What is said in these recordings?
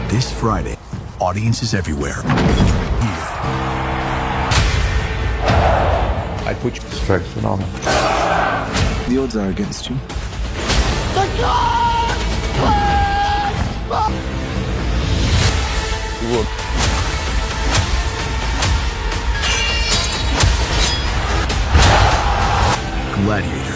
This Friday, audiences everywhere. Here. I put you strike phenomenal. The odds are against you. Gladiator.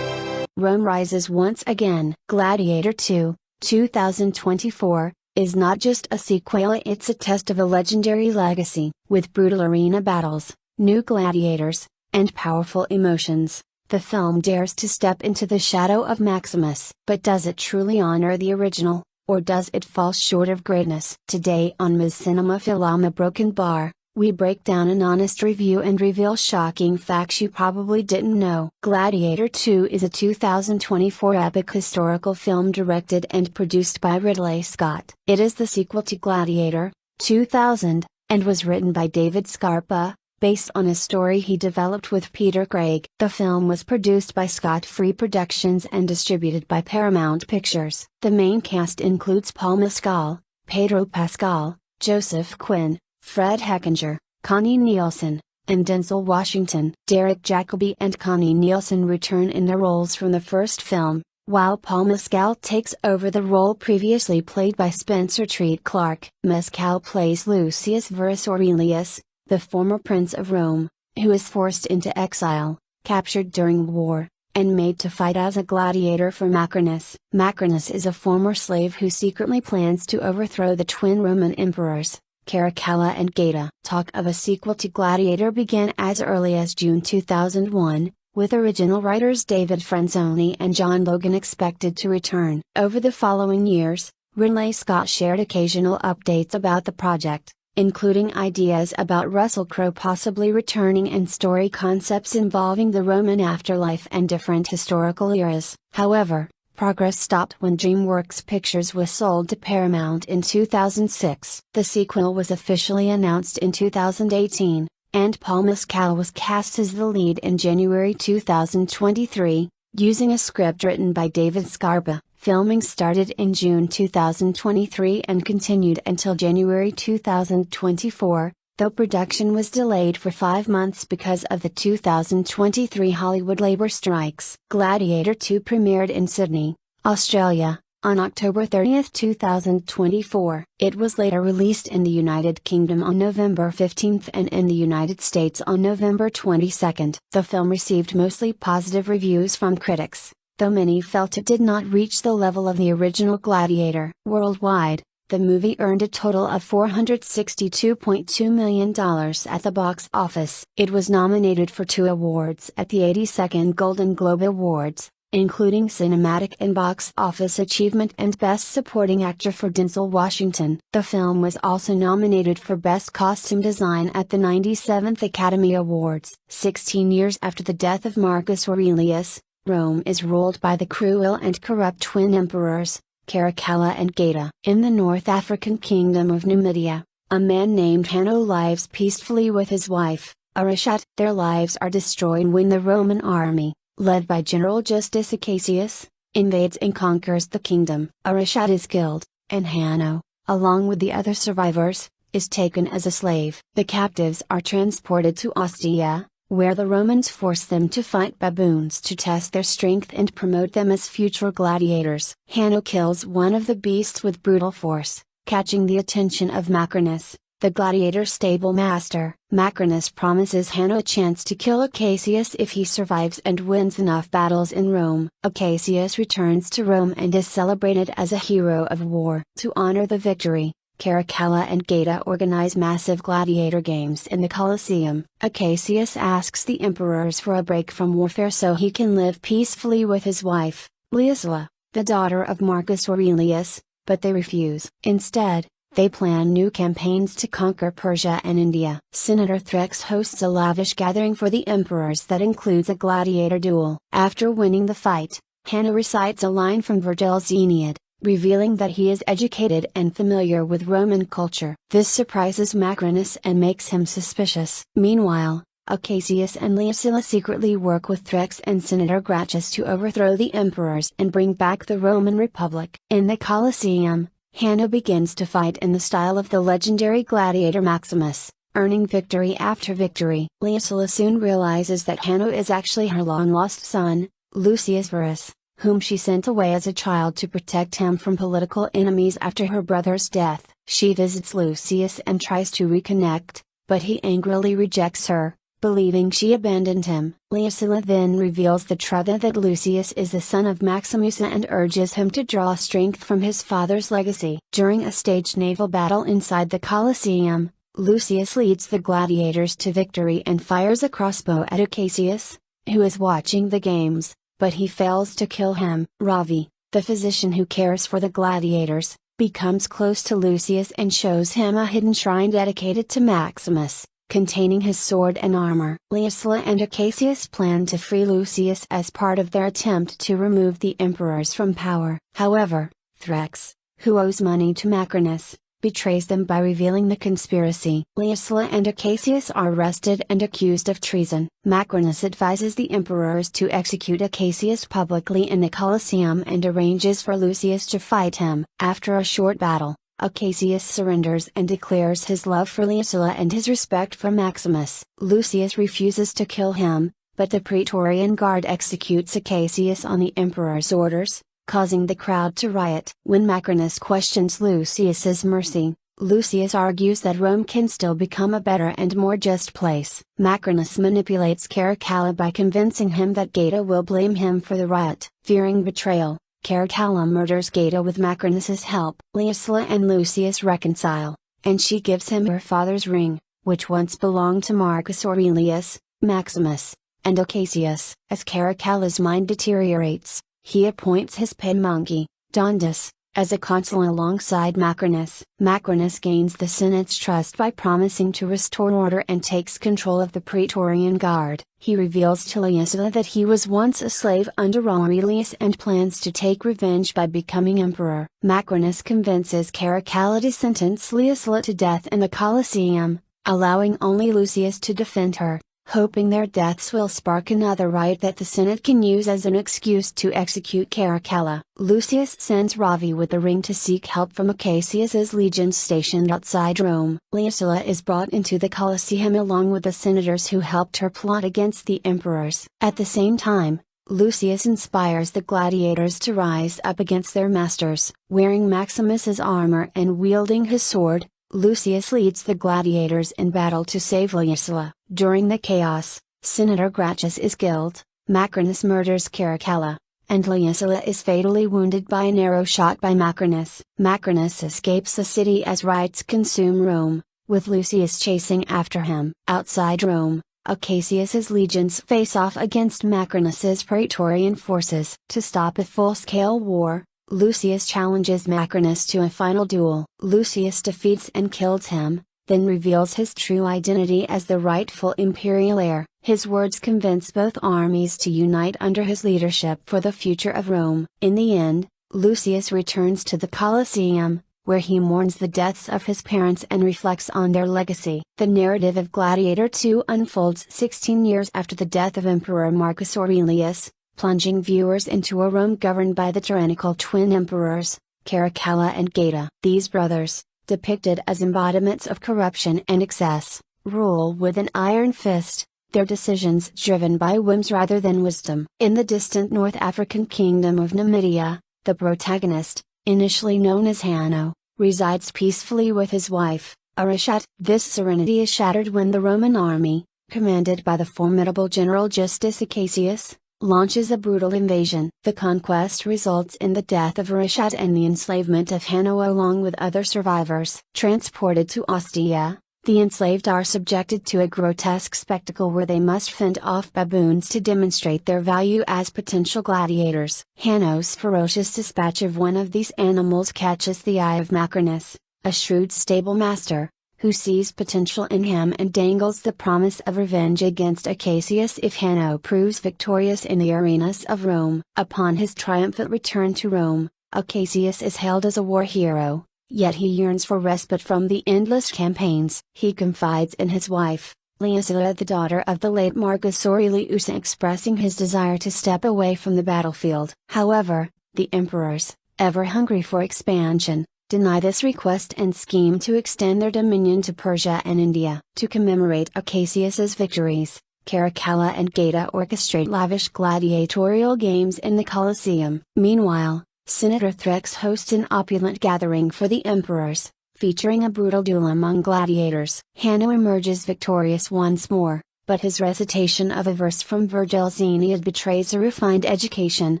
Rome rises once again. Gladiator 2, 2024, is not just a sequel, it's a test of a legendary legacy. With brutal arena battles, new gladiators, and powerful emotions, the film dares to step into the shadow of Maximus. But does it truly honor the original, or does it fall short of greatness? Today on Ms. Cinema Film A Broken Bar, we break down an honest review and reveal shocking facts you probably didn't know. Gladiator 2 is a 2024 epic historical film directed and produced by Ridley Scott. It is the sequel to Gladiator, 2000, and was written by David Scarpa, based on a story he developed with Peter Craig. The film was produced by Scott Free Productions and distributed by Paramount Pictures. The main cast includes Paul Mescal, Pedro Pascal, Joseph Quinn, Fred Heckinger, Connie Nielsen, and Denzel Washington. Derek Jacobi and Connie Nielsen return in their roles from the first film, while Paul Mescal takes over the role previously played by Spencer Treat Clark. Mescal plays Lucius Verus Aurelius, the former Prince of Rome, who is forced into exile, captured during war, and made to fight as a gladiator for Macrinus. Macrinus is a former slave who secretly plans to overthrow the twin Roman emperors, Caracalla and Geta. Talk of a sequel to Gladiator began as early as June 2001, with original writers David Franzoni and John Logan expected to return. Over the following years, Ridley Scott shared occasional updates about the project, including ideas about Russell Crowe possibly returning and story concepts involving the Roman afterlife and different historical eras. However, progress stopped when DreamWorks Pictures was sold to Paramount in 2006. The sequel was officially announced in 2018, and Paul Mescal was cast as the lead in January 2023, using a script written by David Scarpa. Filming started in June 2023 and continued until January 2024, though production was delayed for 5 months because of the 2023 Hollywood labor strikes. Gladiator 2 premiered in Sydney, Australia, on October 30, 2024. It was later released in the United Kingdom on November 15 and in the United States on November 22. The film received mostly positive reviews from critics, though many felt it did not reach the level of the original Gladiator. Worldwide, the movie earned a total of $462.2 million at the box office. It was nominated for 2 awards at the 82nd Golden Globe Awards, including Cinematic and Box Office Achievement and Best Supporting Actor for Denzel Washington. The film was also nominated for Best Costume Design at the 97th Academy Awards. 16 years after the death of Marcus Aurelius, Rome is ruled by the cruel and corrupt twin emperors, Caracalla and Geta. In the North African kingdom of Numidia, a man named Hanno lives peacefully with his wife, Arishat. Their lives are destroyed when the Roman army, led by General Justus Cassius, invades and conquers the kingdom. Arishat is killed, and Hanno, along with the other survivors, is taken as a slave. The captives are transported to Ostia, where the Romans force them to fight baboons to test their strength and promote them as future gladiators. Hanno kills one of the beasts with brutal force, catching the attention of Macrinus, the gladiator stable master. Macrinus promises Hanno a chance to kill Cassius if he survives and wins enough battles in Rome. Cassius returns to Rome and is celebrated as a hero of war. To honor the victory, Caracalla and Geta organize massive gladiator games in the Colosseum. Cassius asks the emperors for a break from warfare so he can live peacefully with his wife, Lysilia, the daughter of Marcus Aurelius, but they refuse. Instead, they plan new campaigns to conquer Persia and India. Senator Threx hosts a lavish gathering for the emperors that includes a gladiator duel. After winning the fight, Hanno recites a line from Virgil's Aeneid, revealing that he is educated and familiar with Roman culture. This surprises Macrinus and makes him suspicious. Meanwhile, Acacius and Liucilla secretly work with Threx and Senator Gracchus to overthrow the emperors and bring back the Roman Republic. In the Colosseum, Hanno begins to fight in the style of the legendary gladiator Maximus, earning victory after victory. Liucilla soon realizes that Hanno is actually her long-lost son, Lucius Verus, whom she sent away as a child to protect him from political enemies after her brother's death. She visits Lucius and tries to reconnect, but he angrily rejects her, believing she abandoned him. Liucilla then reveals the truth that Lucius is the son of Maximus and urges him to draw strength from his father's legacy. During a staged naval battle inside the Colosseum, Lucius leads the gladiators to victory and fires a crossbow at Acacius, who is watching the games, but he fails to kill him. Ravi, the physician who cares for the gladiators, becomes close to Lucius and shows him a hidden shrine dedicated to Maximus, containing his sword and armor. Liucilla and Acacius plan to free Lucius as part of their attempt to remove the emperors from power. However, Threx, who owes money to Macrinus, betrays them by revealing the conspiracy. Liucilla and Acacius are arrested and accused of treason. Macrinus advises the emperors to execute Acacius publicly in the Colosseum and arranges for Lucius to fight him. After a short battle, Acacius surrenders and declares his love for Liucilla and his respect for Maximus. Lucius refuses to kill him, but the Praetorian Guard executes Acacius on the emperor's orders, causing the crowd to riot. When Macrinus questions Lucius's mercy, Lucius argues that Rome can still become a better and more just place. Macrinus manipulates Caracalla by convincing him that Geta will blame him for the riot. Fearing betrayal, Caracalla murders Geta with Macrinus's help. Liucilla and Lucius reconcile, and she gives him her father's ring, which once belonged to Marcus Aurelius, Maximus, and Acacius. As Caracalla's mind deteriorates, he appoints his pet monkey, Dondus, as a consul alongside Macrinus. Macrinus gains the Senate's trust by promising to restore order and takes control of the Praetorian Guard. He reveals to Liucilla that he was once a slave under Aurelius and plans to take revenge by becoming emperor. Macrinus convinces Caracalla to sentence Liucilla to death in the Colosseum, allowing only Lucius to defend her, hoping their deaths will spark another riot that the Senate can use as an excuse to execute Caracalla. Lucius sends Ravi with the ring to seek help from Acacius's legions stationed outside Rome. Liucilla is brought into the Colosseum along with the senators who helped her plot against the emperors. At the same time, Lucius inspires the gladiators to rise up against their masters. Wearing Maximus's armor and wielding his sword, Lucius leads the gladiators in battle to save Liucilla. During the chaos, Senator Gracchus is killed, Macrinus murders Caracalla, and Liucilla is fatally wounded by an arrow shot by Macrinus. Macrinus escapes the city as riots consume Rome, with Lucius chasing after him. Outside Rome, Acacius's legions face off against Macrinus's Praetorian forces. To stop a full-scale war, Lucius challenges Macrinus to a final duel. Lucius defeats and kills him, then reveals his true identity as the rightful imperial heir. His words convince both armies to unite under his leadership for the future of Rome. In the end, Lucius returns to the Colosseum, where he mourns the deaths of his parents and reflects on their legacy. The narrative of Gladiator II unfolds 16 years after the death of Emperor Marcus Aurelius, plunging viewers into a Rome governed by the tyrannical twin emperors, Caracalla and Geta. These brothers, depicted as embodiments of corruption and excess, rule with an iron fist, their decisions driven by whims rather than wisdom. In the distant North African kingdom of Numidia, the protagonist, initially known as Hanno, resides peacefully with his wife, Arishat. This serenity is shattered when the Roman army, commanded by the formidable general Justus Acacius, launches a brutal invasion. The conquest results in the death of Arishat and the enslavement of Hanno along with other survivors. Transported to Ostia, the enslaved are subjected to a grotesque spectacle where they must fend off baboons to demonstrate their value as potential gladiators. Hanno's ferocious dispatch of one of these animals catches the eye of Macrinus, a shrewd stable master, who sees potential in him and dangles the promise of revenge against Cassius if Hanno proves victorious in the arenas of Rome. Upon his triumphant return to Rome, Cassius is hailed as a war hero, yet he yearns for respite from the endless campaigns. He confides in his wife, Lysilia, the daughter of the late Marcus Aurelius, expressing his desire to step away from the battlefield. However, the emperors, ever hungry for expansion, deny this request and scheme to extend their dominion to Persia and India. To commemorate Cassius's victories, Caracalla and Gaeta orchestrate lavish gladiatorial games in the Colosseum. Meanwhile, Senator Threx hosts an opulent gathering for the emperors, featuring a brutal duel among gladiators. Hanno emerges victorious once more, but his recitation of a verse from Virgil's Aeneid betrays a refined education,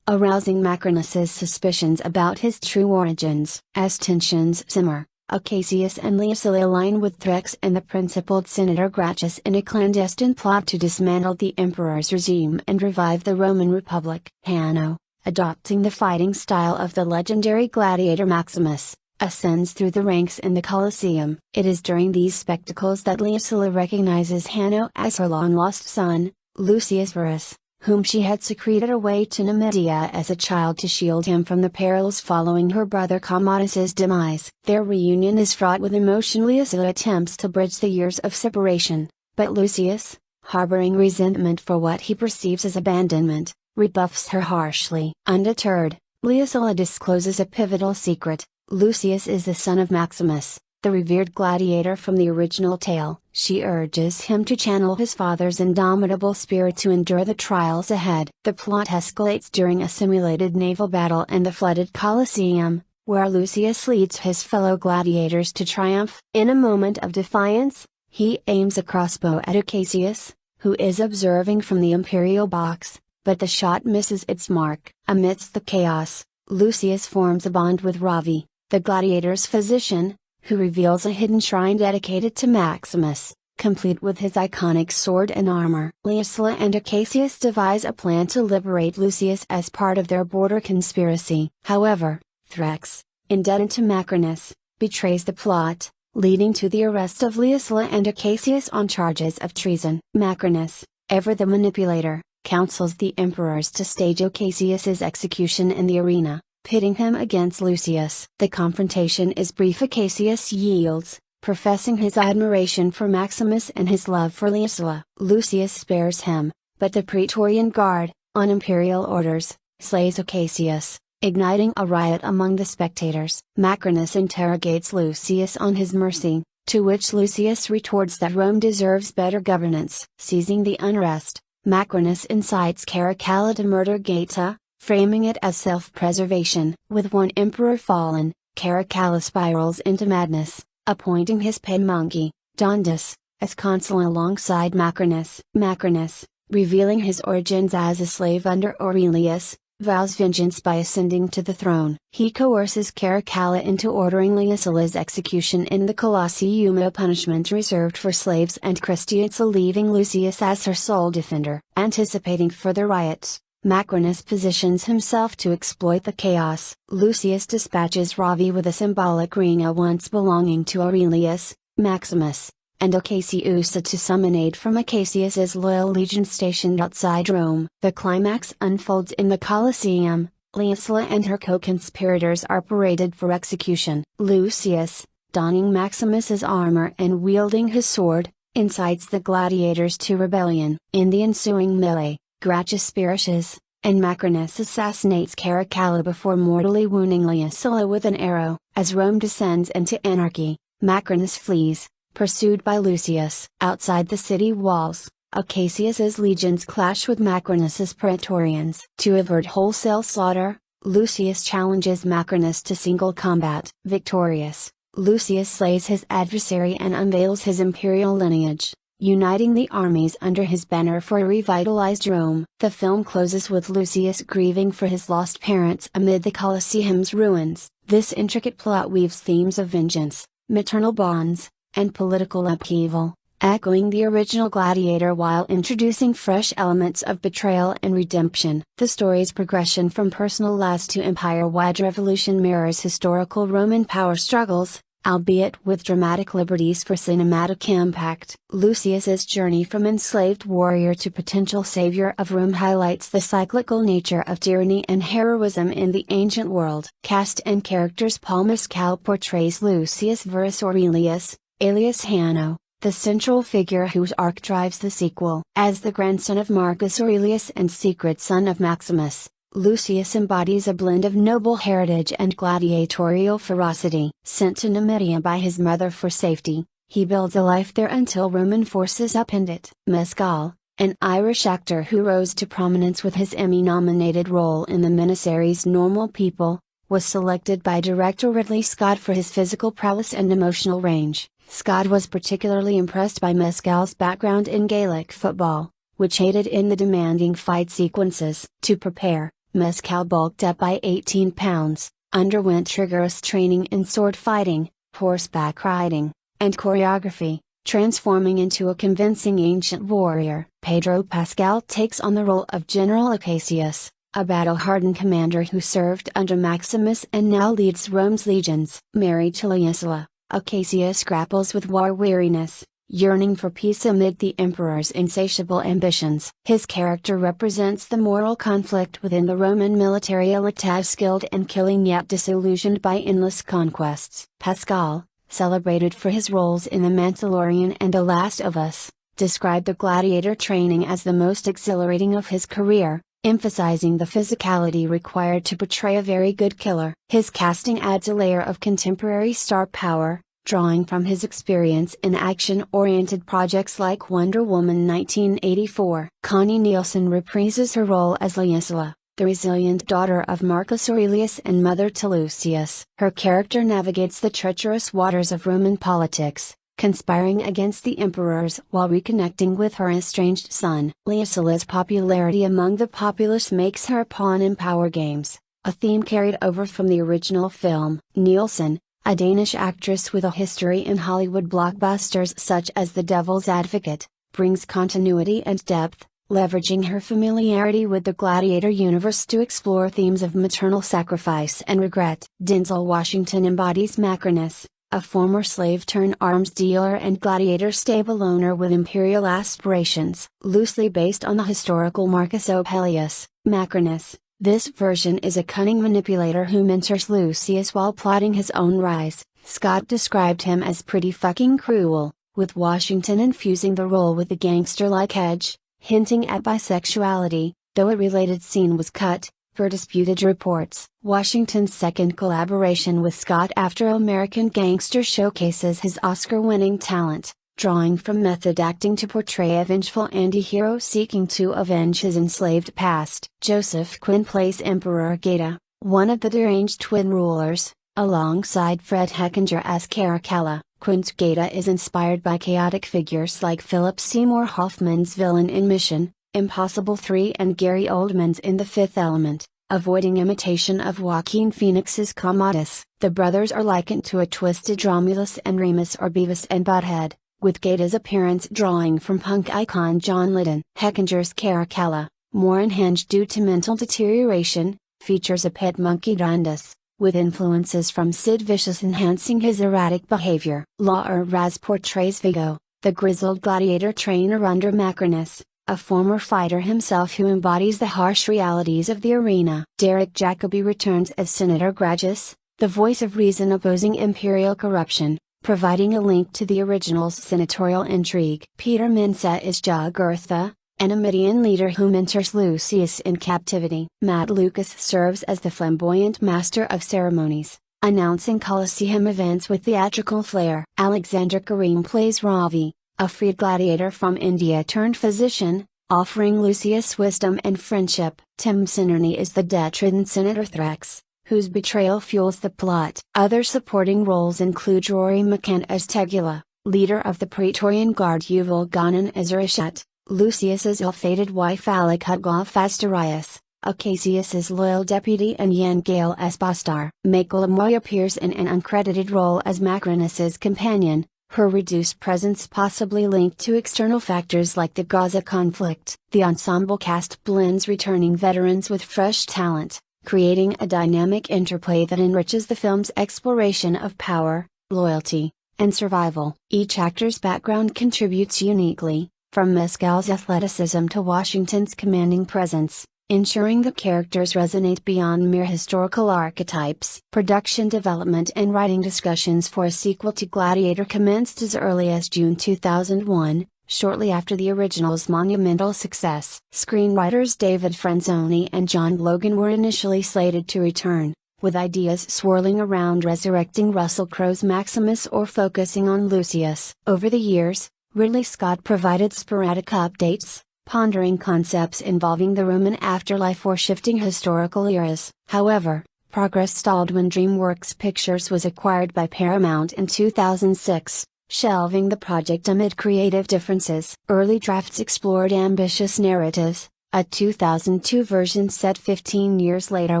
arousing Macrinus's suspicions about his true origins. As tensions simmer, Cassius and Lysilia align with Threx and the principled Senator Gracchus in a clandestine plot to dismantle the emperor's regime and revive the Roman Republic. Hanno, adopting the fighting style of the legendary gladiator Maximus, ascends through the ranks in the Colosseum. It is during these spectacles that Lysilia recognizes Hanno as her long-lost son, Lucius Verus, whom she had secreted away to Numidia as a child to shield him from the perils following her brother Commodus's demise. Their reunion is fraught with emotion. Lysilia attempts to bridge the years of separation, but Lucius, harboring resentment for what he perceives as abandonment, rebuffs her harshly. Undeterred, Lysilia discloses a pivotal secret: Lucius is the son of Maximus, the revered gladiator from the original tale. She urges him to channel his father's indomitable spirit to endure the trials ahead. The plot escalates during a simulated naval battle in the flooded Colosseum, where Lucius leads his fellow gladiators to triumph. In a moment of defiance, he aims a crossbow at Cassius, who is observing from the imperial box, but the shot misses its mark. Amidst the chaos, Lucius forms a bond with Ravi, the gladiator's physician, who reveals a hidden shrine dedicated to Maximus, complete with his iconic sword and armor. Lysilia and Cassius devise a plan to liberate Lucius as part of their border conspiracy. However, Threx, indebted to Macrinus, betrays the plot, leading to the arrest of Lysilia and Cassius on charges of treason. Macrinus, ever the manipulator, counsels the emperors to stage Cassius's execution in the arena, pitting him against Lucius. The confrontation is brief. Cassius yields, professing his admiration for Maximus and his love for Lysilia. Lucius spares him, but the Praetorian Guard, on imperial orders, slays Cassius, igniting a riot among the spectators. Macrinus interrogates Lucius on his mercy, to which Lucius retorts that Rome deserves better governance. Seizing the unrest, Macrinus incites Caracalla to murder Gaeta, framing it as self-preservation. With one emperor fallen, Caracalla spirals into madness, appointing his pet monkey, Dondus, as consul alongside Macrinus. Macrinus, revealing his origins as a slave under Aurelius, vows vengeance by ascending to the throne. He coerces Caracalla into ordering Lysilia's execution in the Colosseum, a punishment reserved for slaves and Christians, leaving Lucius as her sole defender. Anticipating further riots, Macrinus positions himself to exploit the chaos. Lucius dispatches Ravi with a symbolic ring once belonging to Aurelius, Maximus, and Cassius to summon aid from Cassius's loyal legion stationed outside Rome. The climax unfolds in the Colosseum. Lysilia and her co-conspirators are paraded for execution. Lucius, donning Maximus's armor and wielding his sword, incites the gladiators to rebellion. In the ensuing melee, Gracchus perishes, and Macrinus assassinates Caracalla before mortally wounding Lysilia with an arrow. As Rome descends into anarchy, Macrinus flees, pursued by Lucius. Outside the city walls, Cassius's legions clash with Macrinus's praetorians. To avert wholesale slaughter, Lucius challenges Macrinus to single combat. Victorious, Lucius slays his adversary and unveils his imperial lineage, uniting the armies under his banner for a revitalized Rome. The film closes with Lucius grieving for his lost parents amid the Colosseum's ruins. This intricate plot weaves themes of vengeance, maternal bonds, and political upheaval, echoing the original Gladiator while introducing fresh elements of betrayal and redemption. The story's progression from personal loss to empire-wide revolution mirrors historical Roman power struggles, albeit with dramatic liberties for cinematic impact. Lucius's journey from enslaved warrior to potential savior of Rome highlights the cyclical nature of tyranny and heroism in the ancient world. Cast and characters. Paul Mescal portrays Lucius Verus Aurelius, alias Hanno, the central figure whose arc drives the sequel. As the grandson of Marcus Aurelius and secret son of Maximus, Lucius embodies a blend of noble heritage and gladiatorial ferocity. Sent to Numidia by his mother for safety, he builds a life there until Roman forces upend it. Mescal, an Irish actor who rose to prominence with his Emmy-nominated role in the miniseries Normal People, was selected by director Ridley Scott for his physical prowess and emotional range. Scott was particularly impressed by Mescal's background in Gaelic football, which aided in the demanding fight sequences. To prepare, Mescal bulked up by 18 pounds, underwent rigorous training in sword fighting, horseback riding, and choreography, transforming into a convincing ancient warrior. Pedro Pascal takes on the role of General Cassius, a battle-hardened commander who served under Maximus and now leads Rome's legions. Married to Liye, Cassius grapples with war weariness, yearning for peace amid the emperor's insatiable ambitions. His character represents the moral conflict within the Roman military elite, skilled in killing yet disillusioned by endless conquests. Pascal, celebrated for his roles in The Mandalorian and The Last of Us, described the gladiator training as the most exhilarating of his career, emphasizing the physicality required to portray a very good killer. His casting adds a layer of contemporary star power, drawing from his experience in action-oriented projects like Wonder Woman 1984. Connie Nielsen reprises her role as Liye, the resilient daughter of Marcus Aurelius and mother to Lucius. Her character navigates the treacherous waters of Roman politics, conspiring against the emperors while reconnecting with her estranged son. Liye's popularity among the populace makes her a pawn in power games, a theme carried over from the original film. Nielsen, a Danish actress with a history in Hollywood blockbusters such as The Devil's Advocate, brings continuity and depth, leveraging her familiarity with the Gladiator universe to explore themes of maternal sacrifice and regret. Denzel Washington embodies Macrinus, a former slave-turned-arms dealer and gladiator stable owner with imperial aspirations. Loosely based on the historical Marcus Aurelius, Macrinus, this version is a cunning manipulator who mentors Lucius while plotting his own rise. Scott described him as pretty fucking cruel, with Washington infusing the role with a gangster-like edge, hinting at bisexuality, though a related scene was cut, per disputed reports. Washington's second collaboration with Scott after American Gangster showcases his Oscar-winning talent, drawing from method acting to portray a vengeful anti-hero seeking to avenge his enslaved past. Joseph Quinn plays Emperor Gaeta, one of the deranged twin rulers, alongside Fred Hechinger as Caracalla. Quinn's Gaeta is inspired by chaotic figures like Philip Seymour Hoffman's villain in Mission Impossible 3 and Gary Oldman's in The Fifth Element, avoiding imitation of Joaquin Phoenix's Commodus. The brothers are likened to a twisted Romulus and Remus or Beavis and Butthead, with Gaeta's appearance drawing from punk icon John Lydon. Hechinger's Caracalla, more unhinged due to mental deterioration, features a pet monkey Dundas, with influences from Sid Vicious enhancing his erratic behavior. Laur Raz portrays Vigo, the grizzled gladiator trainer under Macrinus, a former fighter himself who embodies the harsh realities of the arena. Derek Jacobi returns as Senator Gracchus, the voice of reason opposing imperial corruption, providing a link to the original's senatorial intrigue. Peter Mensah is Jugurtha, an Numidian leader who mentors Lucius in captivity. Matt Lucas serves as the flamboyant master of ceremonies, announcing Colosseum events with theatrical flair. Alexander Karim plays Ravi, a freed gladiator from India turned physician, offering Lucius wisdom and friendship. Tim Sinnerney is the debt-ridden Senator Thrax, whose betrayal fuels the plot. Other supporting roles include Rory McCann as Tegula, leader of the Praetorian Guard, Yuval Ganon as Arishat, Lucius's ill-fated wife Alikudgov Asterius, Cassius's loyal deputy, and Yen Gale as Bastar. Michael Amoy appears in an uncredited role as Macrinus's companion, her reduced presence possibly linked to external factors like the Gaza conflict. The ensemble cast blends returning veterans with fresh talent, creating a dynamic interplay that enriches the film's exploration of power, loyalty, and survival. Each actor's background contributes uniquely, from Mescal's athleticism to Washington's commanding presence, ensuring the characters resonate beyond mere historical archetypes. Production development and writing discussions for a sequel to Gladiator commenced as early as June 2001, shortly after the original's monumental success. Screenwriters David Franzoni and John Logan were initially slated to return, with ideas swirling around resurrecting Russell Crowe's Maximus or focusing on Lucius. Over the years, Ridley Scott provided sporadic updates, pondering concepts involving the Roman afterlife or shifting historical eras. However, progress stalled when DreamWorks Pictures was acquired by Paramount in 2006, shelving the project amid creative differences. Early drafts explored ambitious narratives, a 2002 version set 15 years later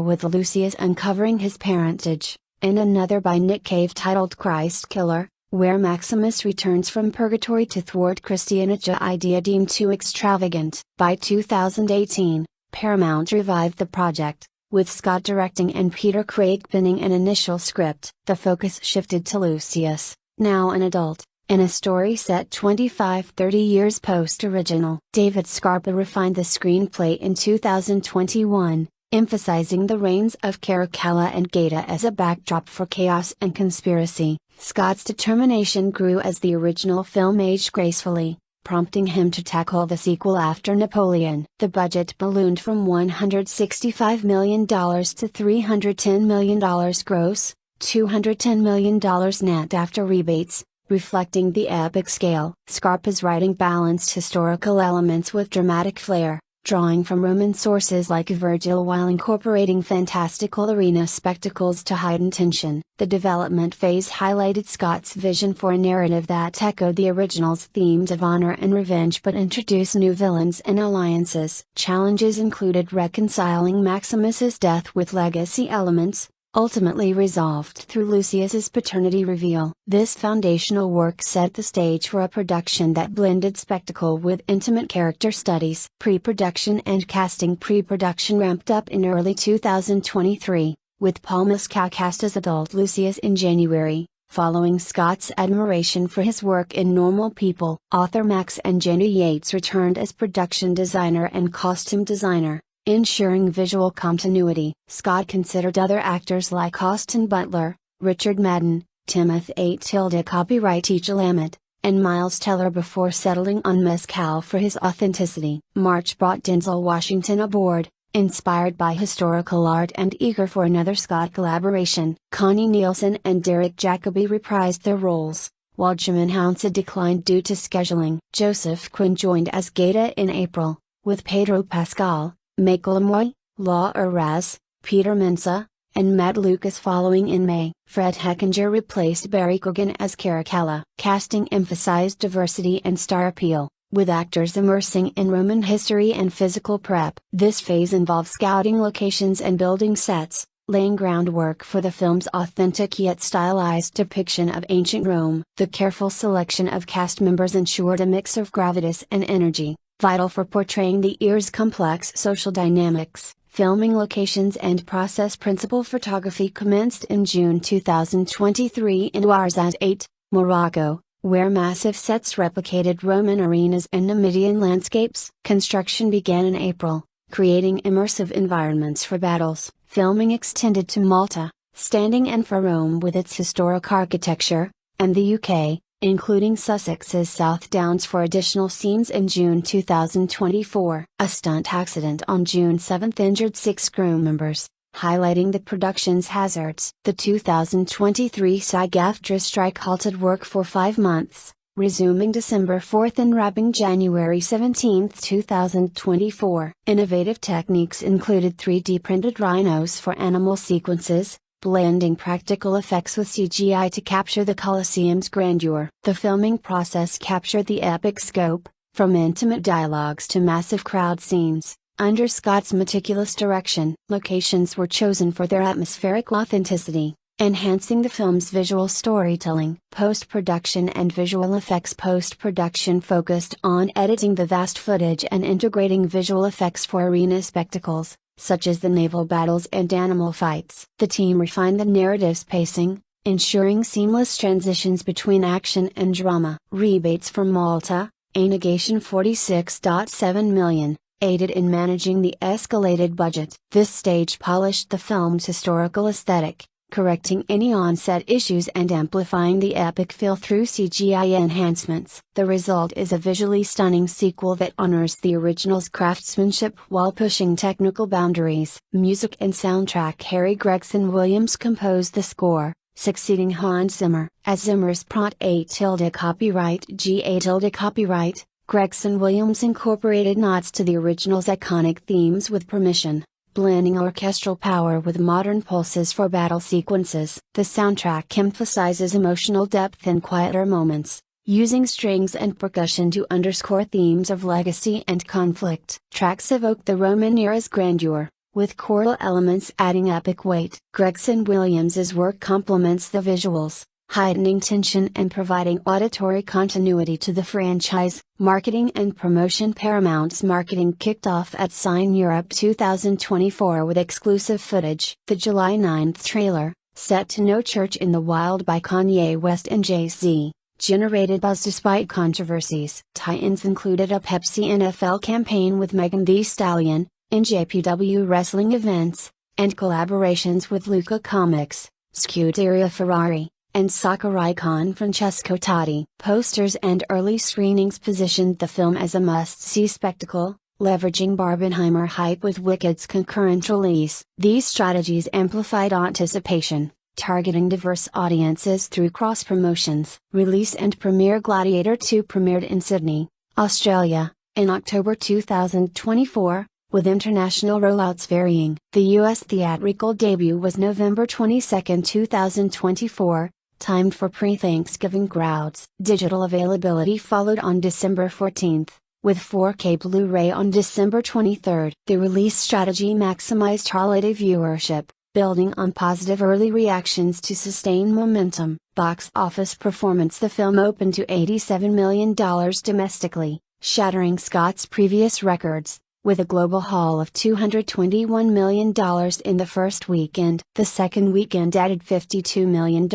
with Lucius uncovering his parentage, and another by Nick Cave titled Christ Killer, where Maximus returns from purgatory to thwart Christianity, idea deemed too extravagant. By 2018, Paramount revived the project, with Scott directing and Peter Craig penning an initial script. The focus shifted to Lucius, now an adult, in a story set 25-30 years post-original. David Scarpa refined the screenplay in 2021, emphasizing the reigns of Caracalla and Gaeta as a backdrop for chaos and conspiracy. Scott's determination grew as the original film aged gracefully, prompting him to tackle the sequel after Napoleon. The budget ballooned from $165 million to $310 million gross, $210 million net after rebates, reflecting the epic scale. Scarpa's writing balanced historical elements with dramatic flair, drawing from Roman sources like Virgil while incorporating fantastical arena spectacles to heighten tension. The development phase highlighted Scott's vision for a narrative that echoed the original's themes of honor and revenge but introduced new villains and alliances. Challenges included reconciling Maximus's death with legacy elements, ultimately resolved through Lucius's paternity reveal. This foundational work set the stage for a production that blended spectacle with intimate character studies. Pre-production and casting. Pre-production ramped up in early 2023, with Paul Mescal cast as adult Lucius in January, following Scott's admiration for his work in Normal People. Author Max and Jenny Yates returned as production designer and costume designer, ensuring visual continuity. Scott considered other actors like Austin Butler, Richard Madden, Timothy Tilde Copyright Chalamet, and Miles Teller before settling on Mescal for his authenticity. March brought Denzel Washington aboard, inspired by historical art and eager for another Scott collaboration. Connie Nielsen and Derek Jacobi reprised their roles, while Jim Hounsey declined due to scheduling. Joseph Quinn joined as Gaeta in April, with Pedro Pascal, Michael Amoy, Law Raz, Peter Mensah, and Matt Lucas following in May. Fred Heckinger replaced Barry Corgan as Caracalla. Casting emphasized diversity and star appeal, with actors immersing in Roman history and physical prep. This phase involved scouting locations and building sets, laying groundwork for the film's authentic yet stylized depiction of ancient Rome. The careful selection of cast members ensured a mix of gravitas and energy, vital for portraying the era's complex social dynamics. Filming locations and process. Principal photography commenced in June 2023 in Ouarzazate, Morocco, where massive sets replicated Roman arenas and Numidian landscapes. Construction began in April, creating immersive environments for battles. Filming extended to Malta, standing in for Rome with its historic architecture, and the UK, including Sussex's South Downs for additional scenes in June 2024. A stunt accident on June 7 injured 6 crew members, highlighting the production's hazards. The 2023 SAG-AFTRA strike halted work for 5 months, resuming December 4 and wrapping January 17, 2024. Innovative techniques included 3D printed rhinos for animal sequences, blending practical effects with CGI to capture the Colosseum's grandeur. The filming process captured the epic scope, from intimate dialogues to massive crowd scenes. Under Scott's meticulous direction, locations were chosen for their atmospheric authenticity, enhancing the film's visual storytelling. Post-production and visual effects. Post-production focused on editing the vast footage and integrating visual effects for arena spectacles, such as the naval battles and animal fights. The team refined the narrative's pacing, ensuring seamless transitions between action and drama. Rebates from Malta, a negation 46.7 million, aided in managing the escalated budget. This stage polished the film's historical aesthetic, correcting any on-set issues and amplifying the epic feel through CGI enhancements. The result is a visually stunning sequel that honors the original's craftsmanship while pushing technical boundaries. Music and soundtrack: Harry Gregson Williams composed the score, succeeding Hans Zimmer. As Zimmer's Prot A tilde copyright GA tilde copyright, Gregson Williams incorporated nods to the original's iconic themes with permission, blending orchestral power with modern pulses for battle sequences. The soundtrack emphasizes emotional depth in quieter moments, using strings and percussion to underscore themes of legacy and conflict. Tracks evoke the Roman era's grandeur, with choral elements adding epic weight. Gregson Williams's work complements the visuals, heightening tension and providing auditory continuity to the franchise. Marketing and promotion: Paramount's marketing kicked off at Cine Europe 2024 with exclusive footage. The July 9th trailer, set to No Church in the Wild by Kanye West and Jay-Z, generated buzz despite controversies. Tie-ins included a Pepsi NFL campaign with Megan Thee Stallion, NJPW wrestling events, and collaborations with Luca Comics, Scuderia Ferrari, and soccer icon Francesco Totti. Posters and early screenings positioned the film as a must-see spectacle, leveraging Barbenheimer hype with Wicked's concurrent release. These strategies amplified anticipation, targeting diverse audiences through cross-promotions. Release and premiere: Gladiator 2 premiered in Sydney, Australia, in October 2024, with international rollouts varying. The US theatrical debut was November 22, 2024, timed for pre-Thanksgiving crowds. Digital availability followed on December 14, with 4K Blu-ray on December 23. The release strategy maximized holiday viewership, building on positive early reactions to sustain momentum. Box office performance: the film opened to $87 million domestically, shattering Scott's previous records, with a global haul of $221 million in the first weekend. The second weekend added $52 million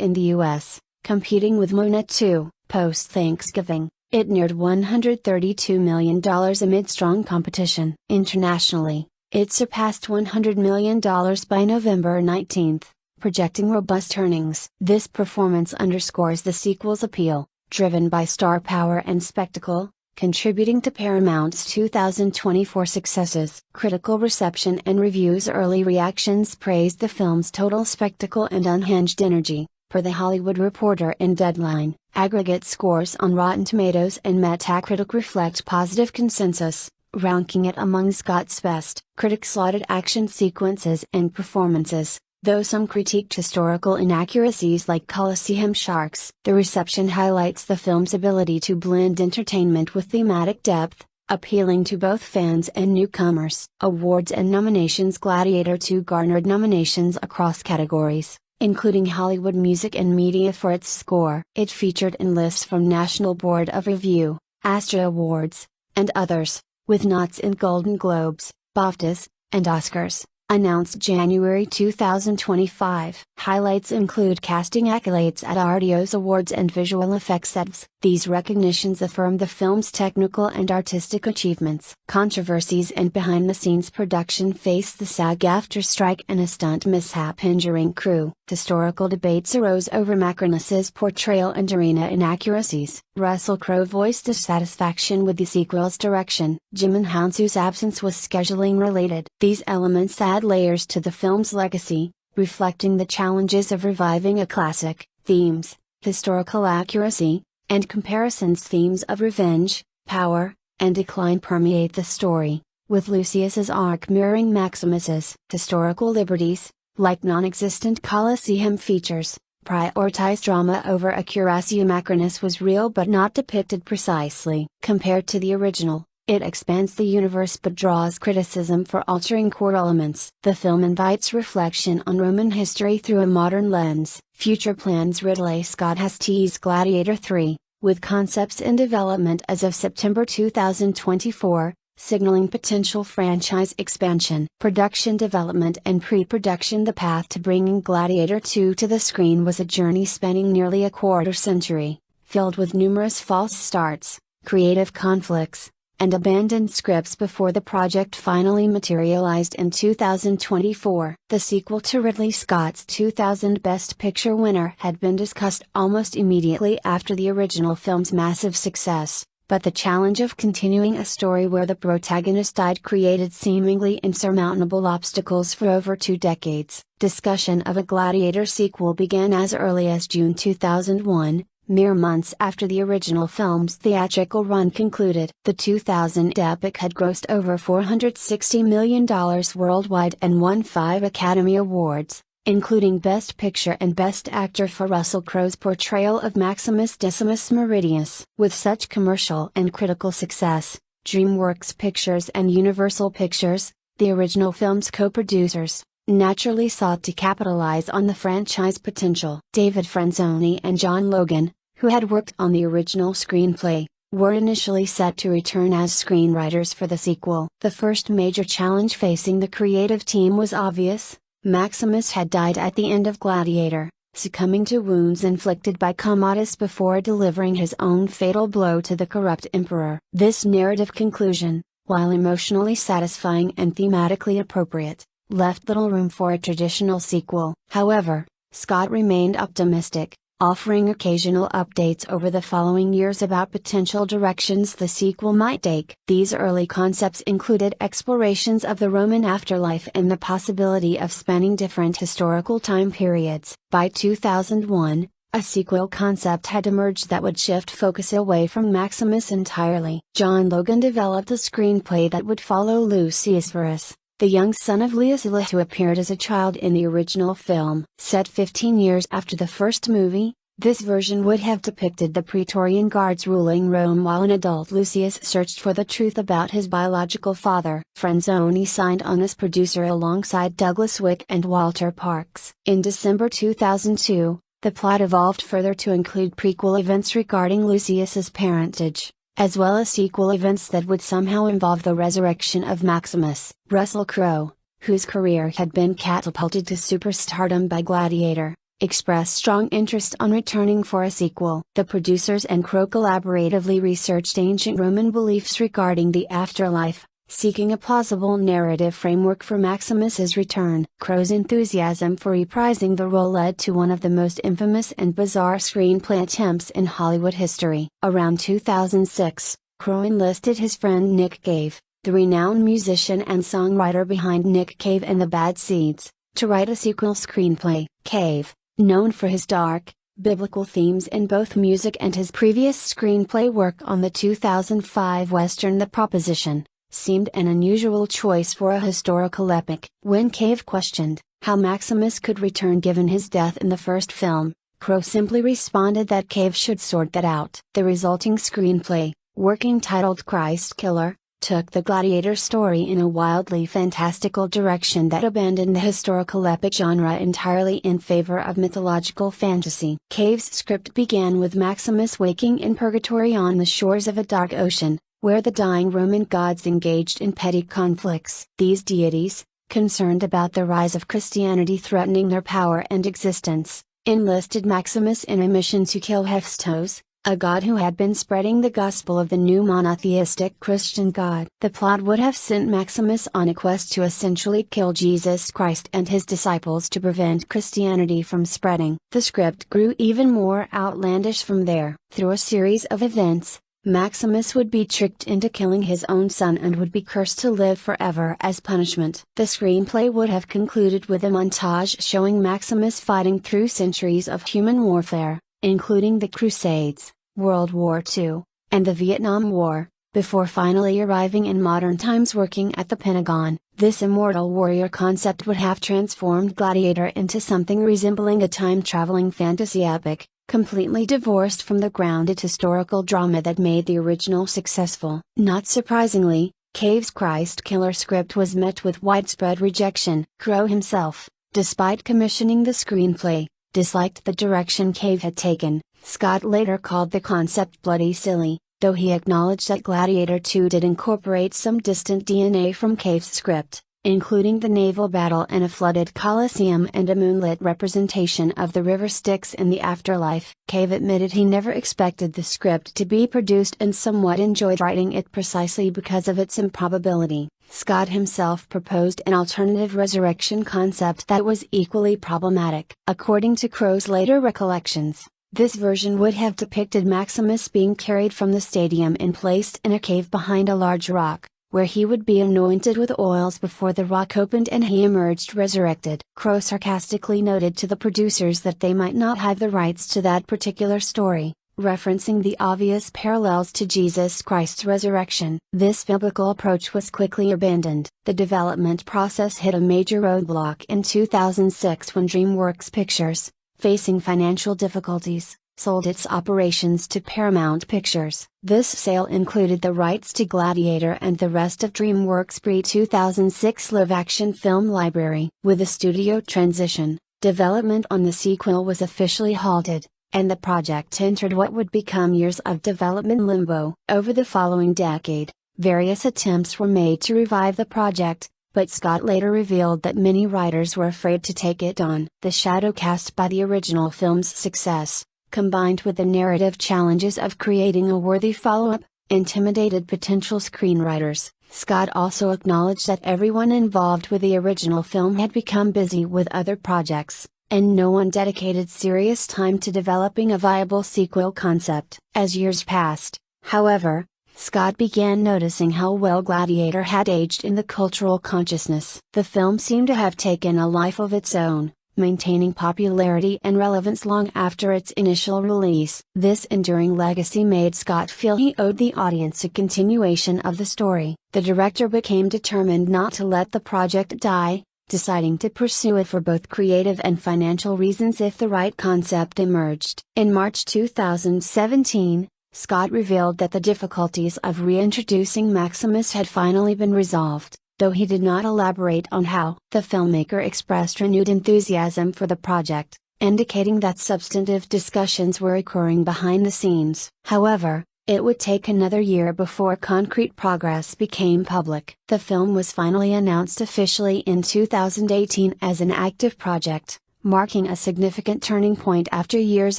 in the US, competing with Moana 2. Post-Thanksgiving, it neared $132 million amid strong competition. Internationally, it surpassed $100 million by November 19, projecting robust earnings. This performance underscores the sequel's appeal, driven by star power and spectacle, contributing to Paramount's 2024 successes. Critical reception and reviews: early reactions praised the film's total spectacle and unhinged energy, per The Hollywood Reporter and Deadline. Aggregate scores on Rotten Tomatoes and Metacritic reflect positive consensus, ranking it among Scott's best. Critics lauded action sequences and performances, though some critiqued historical inaccuracies like Colosseum sharks. The reception highlights the film's ability to blend entertainment with thematic depth, appealing to both fans and newcomers. Awards and nominations: Gladiator 2 garnered nominations across categories, including Hollywood Music and Media for its score. It featured in lists from National Board of Review, ASTRA Awards, and others, with nods in Golden Globes, BAFTAs, and Oscars. Announced January 2025. Highlights include casting accolades at Artios Awards and visual effects EVs. These recognitions affirm the film's technical and artistic achievements. Controversies and behind-the-scenes: production faced the SAG-AFTRA strike and a stunt mishap injuring crew. Historical debates arose over Macronus's portrayal and arena inaccuracies. Russell Crowe voiced dissatisfaction with the sequel's direction. Djimon Hounsou's absence was scheduling related. These elements add layers to the film's legacy, reflecting the challenges of reviving a classic. Themes: historical accuracy, and comparisons. Themes of revenge, power, and decline permeate the story, with Lucius's arc mirroring Maximus's. Historical liberties, like non-existent Colosseum features, prioritize drama over accuracy. Macronus was real but not depicted precisely. Compared to the original, it expands the universe but draws criticism for altering core elements. The film invites reflection on Roman history through a modern lens. Future plans: Ridley Scott has teased Gladiator 3, with concepts in development as of September 2024, signaling potential franchise expansion. Production development and pre-production. The path to bringing Gladiator 2 to the screen was a journey spanning nearly a quarter century, filled with numerous false starts, creative conflicts, and abandoned scripts before the project finally materialized in 2024. The sequel to Ridley Scott's 2000 Best Picture winner had been discussed almost immediately after the original film's massive success, but the challenge of continuing a story where the protagonist died created seemingly insurmountable obstacles for over 2 decades. Discussion of a Gladiator sequel began as early as June 2001, mere months after the original film's theatrical run concluded. The 2000 epic had grossed over $460 million worldwide and won 5 Academy Awards, including Best Picture and Best Actor for Russell Crowe's portrayal of Maximus Decimus Meridius. With such commercial and critical success, DreamWorks Pictures and Universal Pictures, the original film's co-producers, naturally sought to capitalize on the franchise potential. David Franzoni and John Logan, who had worked on the original screenplay, were initially set to return as screenwriters for the sequel. The first major challenge facing the creative team was obvious: Maximus had died at the end of Gladiator, succumbing to wounds inflicted by Commodus before delivering his own fatal blow to the corrupt emperor. This narrative conclusion, while emotionally satisfying and thematically appropriate, left little room for a traditional sequel. However, Scott remained optimistic, offering occasional updates over the following years about potential directions the sequel might take. These early concepts included explorations of the Roman afterlife and the possibility of spanning different historical time periods. By 2001, a sequel concept had emerged that would shift focus away from Maximus entirely. John Logan developed a screenplay that would follow Lucius Verus, the young son of Lucius who appeared as a child in the original film. Set 15 years after the first movie, this version would have depicted the Praetorian Guards ruling Rome while an adult Lucius searched for the truth about his biological father. Franzoni signed on as producer alongside Douglas Wick and Walter Parks. In December 2002, the plot evolved further to include prequel events regarding Lucius's parentage, as well as sequel events that would somehow involve the resurrection of Maximus. Russell Crowe, whose career had been catapulted to superstardom by Gladiator, expressed strong interest on returning for a sequel. The producers and Crowe collaboratively researched ancient Roman beliefs regarding the afterlife, seeking a plausible narrative framework for Maximus's return. Crowe's enthusiasm for reprising the role led to one of the most infamous and bizarre screenplay attempts in Hollywood history. Around 2006, Crowe enlisted his friend Nick Cave, the renowned musician and songwriter behind Nick Cave and the Bad Seeds, to write a sequel screenplay. Cave, known for his dark, biblical themes in both music and his previous screenplay work on the 2005 western The Proposition, seemed an unusual choice for a historical epic. When Cave questioned how Maximus could return given his death in the first film, Crowe simply responded that Cave should sort that out. The resulting screenplay, working titled Christ Killer, took the Gladiator story in a wildly fantastical direction that abandoned the historical epic genre entirely in favor of mythological fantasy. Cave's script began with Maximus waking in purgatory on the shores of a dark ocean, where the dying Roman gods engaged in petty conflicts. These deities, concerned about the rise of Christianity threatening their power and existence, enlisted Maximus in a mission to kill Hephaestus, a god who had been spreading the gospel of the new monotheistic Christian God. The plot would have sent Maximus on a quest to essentially kill Jesus Christ and his disciples to prevent Christianity from spreading. The script grew even more outlandish from there. Through a series of events, Maximus would be tricked into killing his own son and would be cursed to live forever as punishment. The screenplay would have concluded with a montage showing Maximus fighting through centuries of human warfare, including the Crusades, World War II, and the Vietnam War, before finally arriving in modern times working at the Pentagon. This immortal warrior concept would have transformed Gladiator into something resembling a time-traveling fantasy epic, completely divorced from the grounded historical drama that made the original successful. Not surprisingly, Cave's Christ Killer script was met with widespread rejection. Crowe himself, despite commissioning the screenplay, disliked the direction Cave had taken. Scott later called the concept bloody silly, though he acknowledged that Gladiator 2 did incorporate some distant DNA from Cave's script, including the naval battle and a flooded Colosseum and a moonlit representation of the river Styx in the afterlife. Cave admitted he never expected the script to be produced and somewhat enjoyed writing it precisely because of its improbability. Scott himself proposed an alternative resurrection concept that was equally problematic. According to Crowe's later recollections, this version would have depicted Maximus being carried from the stadium and placed in a cave behind a large rock, where he would be anointed with oils before the rock opened and he emerged resurrected. Crowe sarcastically noted to the producers that they might not have the rights to that particular story, referencing the obvious parallels to Jesus Christ's resurrection. This biblical approach was quickly abandoned. The development process hit a major roadblock in 2006 when DreamWorks Pictures, facing financial difficulties, sold its operations to Paramount Pictures. This sale included the rights to Gladiator and the rest of DreamWorks' pre-2006 live-action film library. With the studio transition, development on the sequel was officially halted, and the project entered what would become years of development limbo. Over the following decade, various attempts were made to revive the project, but Scott later revealed that many writers were afraid to take it on. The shadow cast by the original film's success, combined with the narrative challenges of creating a worthy follow-up, intimidated potential screenwriters. Scott also acknowledged that everyone involved with the original film had become busy with other projects, and no one dedicated serious time to developing a viable sequel concept. As years passed, however, Scott began noticing how well Gladiator had aged in the cultural consciousness. The film seemed to have taken a life of its own, maintaining popularity and relevance long after its initial release. This enduring legacy made Scott feel he owed the audience a continuation of the story. The director became determined not to let the project die, deciding to pursue it for both creative and financial reasons if the right concept emerged. In March 2017, Scott revealed that the difficulties of reintroducing Maximus had finally been resolved, though he did not elaborate on how. The filmmaker expressed renewed enthusiasm for the project, indicating that substantive discussions were occurring behind the scenes. However, it would take another year before concrete progress became public. The film was finally announced officially in 2018 as an active project, marking a significant turning point after years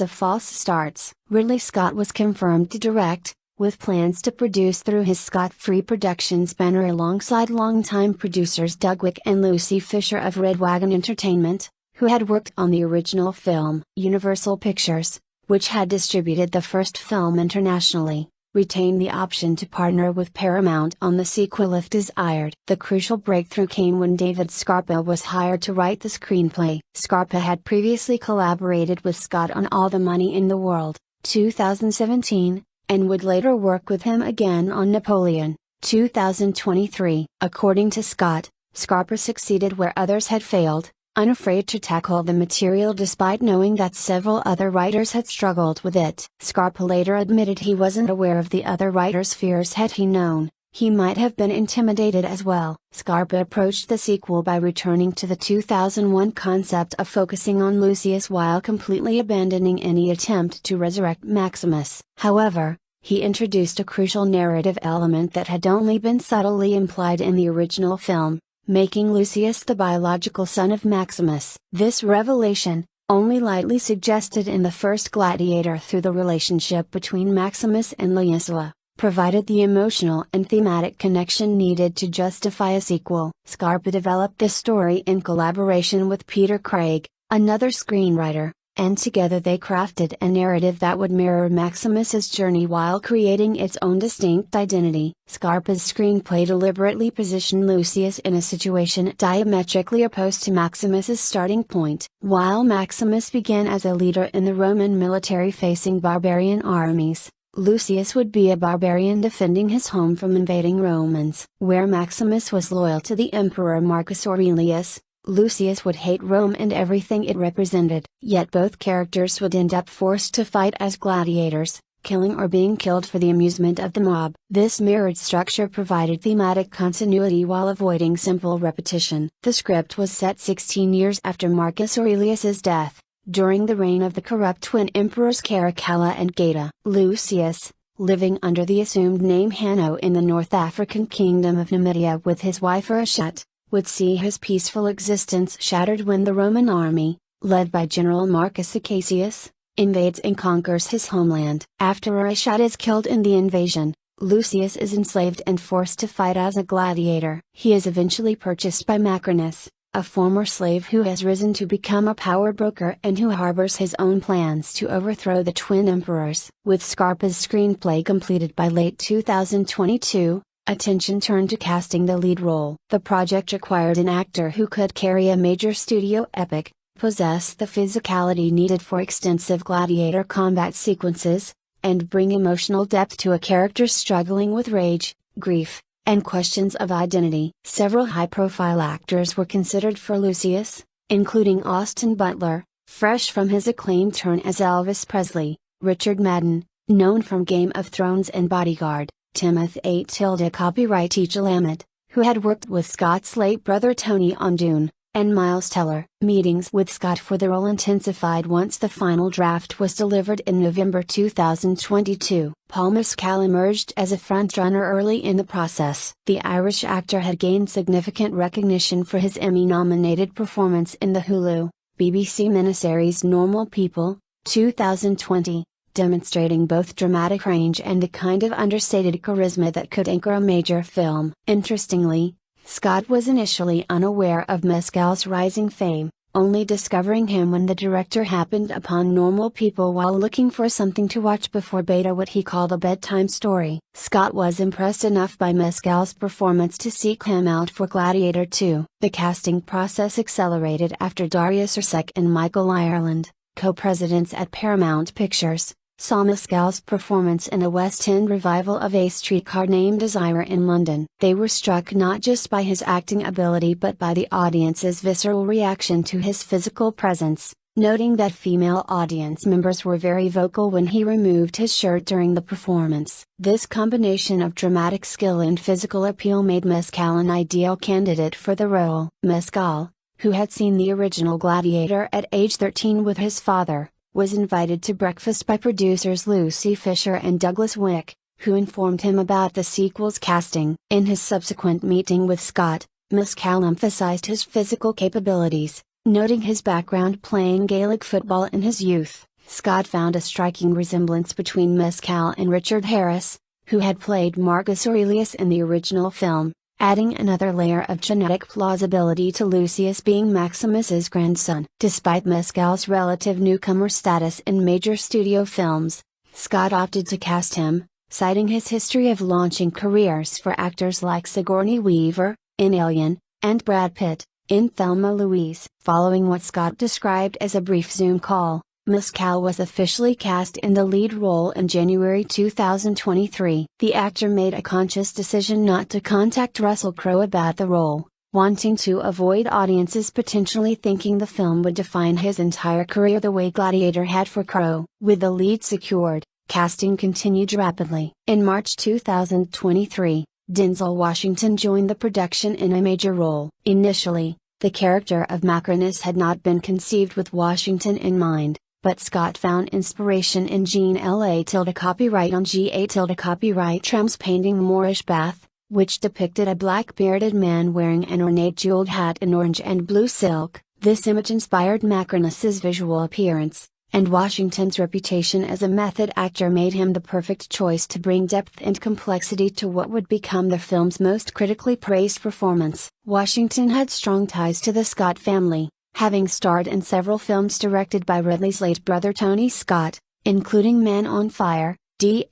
of false starts. Ridley Scott was confirmed to direct, with plans to produce through his Scott Free Productions banner alongside longtime producers Doug Wick and Lucy Fisher of Red Wagon Entertainment, who had worked on the original film. Universal Pictures, which had distributed the first film internationally, retained the option to partner with Paramount on the sequel if desired. The crucial breakthrough came when David Scarpa was hired to write the screenplay. Scarpa had previously collaborated with Scott on All the Money in the World, 2017, and would later work with him again on Napoleon, 2023. According to Scott, Scarpa succeeded where others had failed, unafraid to tackle the material despite knowing that several other writers had struggled with it. Scarpa later admitted he wasn't aware of the other writers' fears. Had he known, he might have been intimidated as well. Scarpa approached the sequel by returning to the 2001 concept of focusing on Lucius while completely abandoning any attempt to resurrect Maximus. However, he introduced a crucial narrative element that had only been subtly implied in the original film, making Lucius the biological son of Maximus. This revelation, only lightly suggested in the first Gladiator through the relationship between Maximus and Luisula, provided the emotional and thematic connection needed to justify a sequel. Scarpa developed this story in collaboration with Peter Craig, another screenwriter, and together they crafted a narrative that would mirror Maximus's journey while creating its own distinct identity. Scarpa's screenplay deliberately positioned Lucius in a situation diametrically opposed to Maximus's starting point. While Maximus began as a leader in the Roman military facing barbarian armies, Lucius would be a barbarian defending his home from invading Romans. Where Maximus was loyal to the Emperor Marcus Aurelius, Lucius would hate Rome and everything it represented. Yet both characters would end up forced to fight as gladiators, killing or being killed for the amusement of the mob. This mirrored structure provided thematic continuity while avoiding simple repetition. The script was set 16 years after Marcus Aurelius's death, during the reign of the corrupt twin emperors Caracalla and Geta. Lucius, living under the assumed name Hanno in the North African kingdom of Numidia with his wife Urushat, would see his peaceful existence shattered when the Roman army, led by General Marcus Acacius, invades and conquers his homeland. After Urushat is killed in the invasion, Lucius is enslaved and forced to fight as a gladiator. He is eventually purchased by Macrinus, a former slave who has risen to become a power broker and who harbors his own plans to overthrow the twin emperors. With Scarpa's screenplay completed by late 2022, attention turned to casting the lead role. The project required an actor who could carry a major studio epic, possess the physicality needed for extensive gladiator combat sequences, and bring emotional depth to a character struggling with rage, grief, and questions of identity. Several high-profile actors were considered for Lucius, including Austin Butler, fresh from his acclaimed turn as Elvis Presley, Richard Madden, known from Game of Thrones and Bodyguard, Timothée Chalamet, who had worked with Scott's late brother Tony on Dune, and Miles Teller. Meetings with Scott for the role intensified once the final draft was delivered in November 2022. Paul Mescal emerged as a frontrunner early in the process. The Irish actor had gained significant recognition for his Emmy-nominated performance in the Hulu, BBC miniseries Normal People, 2020, demonstrating both dramatic range and the kind of understated charisma that could anchor a major film. Interestingly, Scott was initially unaware of Mescal's rising fame, only discovering him when the director happened upon Normal People while looking for something to watch before beta what he called a bedtime story. Scott was impressed enough by Mescal's performance to seek him out for Gladiator 2. The casting process accelerated after Darius Ursek and Michael Ireland, co-presidents at Paramount Pictures, saw Mescal's performance in a West End revival of A Streetcar Named Desire in London. They were struck not just by his acting ability but by the audience's visceral reaction to his physical presence, noting that female audience members were very vocal when he removed his shirt during the performance. This combination of dramatic skill and physical appeal made Mescal an ideal candidate for the role. Mescal, who had seen the original Gladiator at age 13 with his father, was invited to breakfast by producers Lucy Fisher and Douglas Wick, who informed him about the sequel's casting. In his subsequent meeting with Scott, Mescal emphasized his physical capabilities, noting his background playing Gaelic football in his youth. Scott found a striking resemblance between Mescal and Richard Harris, who had played Marcus Aurelius in the original film, adding another layer of genetic plausibility to Lucius being Maximus's grandson. Despite Mescal's relative newcomer status in major studio films, Scott opted to cast him, citing his history of launching careers for actors like Sigourney Weaver, in Alien, and Brad Pitt, in Thelma Louise. Following what Scott described as a brief Zoom call, Mescal was officially cast in the lead role in January 2023. The actor made a conscious decision not to contact Russell Crowe about the role, wanting to avoid audiences potentially thinking the film would define his entire career the way Gladiator had for Crowe. With the lead secured, casting continued rapidly. In March 2023, Denzel Washington joined the production in a major role. Initially, the character of Macrinus had not been conceived with Washington in mind, but Scott found inspiration in Jean La copyright on Ga copyright Tram's painting Moorish Bath, which depicted a black-bearded man wearing an ornate jeweled hat in orange and blue silk. This image inspired Macrinus's visual appearance, and Washington's reputation as a method actor made him the perfect choice to bring depth and complexity to what would become the film's most critically praised performance. Washington had strong ties to the Scott family, having starred in several films directed by Ridley's late brother Tony Scott, including Man on Fire, dete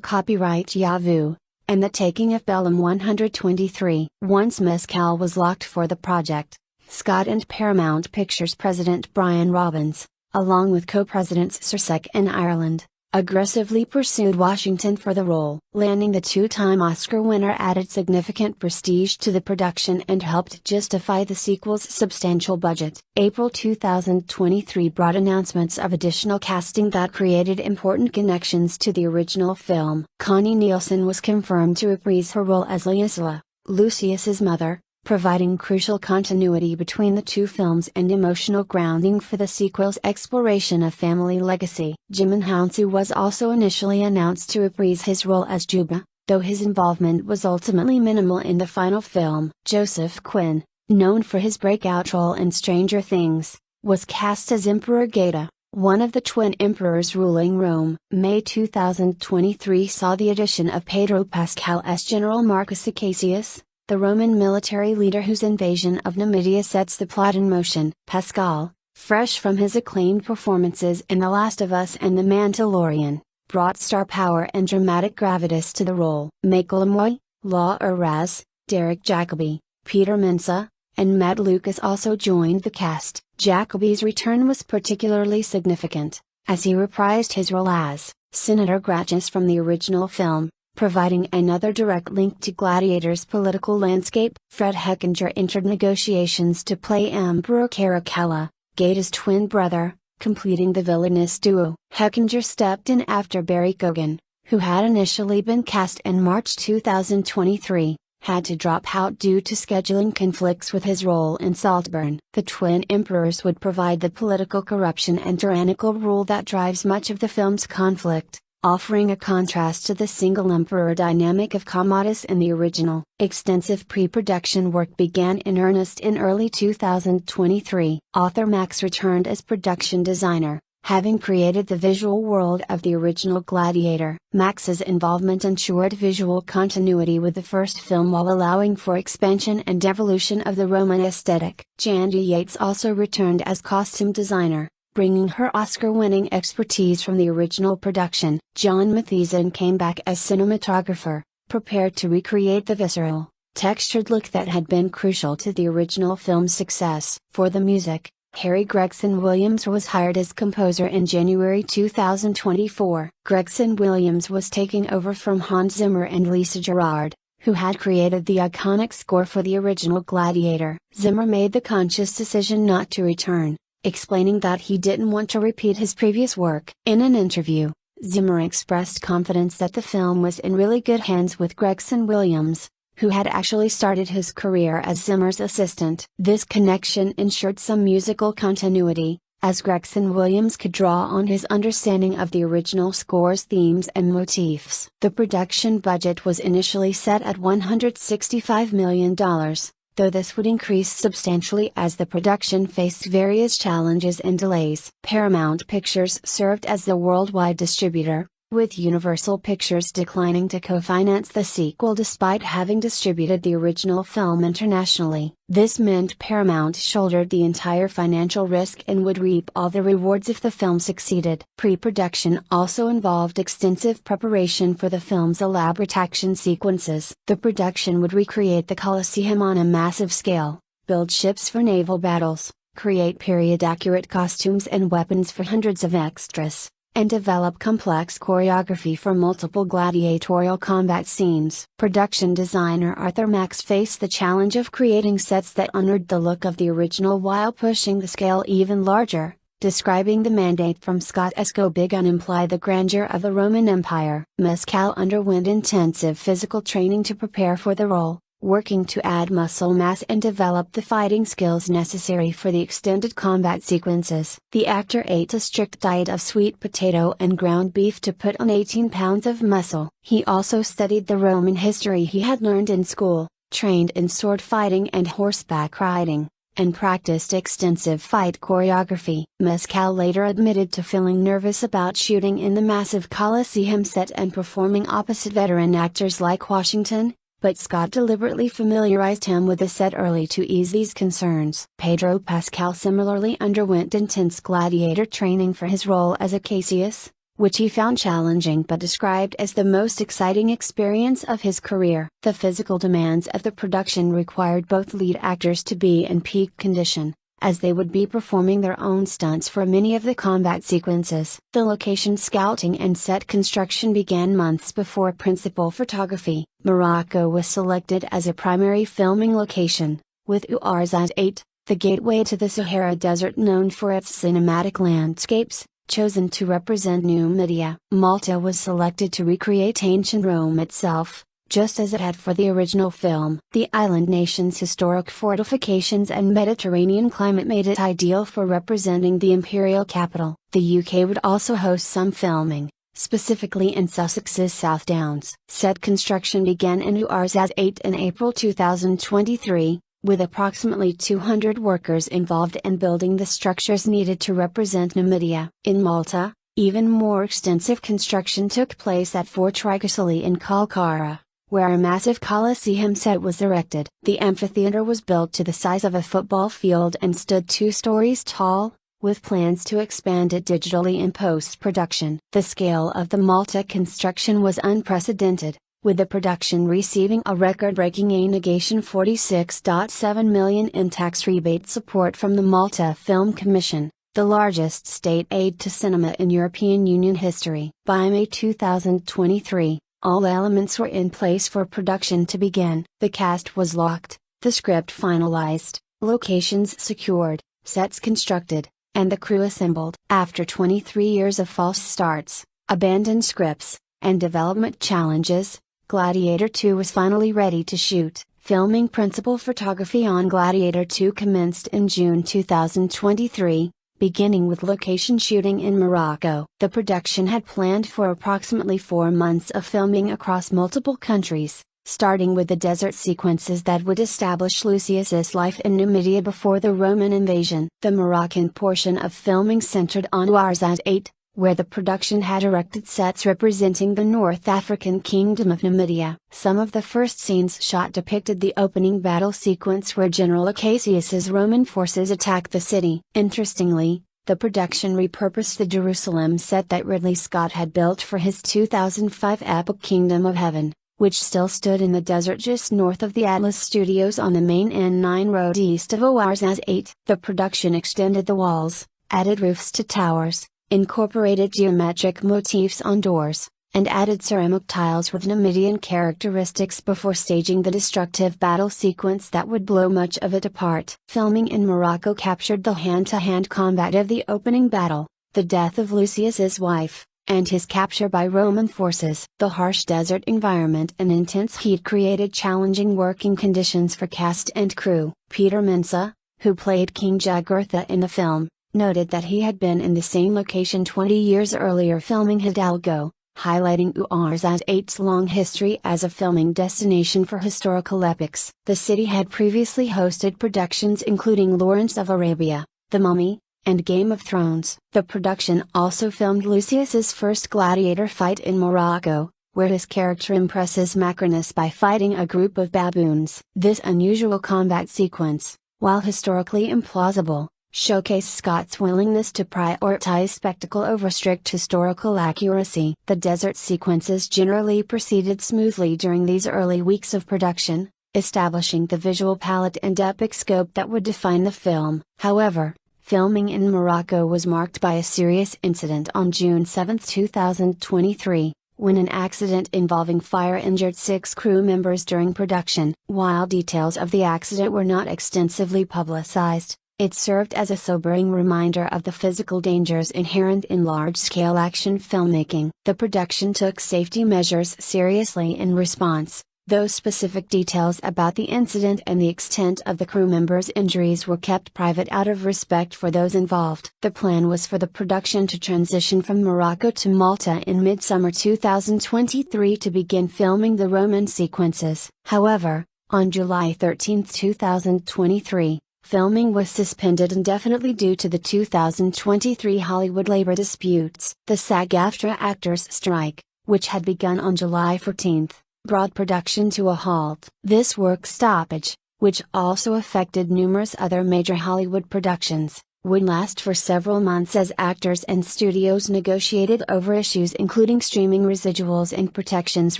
copyright Yavu, and The Taking of Pelham 123. Once Mescal was locked for the project, Scott and Paramount Pictures president Brian Robbins, along with co-presidents Ursek and Ireland, aggressively pursued Washington for the role. Landing the two-time Oscar winner added significant prestige to the production and helped justify the sequel's substantial budget. April 2023 brought announcements of additional casting that created important connections to the original film. Connie Nielsen was confirmed to reprise her role as Liesla, Lucius's mother, providing crucial continuity between the two films and emotional grounding for the sequel's exploration of family legacy. Djimon Hounsou was also initially announced to reprise his role as Juba, though his involvement was ultimately minimal in the final film. Joseph Quinn, known for his breakout role in Stranger Things, was cast as Emperor Geta, one of the twin emperors ruling Rome. May 2023 saw the addition of Pedro Pascal as General Marcus Acacius, the Roman military leader whose invasion of Numidia sets the plot in motion. Pascal, fresh from his acclaimed performances in The Last of Us and The Mandalorian, brought star power and dramatic gravitas to the role. Michael Amoy, Law Raz, Derek Jacobi, Peter Mensah, and Matt Lucas also joined the cast. Jacobi's return was particularly significant, as he reprised his role as Senator Gracchus from the original film, providing another direct link to Gladiator's political landscape. Fred Hechinger entered negotiations to play Emperor Caracalla, Geta's twin brother, completing the villainous duo. Hechinger stepped in after Barry Keoghan, who had initially been cast in March 2023, had to drop out due to scheduling conflicts with his role in Saltburn. The twin emperors would provide the political corruption and tyrannical rule that drives much of the film's conflict, offering a contrast to the single emperor dynamic of Commodus in the original. Extensive pre-production work began in earnest in early 2023. Author Max returned as production designer, having created the visual world of the original Gladiator. Max's involvement ensured visual continuity with the first film while allowing for expansion and evolution of the Roman aesthetic. Jandy Yates also returned as costume designer, bringing her Oscar-winning expertise from the original production. John Mathieson came back as cinematographer, prepared to recreate the visceral, textured look that had been crucial to the original film's success. For the music, Harry Gregson Williams was hired as composer in January 2024. Gregson Williams was taking over from Hans Zimmer and Lisa Gerrard, who had created the iconic score for the original Gladiator. Zimmer made the conscious decision not to return, explaining that he didn't want to repeat his previous work. In an interview, Zimmer expressed confidence that the film was in really good hands with Gregson Williams, who had actually started his career as Zimmer's assistant. This connection ensured some musical continuity, as Gregson Williams could draw on his understanding of the original score's themes and motifs. The production budget was initially set at $165 million, though this would increase substantially as the production faced various challenges and delays. Paramount Pictures served as the worldwide distributor, with Universal Pictures declining to co-finance the sequel despite having distributed the original film internationally. This meant Paramount shouldered the entire financial risk and would reap all the rewards if the film succeeded. Pre-production also involved extensive preparation for the film's elaborate action sequences. The production would recreate the Colosseum on a massive scale, build ships for naval battles, create period-accurate costumes and weapons for hundreds of extras, and develop complex choreography for multiple gladiatorial combat scenes. Production designer Arthur Max faced the challenge of creating sets that honored the look of the original while pushing the scale even larger, describing the mandate from Scott as "Go big and imply the grandeur of the Roman Empire." Mescal underwent intensive physical training to prepare for the role, working to add muscle mass and develop the fighting skills necessary for the extended combat sequences. The actor ate a strict diet of sweet potato and ground beef to put on 18 pounds of muscle. He also studied the Roman history he had learned in school, trained in sword fighting and horseback riding, and practiced extensive fight choreography. Mescal later admitted to feeling nervous about shooting in the massive Colosseum set and performing opposite veteran actors like Washington, but Scott deliberately familiarized him with the set early to ease these concerns. Pedro Pascal similarly underwent intense gladiator training for his role as Acacius, which he found challenging but described as the most exciting experience of his career. The physical demands of the production required both lead actors to be in peak condition, as they would be performing their own stunts for many of the combat sequences. The location scouting and set construction began months before principal photography. Morocco was selected as a primary filming location, with Ouarzazate, the gateway to the Sahara Desert known for its cinematic landscapes, chosen to represent Numidia. Malta was selected to recreate ancient Rome itself, just as it had for the original film. The island nation's historic fortifications and Mediterranean climate made it ideal for representing the imperial capital. The UK would also host some filming, specifically in Sussex's South Downs. Set construction began in Ouarzazate in April 2023, with approximately 200 workers involved in building the structures needed to represent Numidia. In Malta, even more extensive construction took place at Fort Tricasoli in Kalkara, where a massive Colosseum set was erected. The amphitheater was built to the size of a football field and stood 2 stories tall, with plans to expand it digitally in post-production. The scale of the Malta construction was unprecedented, with the production receiving a record-breaking negation 46.7 million in tax rebate support from the Malta Film Commission, the largest state aid to cinema in European Union history. By May 2023, all elements were in place for production to begin. The cast was locked, the script finalized, locations secured, sets constructed, and the crew assembled. After 23 years of false starts, abandoned scripts, and development challenges, Gladiator 2 was finally ready to shoot. Filming principal photography on Gladiator 2 commenced in June 2023, beginning with location shooting in Morocco. The production had planned for approximately 4 months of filming across multiple countries, starting with the desert sequences that would establish Lucius's life in Numidia before the Roman invasion. The Moroccan portion of filming centered on Ouarzazate, where the production had erected sets representing the North African kingdom of Numidia. Some of the first scenes shot depicted the opening battle sequence where General Cassius's Roman forces attacked the city. Interestingly, the production repurposed the Jerusalem set that Ridley Scott had built for his 2005 epic Kingdom of Heaven, which still stood in the desert just north of the Atlas Studios on the main N9 road east of Ouarzazate. The production extended the walls, added roofs to towers, incorporated geometric motifs on doors, and added ceramic tiles with Numidian characteristics before staging the destructive battle sequence that would blow much of it apart. Filming in Morocco captured the hand-to-hand combat of the opening battle, the death of Lucius's wife, and his capture by Roman forces. The harsh desert environment and intense heat created challenging working conditions for cast and crew. Peter Mensah, who played King Jugurtha in the film, noted that he had been in the same location 20 years earlier filming Hidalgo, highlighting Ouarzazate's long history as a filming destination for historical epics. The city had previously hosted productions including Lawrence of Arabia, The Mummy, and Game of Thrones. The production also filmed Lucius's first gladiator fight in Morocco, where his character impresses Macrinus by fighting a group of baboons. This unusual combat sequence, while historically implausible, showcased Scott's willingness to prioritize spectacle over strict historical accuracy. The desert sequences generally proceeded smoothly during these early weeks of production, establishing the visual palette and epic scope that would define the film. However, filming in Morocco was marked by a serious incident on June 7, 2023, when an accident involving fire injured 6 crew members during production. While details of the accident were not extensively publicized, it served as a sobering reminder of the physical dangers inherent in large-scale action filmmaking. The production took safety measures seriously in response, though specific details about the incident and the extent of the crew members' injuries were kept private out of respect for those involved. The plan was for the production to transition from Morocco to Malta in midsummer 2023 to begin filming the Roman sequences. However, on July 13, 2023, filming was suspended indefinitely due to the 2023 Hollywood labor disputes. The SAG-AFTRA actors' strike, which had begun on July 14, brought production to a halt. This work stoppage, which also affected numerous other major Hollywood productions, would last for several months as actors and studios negotiated over issues including streaming residuals and protections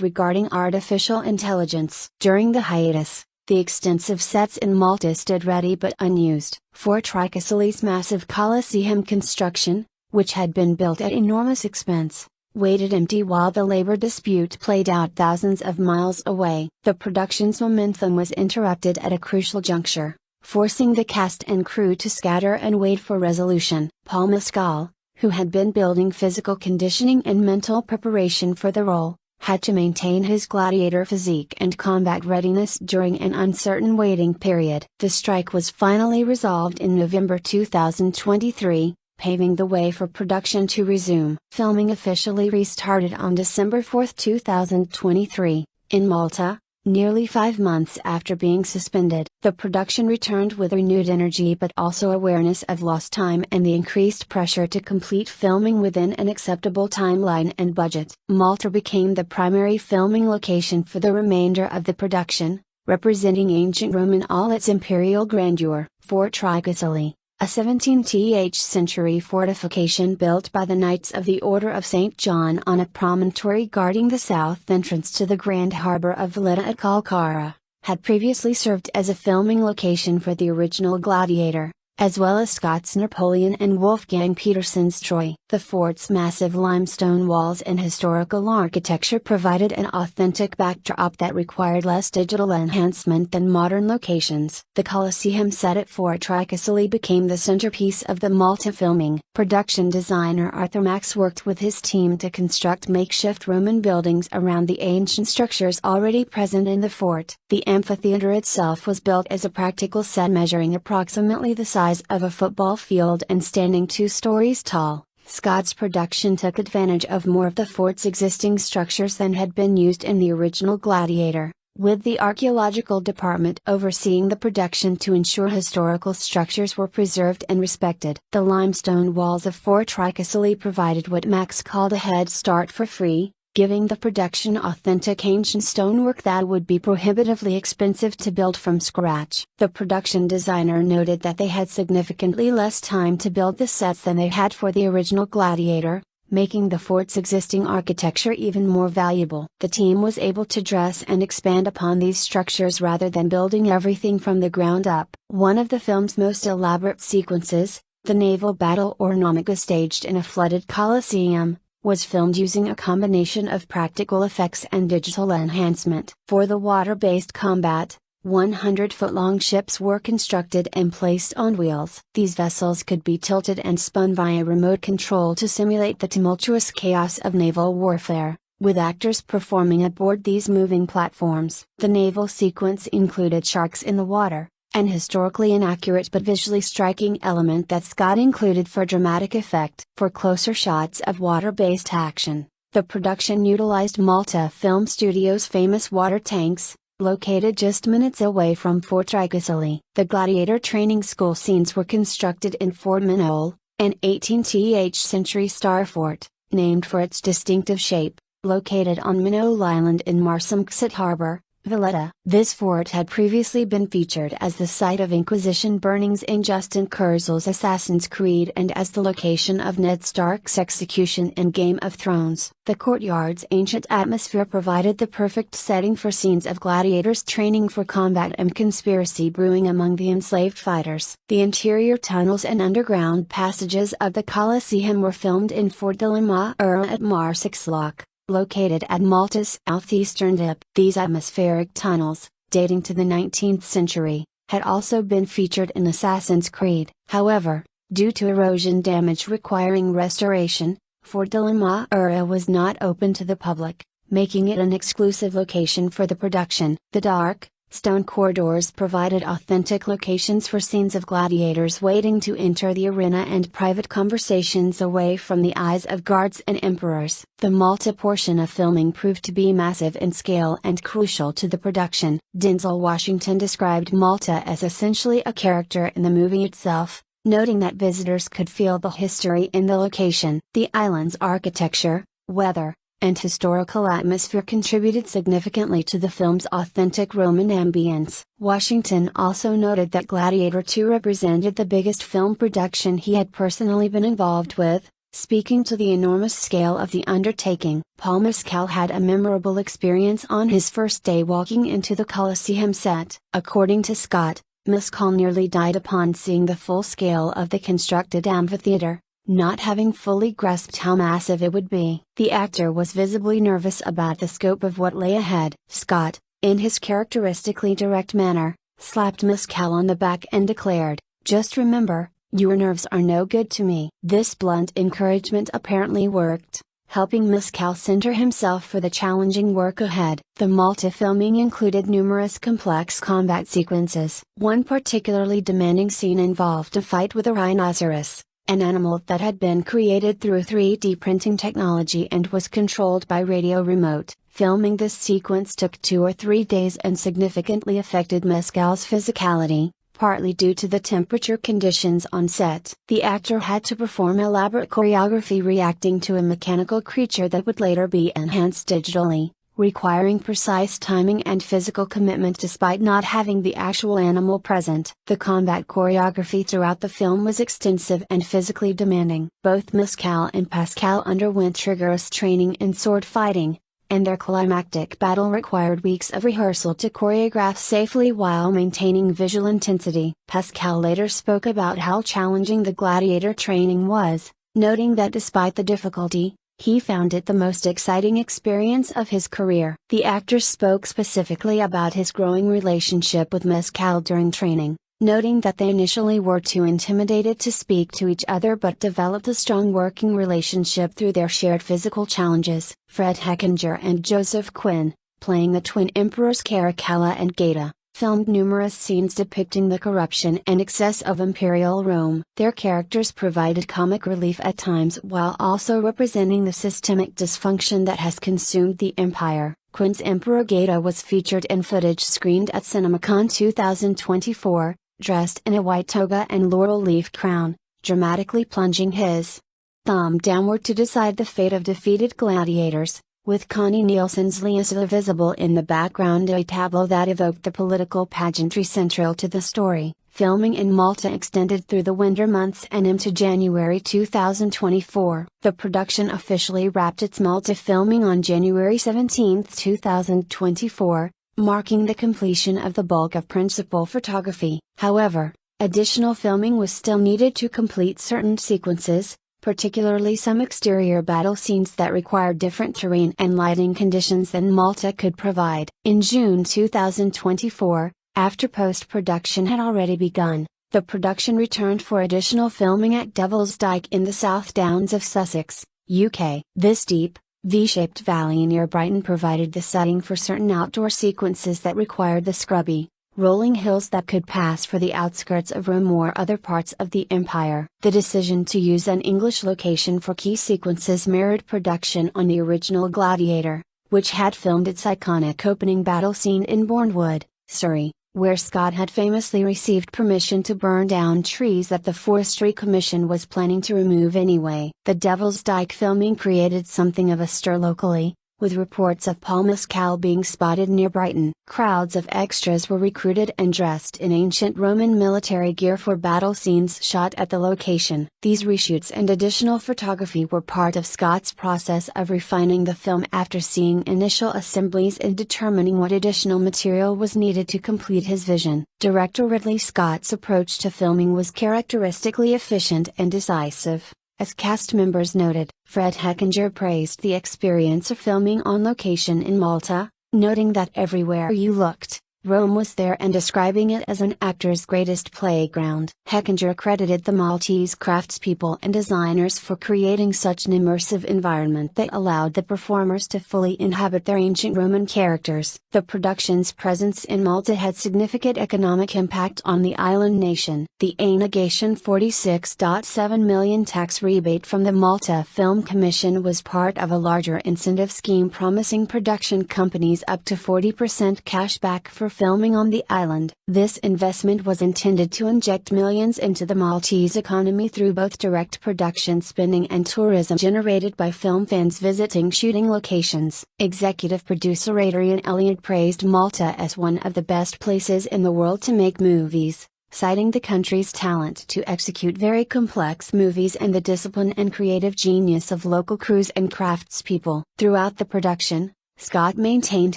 regarding artificial intelligence. During the hiatus, the extensive sets in Malta stood ready but unused. Fort Tricasoli's massive Colosseum construction, which had been built at enormous expense, waited empty while the labor dispute played out thousands of miles away. The production's momentum was interrupted at a crucial juncture, forcing the cast and crew to scatter and wait for resolution. Paul Mescal, who had been building physical conditioning and mental preparation for the role, had to maintain his gladiator physique and combat readiness during an uncertain waiting period. The strike was finally resolved in November 2023, paving the way for production to resume. Filming officially restarted on December 4, 2023, in Malta, nearly 5 months after being suspended. The production returned with renewed energy but also awareness of lost time and the increased pressure to complete filming within an acceptable timeline and budget. Malta became the primary filming location for the remainder of the production, representing ancient Rome in all its imperial grandeur. Fort Tricasoli, a 17th century fortification built by the Knights of the Order of St. John on a promontory guarding the south entrance to the grand harbour of Valletta at Calcara, had previously served as a filming location for the original Gladiator, as well as Scott's Napoleon and Wolfgang Petersen's Troy. The fort's massive limestone walls and historical architecture provided an authentic backdrop that required less digital enhancement than modern locations. The Colosseum set at Fort Tricasoli became the centerpiece of the Malta filming. Production designer Arthur Max worked with his team to construct makeshift Roman buildings around the ancient structures already present in the fort. The amphitheater itself was built as a practical set measuring approximately the size of a football field and standing 2 stories tall. Scott's production took advantage of more of the fort's existing structures than had been used in the original Gladiator, with the archaeological department overseeing the production to ensure historical structures were preserved and respected. The limestone walls of Fort Tricasoli provided what Max called a head start for free, giving the production authentic ancient stonework that would be prohibitively expensive to build from scratch. The production designer noted that they had significantly less time to build the sets than they had for the original Gladiator, making the fort's existing architecture even more valuable. The team was able to dress and expand upon these structures rather than building everything from the ground up. One of the film's most elaborate sequences, the naval battle or namiga staged in a flooded Colosseum, was filmed using a combination of practical effects and digital enhancement. For the water-based combat, 100-foot-long ships were constructed and placed on wheels. These vessels could be tilted and spun via remote control to simulate the tumultuous chaos of naval warfare, with actors performing aboard these moving platforms. The naval sequence included sharks in the water, an historically inaccurate but visually striking element that Scott included for dramatic effect. For closer shots of water-based action, the production utilized Malta Film Studios' famous water tanks, located just minutes away from Fort Tricasoli. The Gladiator training school scenes were constructed in Fort Minole, an 18th century star fort, named for its distinctive shape, located on Minole Island in Marsamxett Harbor, Valletta. This fort had previously been featured as the site of Inquisition burnings in Justin Kurzel's Assassin's Creed and as the location of Ned Stark's execution in Game of Thrones. The courtyard's ancient atmosphere provided the perfect setting for scenes of gladiators training for combat and conspiracy brewing among the enslaved fighters. The interior tunnels and underground passages of the Colosseum were filmed in Fort de la Maura at Marsaxlach, located at Malta's southeastern tip. These atmospheric tunnels, dating to the 19th century, had also been featured in Assassin's Creed. However, due to erosion damage requiring restoration, Fort de la Maura was not open to the public, making it an exclusive location for the production. The dark, stone corridors provided authentic locations for scenes of gladiators waiting to enter the arena and private conversations away from the eyes of guards and emperors. The Malta portion of filming proved to be massive in scale and crucial to the production. Denzel Washington described Malta as essentially a character in the movie itself, noting that visitors could feel the history in the location. The island's architecture, weather, and historical atmosphere contributed significantly to the film's authentic Roman ambience. Washington also noted that Gladiator II represented the biggest film production he had personally been involved with, speaking to the enormous scale of the undertaking. Paul Mescal had a memorable experience on his first day walking into the Colosseum set. According to Scott, Mescal nearly died upon seeing the full scale of the constructed amphitheater, not having fully grasped how massive it would be. The actor was visibly nervous about the scope of what lay ahead. Scott, in his characteristically direct manner, slapped Mescal on the back and declared, "Just remember, your nerves are no good to me." This blunt encouragement apparently worked, helping Mescal center himself for the challenging work ahead. The Malta filming included numerous complex combat sequences. One particularly demanding scene involved a fight with a rhinoceros, an animal that had been created through 3D printing technology and was controlled by radio remote. Filming this sequence took 2 or 3 days and significantly affected Mescal's physicality, partly due to the temperature conditions on set. The actor had to perform elaborate choreography reacting to a mechanical creature that would later be enhanced digitally, requiring precise timing and physical commitment despite not having the actual animal present. The combat choreography throughout the film was extensive and physically demanding. Both Mescal and Pascal underwent rigorous training in sword fighting, and their climactic battle required weeks of rehearsal to choreograph safely while maintaining visual intensity. Pascal later spoke about how challenging the Gladiator training was, noting that despite the difficulty, he found it the most exciting experience of his career. The actor spoke specifically about his growing relationship with Mescal during training, noting that they initially were too intimidated to speak to each other but developed a strong working relationship through their shared physical challenges. Fred Hechinger and Joseph Quinn, playing the twin emperors Caracalla and Gaeta, filmed numerous scenes depicting the corruption and excess of imperial Rome. Their characters provided comic relief at times while also representing the systemic dysfunction that has consumed the empire. Quinn's Emperor Gaeta was featured in footage screened at CinemaCon 2024, dressed in a white toga and laurel leaf crown, dramatically plunging his thumb downward to decide the fate of defeated gladiators, with Connie Nielsen's Liye visible in the background, a tableau that evoked the political pageantry central to the story. Filming in Malta extended through the winter months and into January 2024. The production officially wrapped its Malta filming on January 17, 2024, marking the completion of the bulk of principal photography. However, additional filming was still needed to complete certain sequences, particularly some exterior battle scenes that required different terrain and lighting conditions than Malta could provide. In June 2024, after post-production had already begun, the production returned for additional filming at Devil's Dyke in the South Downs of Sussex, UK. This deep, V-shaped valley near Brighton provided the setting for certain outdoor sequences that required the scrubby, rolling hills that could pass for the outskirts of Rome or other parts of the empire. The decision to use an English location for key sequences mirrored production on the original Gladiator, which had filmed its iconic opening battle scene in Bournemouth, Surrey, where Scott had famously received permission to burn down trees that the Forestry Commission was planning to remove anyway. The Devil's Dyke filming created something of a stir locally, with reports of Paul Mescal being spotted near Brighton. Crowds of extras were recruited and dressed in ancient Roman military gear for battle scenes shot at the location. These reshoots and additional photography were part of Scott's process of refining the film after seeing initial assemblies and determining what additional material was needed to complete his vision. Director Ridley Scott's approach to filming was characteristically efficient and decisive. As cast members noted, Fred Hechinger praised the experience of filming on location in Malta, noting that everywhere you looked, Rome was there and describing it as an actor's greatest playground. Hechinger credited the Maltese craftspeople and designers for creating such an immersive environment that allowed the performers to fully inhabit their ancient Roman characters. The production's presence in Malta had significant economic impact on the island nation. The negation £46.7 million tax rebate from the Malta Film Commission was part of a larger incentive scheme promising production companies up to 40% cash back for filming on the island. This investment was intended to inject millions into the Maltese economy through both direct production spending and tourism generated by film fans visiting shooting locations. Executive producer Adrian Elliott praised Malta as one of the best places in the world to make movies, citing the country's talent to execute very complex movies and the discipline and creative genius of local crews and craftspeople. Throughout the production, Scott maintained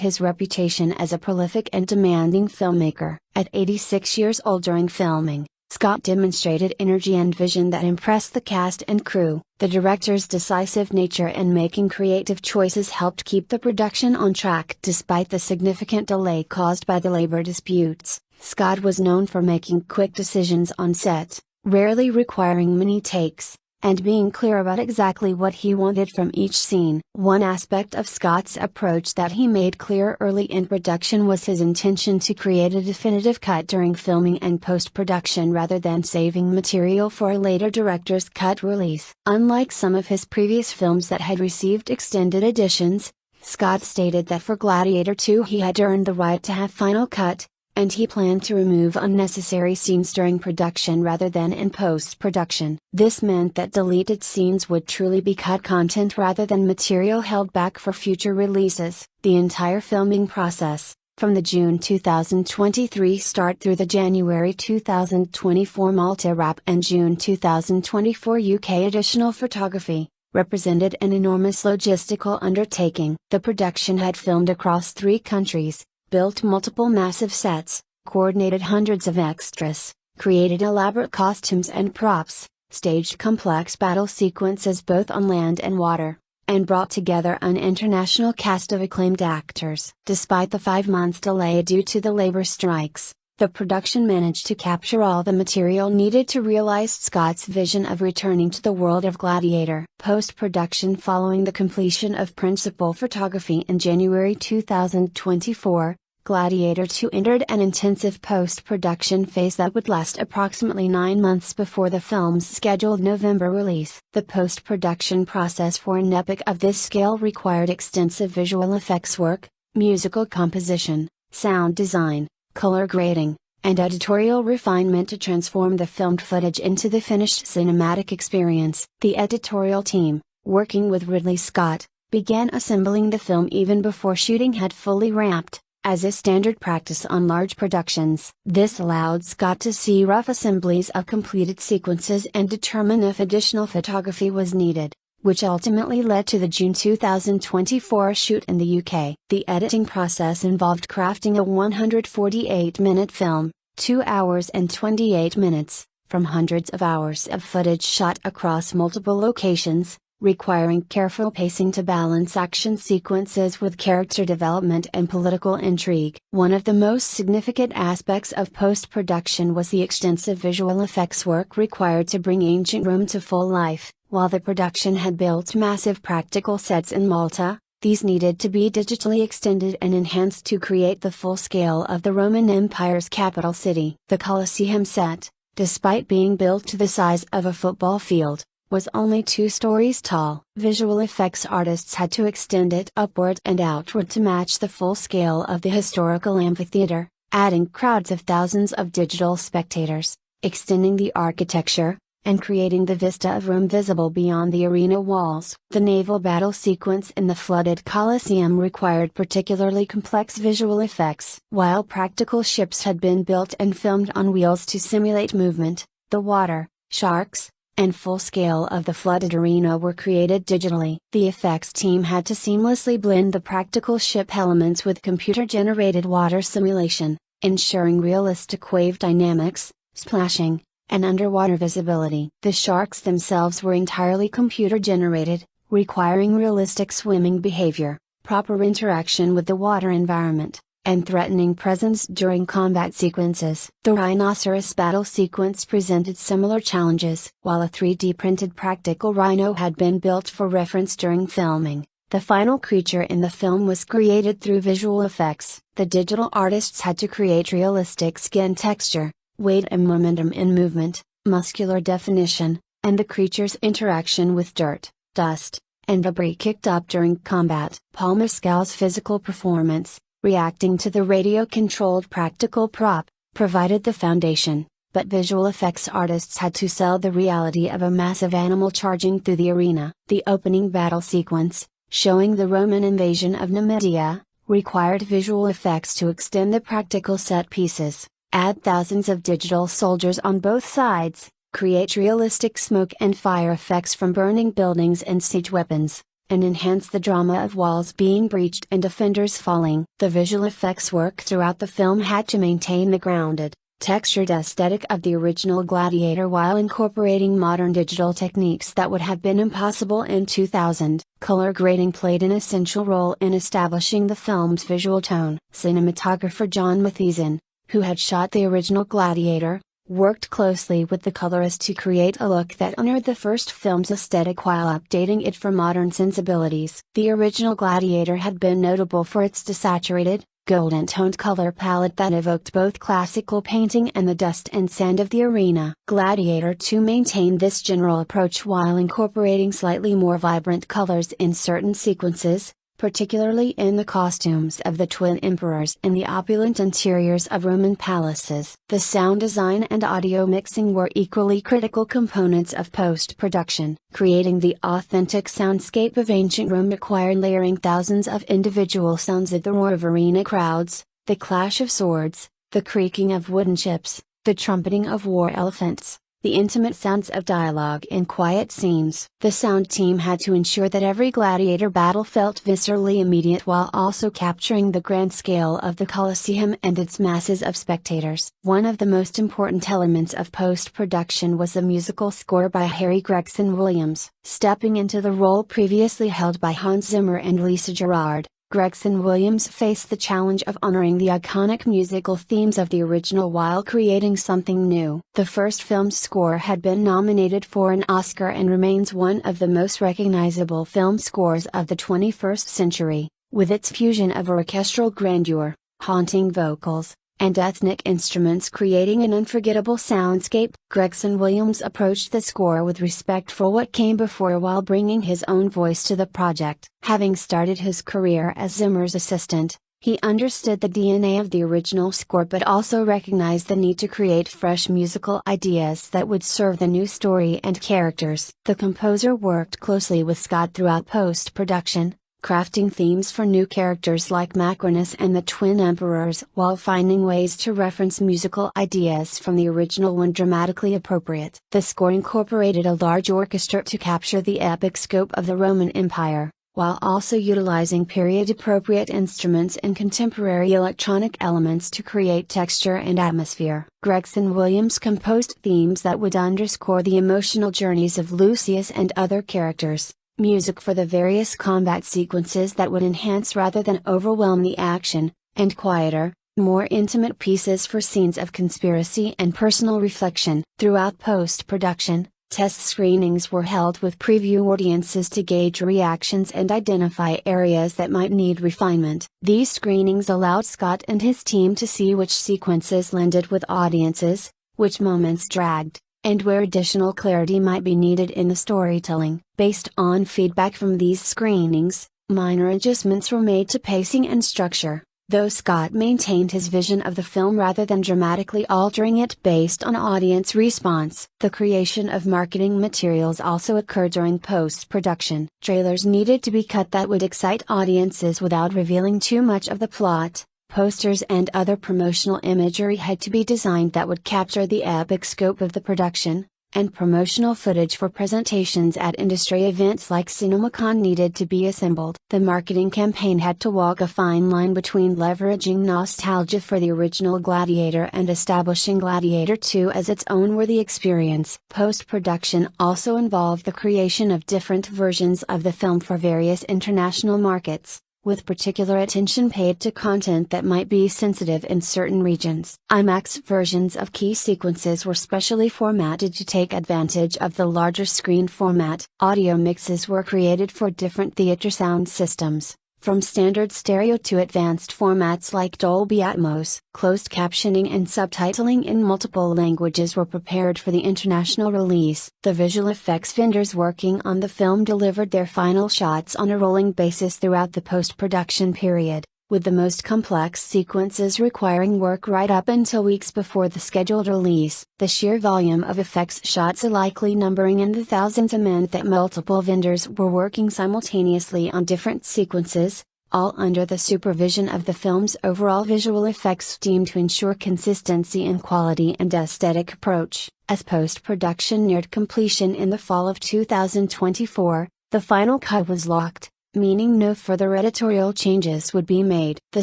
his reputation as a prolific and demanding filmmaker. At 86 years old during filming, Scott demonstrated energy and vision that impressed the cast and crew. The director's decisive nature and making creative choices helped keep the production on track despite the significant delay caused by the labor disputes. Scott was known for making quick decisions on set, rarely requiring many takes, and being clear about exactly what he wanted from each scene. One aspect of Scott's approach that he made clear early in production was his intention to create a definitive cut during filming and post-production rather than saving material for a later director's cut release. Unlike some of his previous films that had received extended editions, Scott stated that for Gladiator 2 he had earned the right to have final cut, and he planned to remove unnecessary scenes during production rather than in post-production. This meant that deleted scenes would truly be cut content rather than material held back for future releases. The entire filming process, from the June 2023 start through the January 2024 Malta wrap and June 2024 UK additional photography, represented an enormous logistical undertaking. The production had filmed across 3 countries, built multiple massive sets, coordinated hundreds of extras, created elaborate costumes and props, staged complex battle sequences both on land and water, and brought together an international cast of acclaimed actors. Despite the 5-month delay due to the labor strikes, the production managed to capture all the material needed to realize Scott's vision of returning to the world of Gladiator. Post-production following the completion of principal photography in January 2024, Gladiator 2 entered an intensive post-production phase that would last approximately 9 months before the film's scheduled November release. The post-production process for an epic of this scale required extensive visual effects work, musical composition, sound design, color grading, and editorial refinement to transform the filmed footage into the finished cinematic experience. The editorial team, working with Ridley Scott, began assembling the film even before shooting had fully wrapped, as is standard practice on large productions. This allowed Scott to see rough assemblies of completed sequences and determine if additional photography was needed, which ultimately led to the June 2024 shoot in the UK. The editing process involved crafting a 148-minute film, 2 hours and 28 minutes, from hundreds of hours of footage shot across multiple locations, requiring careful pacing to balance action sequences with character development and political intrigue. One of the most significant aspects of post-production was the extensive visual effects work required to bring ancient Rome to full life. While the production had built massive practical sets in Malta, these needed to be digitally extended and enhanced to create the full scale of the Roman Empire's capital city. The Colosseum set, despite being built to the size of a football field, was only 2 stories tall. Visual effects artists had to extend it upward and outward to match the full scale of the historical amphitheater, adding crowds of thousands of digital spectators, extending the architecture, and creating the vista of Rome visible beyond the arena walls. The naval battle sequence in the flooded Colosseum required particularly complex visual effects. While practical ships had been built and filmed on wheels to simulate movement, the water, sharks, and full scale of the flooded arena were created digitally. The effects team had to seamlessly blend the practical ship elements with computer-generated water simulation, ensuring realistic wave dynamics, splashing, and underwater visibility. The sharks themselves were entirely computer-generated, requiring realistic swimming behavior, proper interaction with the water environment, and threatening presence during combat sequences. The rhinoceros battle sequence presented similar challenges. While a 3D printed practical rhino had been built for reference during filming, the final creature in the film was created through visual effects. The digital artists had to create realistic skin texture, weight and momentum in movement, muscular definition, and the creature's interaction with dirt, dust, and debris kicked up during combat. Paul Mescal's physical performance, reacting to the radio-controlled practical prop, provided the foundation, but visual effects artists had to sell the reality of a massive animal charging through the arena. The opening battle sequence, showing the Roman invasion of Numidia, required visual effects to extend the practical set pieces, add thousands of digital soldiers on both sides, create realistic smoke and fire effects from burning buildings and siege weapons, and enhance the drama of walls being breached and defenders falling. The visual effects work throughout the film had to maintain the grounded, textured aesthetic of the original Gladiator while incorporating modern digital techniques that would have been impossible in 2000. Color grading played an essential role in establishing the film's visual tone. Cinematographer John Mathieson, who had shot the original Gladiator, worked closely with the colorist to create a look that honored the first film's aesthetic while updating it for modern sensibilities. The original Gladiator had been notable for its desaturated, golden-toned color palette that evoked both classical painting and the dust and sand of the arena. Gladiator 2 maintained this general approach while incorporating slightly more vibrant colors in certain sequences, particularly in the costumes of the twin emperors and the opulent interiors of Roman palaces. The sound design and audio mixing were equally critical components of post-production. Creating the authentic soundscape of ancient Rome required layering thousands of individual sounds of the roar of arena crowds, the clash of swords, the creaking of wooden ships, the trumpeting of war elephants, the intimate sounds of dialogue in quiet scenes. The sound team had to ensure that every gladiator battle felt viscerally immediate while also capturing the grand scale of the Colosseum and its masses of spectators. One of the most important elements of post-production was the musical score by Harry Gregson Williams. Stepping into the role previously held by Hans Zimmer and Lisa Gerrard, Gregson Williams faced the challenge of honoring the iconic musical themes of the original while creating something new. The first film's score had been nominated for an Oscar and remains one of the most recognizable film scores of the 21st century, with its fusion of orchestral grandeur, haunting vocals, and ethnic instruments creating an unforgettable soundscape. Gregson Williams approached the score with respect for what came before while bringing his own voice to the project. Having started his career as Zimmer's assistant, he understood the DNA of the original score but also recognized the need to create fresh musical ideas that would serve the new story and characters. The composer worked closely with Scott throughout post-production, crafting themes for new characters like Macrinus and the Twin Emperors while finding ways to reference musical ideas from the original when dramatically appropriate. The score incorporated a large orchestra to capture the epic scope of the Roman Empire, while also utilizing period-appropriate instruments and contemporary electronic elements to create texture and atmosphere. Gregson Williams composed themes that would underscore the emotional journeys of Lucius and other characters, music for the various combat sequences that would enhance rather than overwhelm the action, and quieter, more intimate pieces for scenes of conspiracy and personal reflection. Throughout post-production, test screenings were held with preview audiences to gauge reactions and identify areas that might need refinement. These screenings allowed Scott and his team to see which sequences landed with audiences, which moments dragged, and where additional clarity might be needed in the storytelling. Based on feedback from these screenings, minor adjustments were made to pacing and structure, though Scott maintained his vision of the film rather than dramatically altering it based on audience response. The creation of marketing materials also occurred during post-production. Trailers needed to be cut that would excite audiences without revealing too much of the plot. Posters and other promotional imagery had to be designed that would capture the epic scope of the production, and promotional footage for presentations at industry events like CinemaCon needed to be assembled. The marketing campaign had to walk a fine line between leveraging nostalgia for the original Gladiator and establishing Gladiator 2 as its own worthy experience. Post-production also involved the creation of different versions of the film for various international markets, with particular attention paid to content that might be sensitive in certain regions. IMAX versions of key sequences were specially formatted to take advantage of the larger screen format. Audio mixes were created for different theater sound systems, from standard stereo to advanced formats like Dolby Atmos. Closed captioning and subtitling in multiple languages were prepared for the international release. The visual effects vendors working on the film delivered their final shots on a rolling basis throughout the post-production period, with the most complex sequences requiring work right up until weeks before the scheduled release. The sheer volume of effects shots, likely numbering in the thousands, meant that multiple vendors were working simultaneously on different sequences, all under the supervision of the film's overall visual effects team to ensure consistency in quality and aesthetic approach. As post-production neared completion in the fall of 2024, the final cut was locked, meaning no further editorial changes would be made. The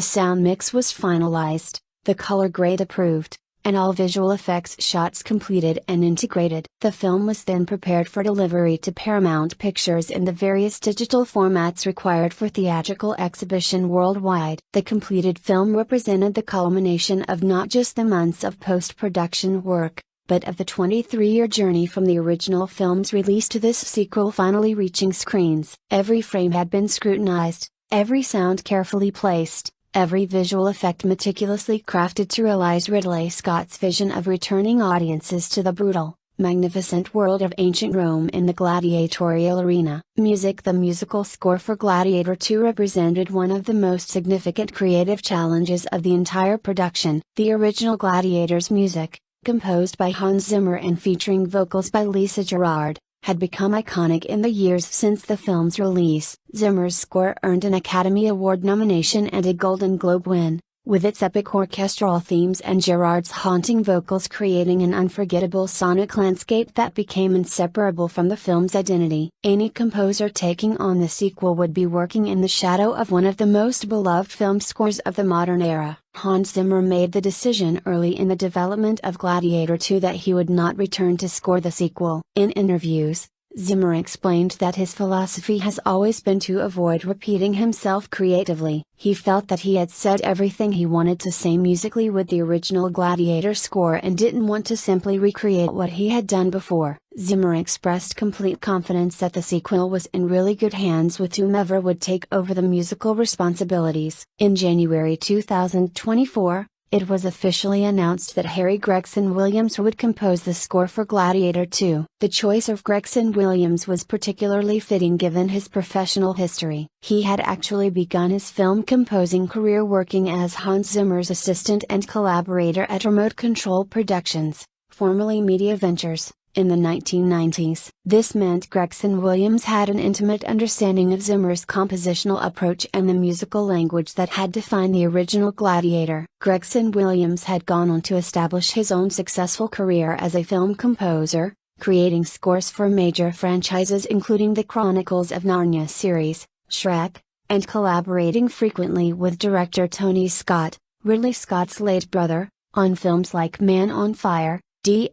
sound mix was finalized, the color grade approved, and all visual effects shots completed and integrated. The film was then prepared for delivery to Paramount Pictures in the various digital formats required for theatrical exhibition worldwide. The completed film represented the culmination of not just the months of post-production work, but of the 23-year journey from the original film's release to this sequel finally reaching screens. Every frame had been scrutinized, every sound carefully placed, every visual effect meticulously crafted to realize Ridley Scott's vision of returning audiences to the brutal, magnificent world of ancient Rome in the gladiatorial arena. Music. The musical score for Gladiator II represented one of the most significant creative challenges of the entire production. The original Gladiator's music, composed by Hans Zimmer and featuring vocals by Lisa Gerrard, had become iconic in the years since the film's release. Zimmer's score earned an Academy Award nomination and a Golden Globe win, with its epic orchestral themes and Gerrard's haunting vocals creating an unforgettable sonic landscape that became inseparable from the film's identity. Any composer taking on the sequel would be working in the shadow of one of the most beloved film scores of the modern era. Hans Zimmer made the decision early in the development of Gladiator II that he would not return to score the sequel. In interviews, Zimmer explained that his philosophy has always been to avoid repeating himself creatively. He felt that he had said everything he wanted to say musically with the original Gladiator score and didn't want to simply recreate what he had done before. Zimmer expressed complete confidence that the sequel was in really good hands with whomever would take over the musical responsibilities. In January 2024, it was officially announced that Harry Gregson Williams would compose the score for Gladiator II. The choice of Gregson Williams was particularly fitting given his professional history. He had actually begun his film composing career working as Hans Zimmer's assistant and collaborator at Remote Control Productions, formerly Media Ventures, in the 1990s. This meant Gregson Williams had an intimate understanding of Zimmer's compositional approach and the musical language that had defined the original Gladiator. Gregson Williams had gone on to establish his own successful career as a film composer, creating scores for major franchises including the Chronicles of Narnia series, Shrek, and collaborating frequently with director Tony Scott, Ridley Scott's late brother, on films like Man on Fire, dete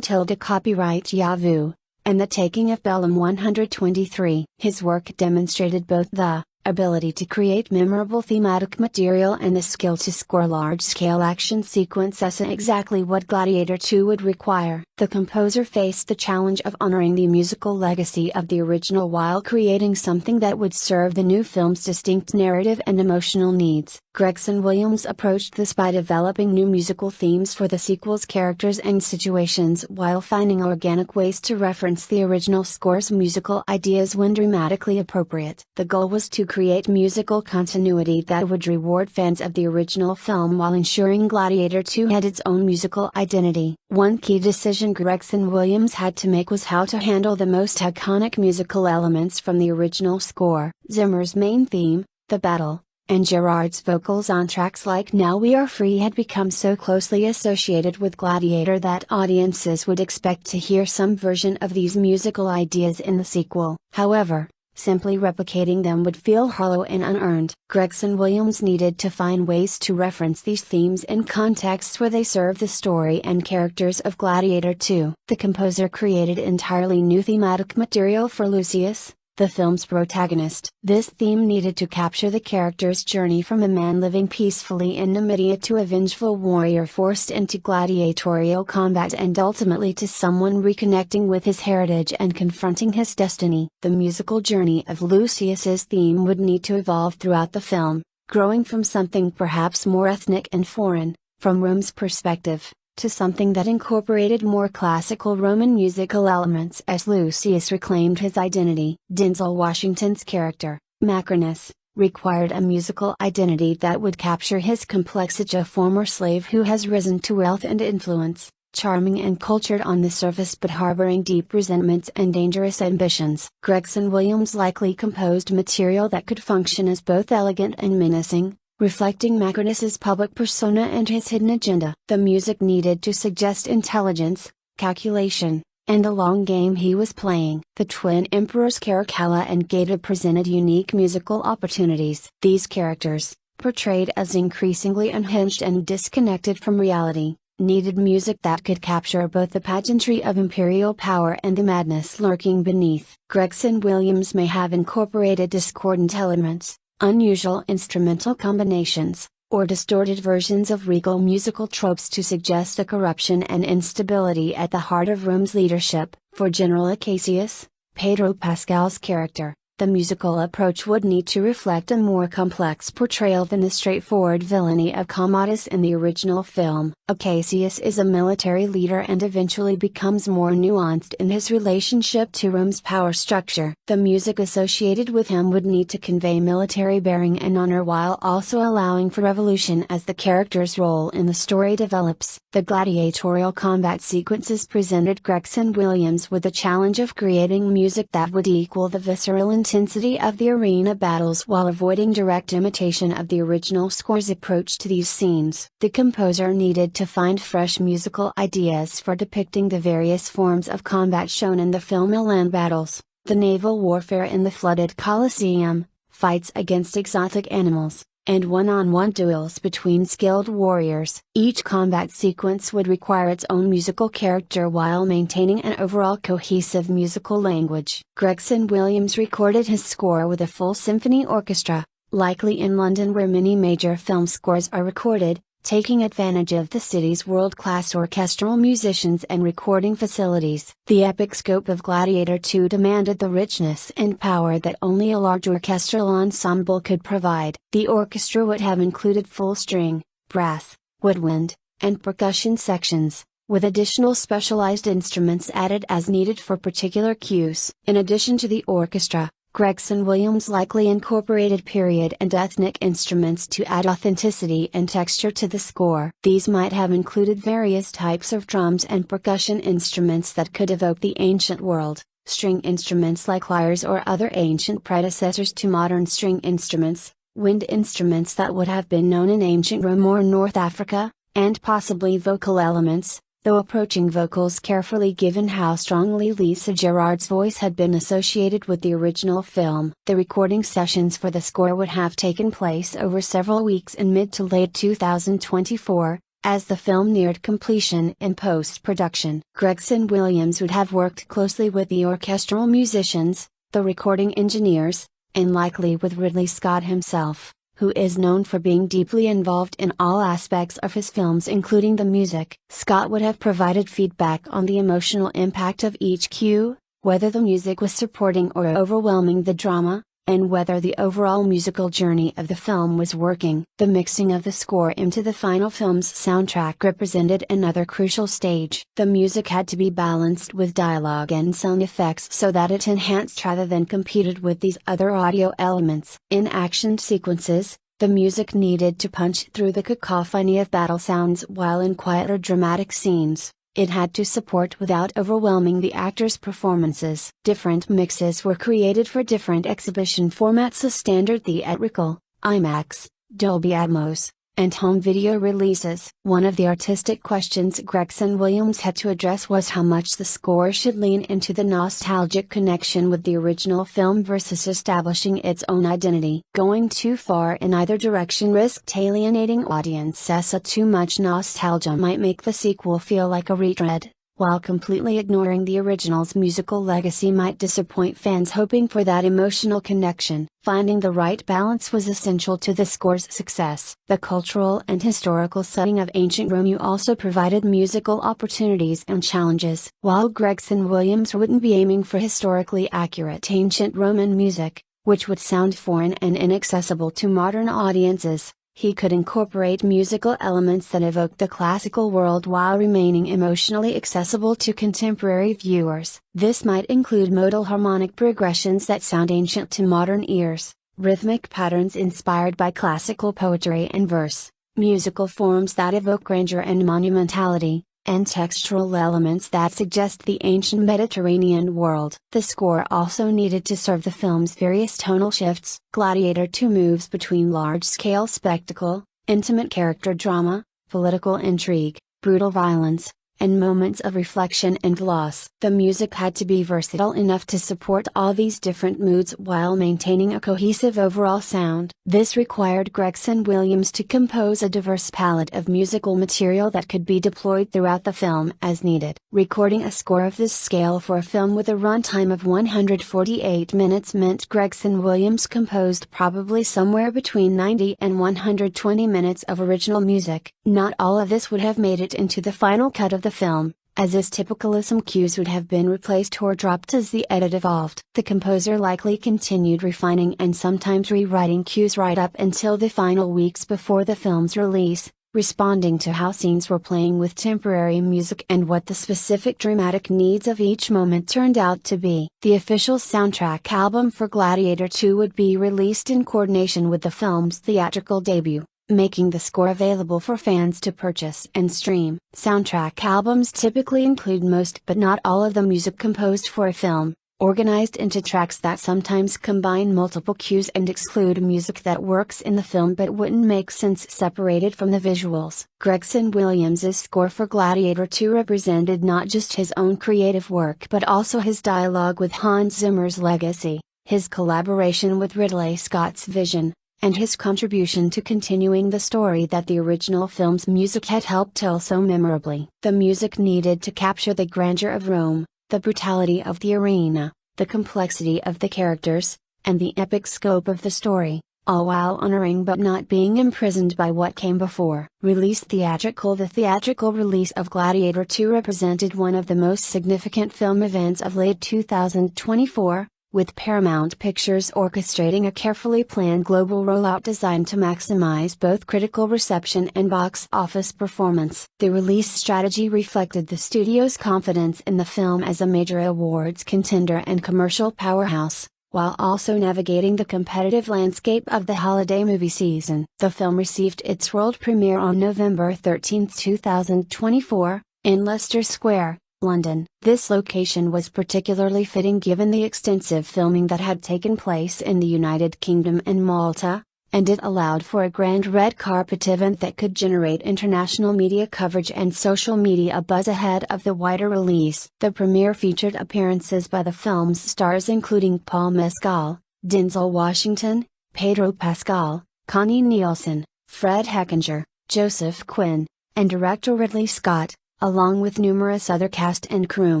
copyright Yahoo, and The Taking of Pelham 123. His work demonstrated both the ability to create memorable thematic material and the skill to score large-scale action sequences, exactly what Gladiator II would require. The composer faced the challenge of honoring the musical legacy of the original while creating something that would serve the new film's distinct narrative and emotional needs. Gregson Williams approached this by developing new musical themes for the sequel's characters and situations while finding organic ways to reference the original score's musical ideas when dramatically appropriate. The goal was to create musical continuity that would reward fans of the original film while ensuring Gladiator II had its own musical identity. One key decision Gregson Williams had to make was how to handle the most iconic musical elements from the original score. Zimmer's main theme, the battle, and Gerrard's vocals on tracks like Now We Are Free had become so closely associated with Gladiator that audiences would expect to hear some version of these musical ideas in the sequel. However, simply replicating them would feel hollow and unearned. Gregson Williams needed to find ways to reference these themes in contexts where they serve the story and characters of Gladiator II. The composer created entirely new thematic material for Lucius, the film's protagonist. This theme needed to capture the character's journey from a man living peacefully in Numidia to a vengeful warrior forced into gladiatorial combat and ultimately to someone reconnecting with his heritage and confronting his destiny. The musical journey of Lucius's theme would need to evolve throughout the film, growing from something perhaps more ethnic and foreign, from Rome's perspective, to something that incorporated more classical Roman musical elements as Lucius reclaimed his identity. Denzel Washington's character, Macrinus, required a musical identity that would capture his complexity, a former slave who has risen to wealth and influence, charming and cultured on the surface but harboring deep resentments and dangerous ambitions. Gregson Williams likely composed material that could function as both elegant and menacing, reflecting Macrinus's public persona and his hidden agenda. The music needed to suggest intelligence, calculation, and the long game he was playing. The twin emperors Caracalla and Gaeta presented unique musical opportunities. These characters, portrayed as increasingly unhinged and disconnected from reality, needed music that could capture both the pageantry of imperial power and the madness lurking beneath. Gregson Williams may have incorporated discordant elements, unusual instrumental combinations, or distorted versions of regal musical tropes to suggest a corruption and instability at the heart of Rome's leadership. For General Cassius, Pedro Pascal's character, the musical approach would need to reflect a more complex portrayal than the straightforward villainy of Commodus in the original film. Cassius is a military leader and eventually becomes more nuanced in his relationship to Rome's power structure. The music associated with him would need to convey military bearing and honor while also allowing for revolution as the character's role in the story develops. The gladiatorial combat sequences presented Gregson Williams with the challenge of creating music that would equal the visceral intensity of the arena battles while avoiding direct imitation of the original score's approach to these scenes. The composer needed to find fresh musical ideas for depicting the various forms of combat shown in the film: land battles, the naval warfare in the flooded Colosseum, fights against exotic animals, and one-on-one duels between skilled warriors. Each combat sequence would require its own musical character while maintaining an overall cohesive musical language. Gregson Williams recorded his score with a full symphony orchestra, likely in London where many major film scores are recorded, taking advantage of the city's world-class orchestral musicians and recording facilities. The epic scope of Gladiator 2 demanded the richness and power that only a large orchestral ensemble could provide. The orchestra would have included full string, brass, woodwind, and percussion sections, with additional specialized instruments added as needed for particular cues. In addition to the orchestra, Gregson Williams likely incorporated period and ethnic instruments to add authenticity and texture to the score. These might have included various types of drums and percussion instruments that could evoke the ancient world, string instruments like lyres or other ancient predecessors to modern string instruments, wind instruments that would have been known in ancient Rome or North Africa, and possibly vocal elements, though approaching vocals carefully given how strongly Lisa Gerrard's voice had been associated with the original film. The recording sessions for the score would have taken place over several weeks in mid to late 2024, as the film neared completion in post-production. Gregson Williams would have worked closely with the orchestral musicians, the recording engineers, and likely with Ridley Scott himself, who is known for being deeply involved in all aspects of his films including the music. Scott would have provided feedback on the emotional impact of each cue, whether the music was supporting or overwhelming the drama, and whether the overall musical journey of the film was working. The mixing of the score into the final film's soundtrack represented another crucial stage. The music had to be balanced with dialogue and sound effects so that it enhanced rather than competed with these other audio elements. In action sequences, the music needed to punch through the cacophony of battle sounds, while in quieter dramatic scenes, it had to support without overwhelming the actors' performances. Different mixes were created for different exhibition formats: a standard theatrical, IMAX, Dolby Atmos, and home video releases. One of the artistic questions Gregson Williams had to address was how much the score should lean into the nostalgic connection with the original film versus establishing its own identity. Going too far in either direction risked alienating audiences. Too much nostalgia might make the sequel feel like a retread, while completely ignoring the original's musical legacy might disappoint fans hoping for that emotional connection. Finding the right balance was essential to the score's success. The cultural and historical setting of ancient Rome also provided musical opportunities and challenges. While Gregson Williams wouldn't be aiming for historically accurate ancient Roman music, which would sound foreign and inaccessible to modern audiences, he could incorporate musical elements that evoke the classical world while remaining emotionally accessible to contemporary viewers. This might include modal harmonic progressions that sound ancient to modern ears, rhythmic patterns inspired by classical poetry and verse, musical forms that evoke grandeur and monumentality, and textural elements that suggest the ancient Mediterranean world. The score also needed to serve the film's various tonal shifts. Gladiator 2 moves between large-scale spectacle, intimate character drama, political intrigue, brutal violence, and moments of reflection and loss. The music had to be versatile enough to support all these different moods while maintaining a cohesive overall sound. This required Gregson Williams to compose a diverse palette of musical material that could be deployed throughout the film as needed. Recording a score of this scale for a film with a runtime of 148 minutes meant Gregson Williams composed probably somewhere between 90 and 120 minutes of original music. Not all of this would have made it into the final cut of the film, as is typical, some cues would have been replaced or dropped as the edit evolved. The composer likely continued refining and sometimes rewriting cues right up until the final weeks before the film's release, responding to how scenes were playing with temporary music and what the specific dramatic needs of each moment turned out to be. The official soundtrack album for Gladiator 2 would be released in coordination with the film's theatrical debut, making the score available for fans to purchase and stream. Soundtrack albums typically include most but not all of the music composed for a film, organized into tracks that sometimes combine multiple cues and exclude music that works in the film but wouldn't make sense separated from the visuals. Gregson Williams's score for Gladiator 2 represented not just his own creative work but also his dialogue with Hans Zimmer's legacy, his collaboration with Ridley Scott's vision, and his contribution to continuing the story that the original film's music had helped tell so memorably. The music needed to capture the grandeur of Rome, the brutality of the arena, the complexity of the characters, and the epic scope of the story, all while honoring but not being imprisoned by what came before. Released theatrical. The theatrical release of Gladiator 2 represented one of the most significant film events of late 2024, with Paramount Pictures orchestrating a carefully planned global rollout designed to maximize both critical reception and box office performance. The release strategy reflected the studio's confidence in the film as a major awards contender and commercial powerhouse, while also navigating the competitive landscape of the holiday movie season. The film received its world premiere on November 13, 2024, in Leicester Square, London. This location was particularly fitting given the extensive filming that had taken place in the United Kingdom and Malta, and it allowed for a grand red carpet event that could generate international media coverage and social media buzz ahead of the wider release. The premiere featured appearances by the film's stars including Paul Mescal, Denzel Washington, Pedro Pascal, Connie Nielsen, Fred Heckinger, Joseph Quinn, and director Ridley Scott, along with numerous other cast and crew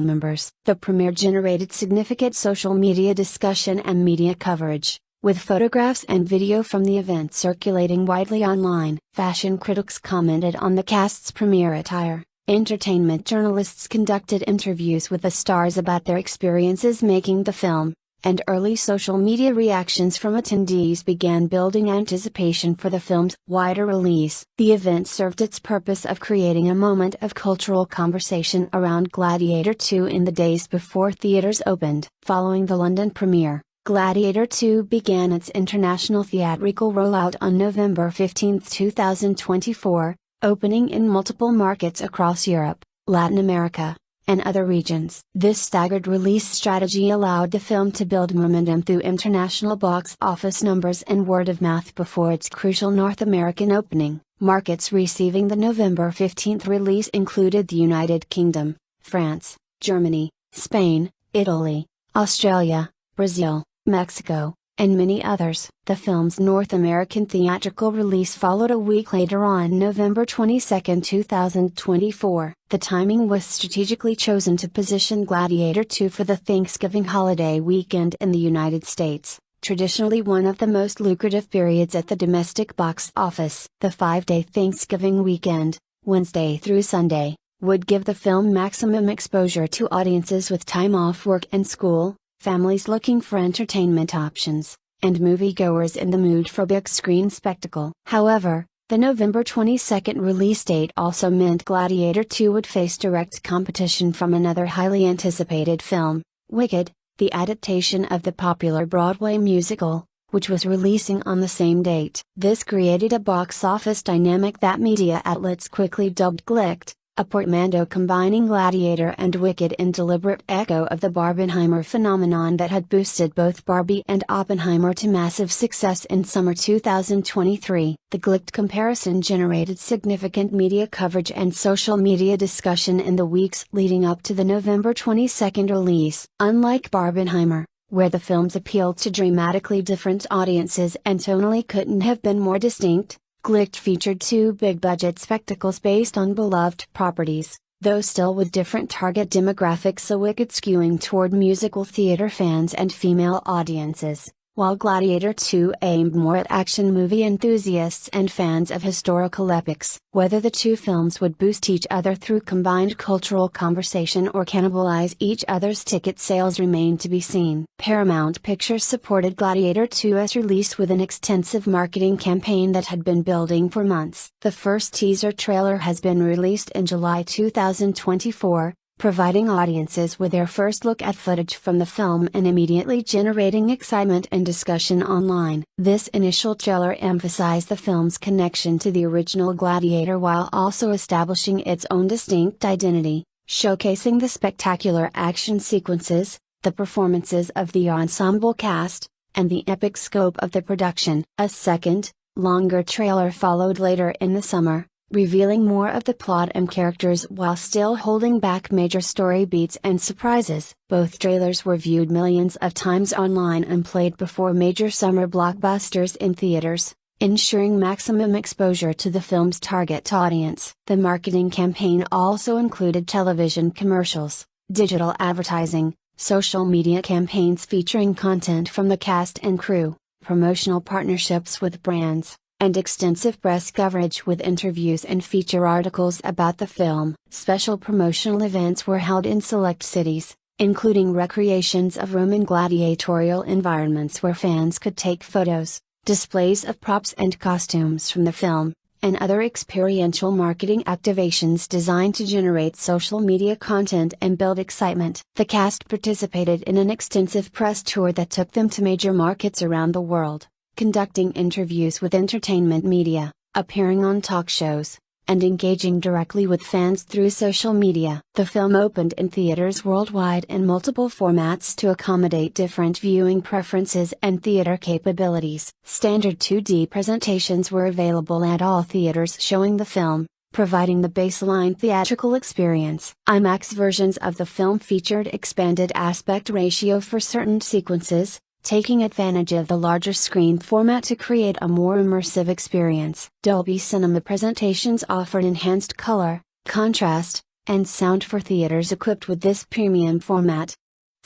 members. The premiere generated significant social media discussion and media coverage, with photographs and video from the event circulating widely online. Fashion critics commented on the cast's premiere attire. Entertainment journalists conducted interviews with the stars about their experiences making the film, and early social media reactions from attendees began building anticipation for the film's wider release. The event served its purpose of creating a moment of cultural conversation around Gladiator 2 in the days before theaters opened. Following the London premiere, Gladiator 2 began its international theatrical rollout on November 15, 2024, opening in multiple markets across Europe, Latin America, and other regions. This staggered release strategy allowed the film to build momentum through international box office numbers and word of mouth before its crucial North American opening. Markets receiving the November 15 release included the United Kingdom, France, Germany, Spain, Italy, Australia, Brazil, Mexico, and many others. The film's North American theatrical release followed a week later on November 22, 2024. The timing was strategically chosen to position Gladiator 2 for the Thanksgiving holiday weekend in the United States, traditionally one of the most lucrative periods at the domestic box office. The 5-day Thanksgiving weekend, Wednesday through Sunday, would give the film maximum exposure to audiences with time off work and school, families looking for entertainment options, and moviegoers in the mood for big screen spectacle. However, the November 22 release date also meant Gladiator 2 would face direct competition from another highly anticipated film, Wicked, the adaptation of the popular Broadway musical, which was releasing on the same date. This created a box office dynamic that media outlets quickly dubbed Glicked, a portmanteau combining Gladiator and Wicked in deliberate echo of the Barbenheimer phenomenon that had boosted both Barbie and Oppenheimer to massive success in summer 2023. The Glicked comparison generated significant media coverage and social media discussion in the weeks leading up to the November 22 release. Unlike Barbenheimer, where the films appealed to dramatically different audiences and tonally couldn't have been more distinct, Glicked featured two big-budget spectacles based on beloved properties, though still with different target demographics, a Wicked skewing toward musical theater fans and female audiences, while Gladiator 2 aimed more at action movie enthusiasts and fans of historical epics. Whether the two films would boost each other through combined cultural conversation or cannibalize each other's ticket sales remained to be seen. Paramount Pictures supported Gladiator 2's release with an extensive marketing campaign that had been building for months. The first teaser trailer has been released in July 2024, providing audiences with their first look at footage from the film and immediately generating excitement and discussion online. This initial trailer emphasized the film's connection to the original Gladiator while also establishing its own distinct identity, showcasing the spectacular action sequences, the performances of the ensemble cast, and the epic scope of the production. A second, longer trailer followed later in the summer, revealing more of the plot and characters while still holding back major story beats and surprises. Both trailers were viewed millions of times online and played before major summer blockbusters in theaters, ensuring maximum exposure to the film's target audience. The marketing campaign also included television commercials, digital advertising, social media campaigns featuring content from the cast and crew, promotional partnerships with brands, and extensive press coverage with interviews and feature articles about the film. Special promotional events were held in select cities, including recreations of Roman gladiatorial environments where fans could take photos, displays of props and costumes from the film, and other experiential marketing activations designed to generate social media content and build excitement. The cast participated in an extensive press tour that took them to major markets around the world, conducting interviews with entertainment media, appearing on talk shows, and engaging directly with fans through social media. The film opened in theaters worldwide in multiple formats to accommodate different viewing preferences and theater capabilities. Standard 2D presentations were available at all theaters showing the film, providing the baseline theatrical experience. IMAX versions of the film featured expanded aspect ratio for certain sequences, taking advantage of the larger screen format to create a more immersive experience. Dolby Cinema presentations offered enhanced color, contrast, and sound for theaters equipped with this premium format.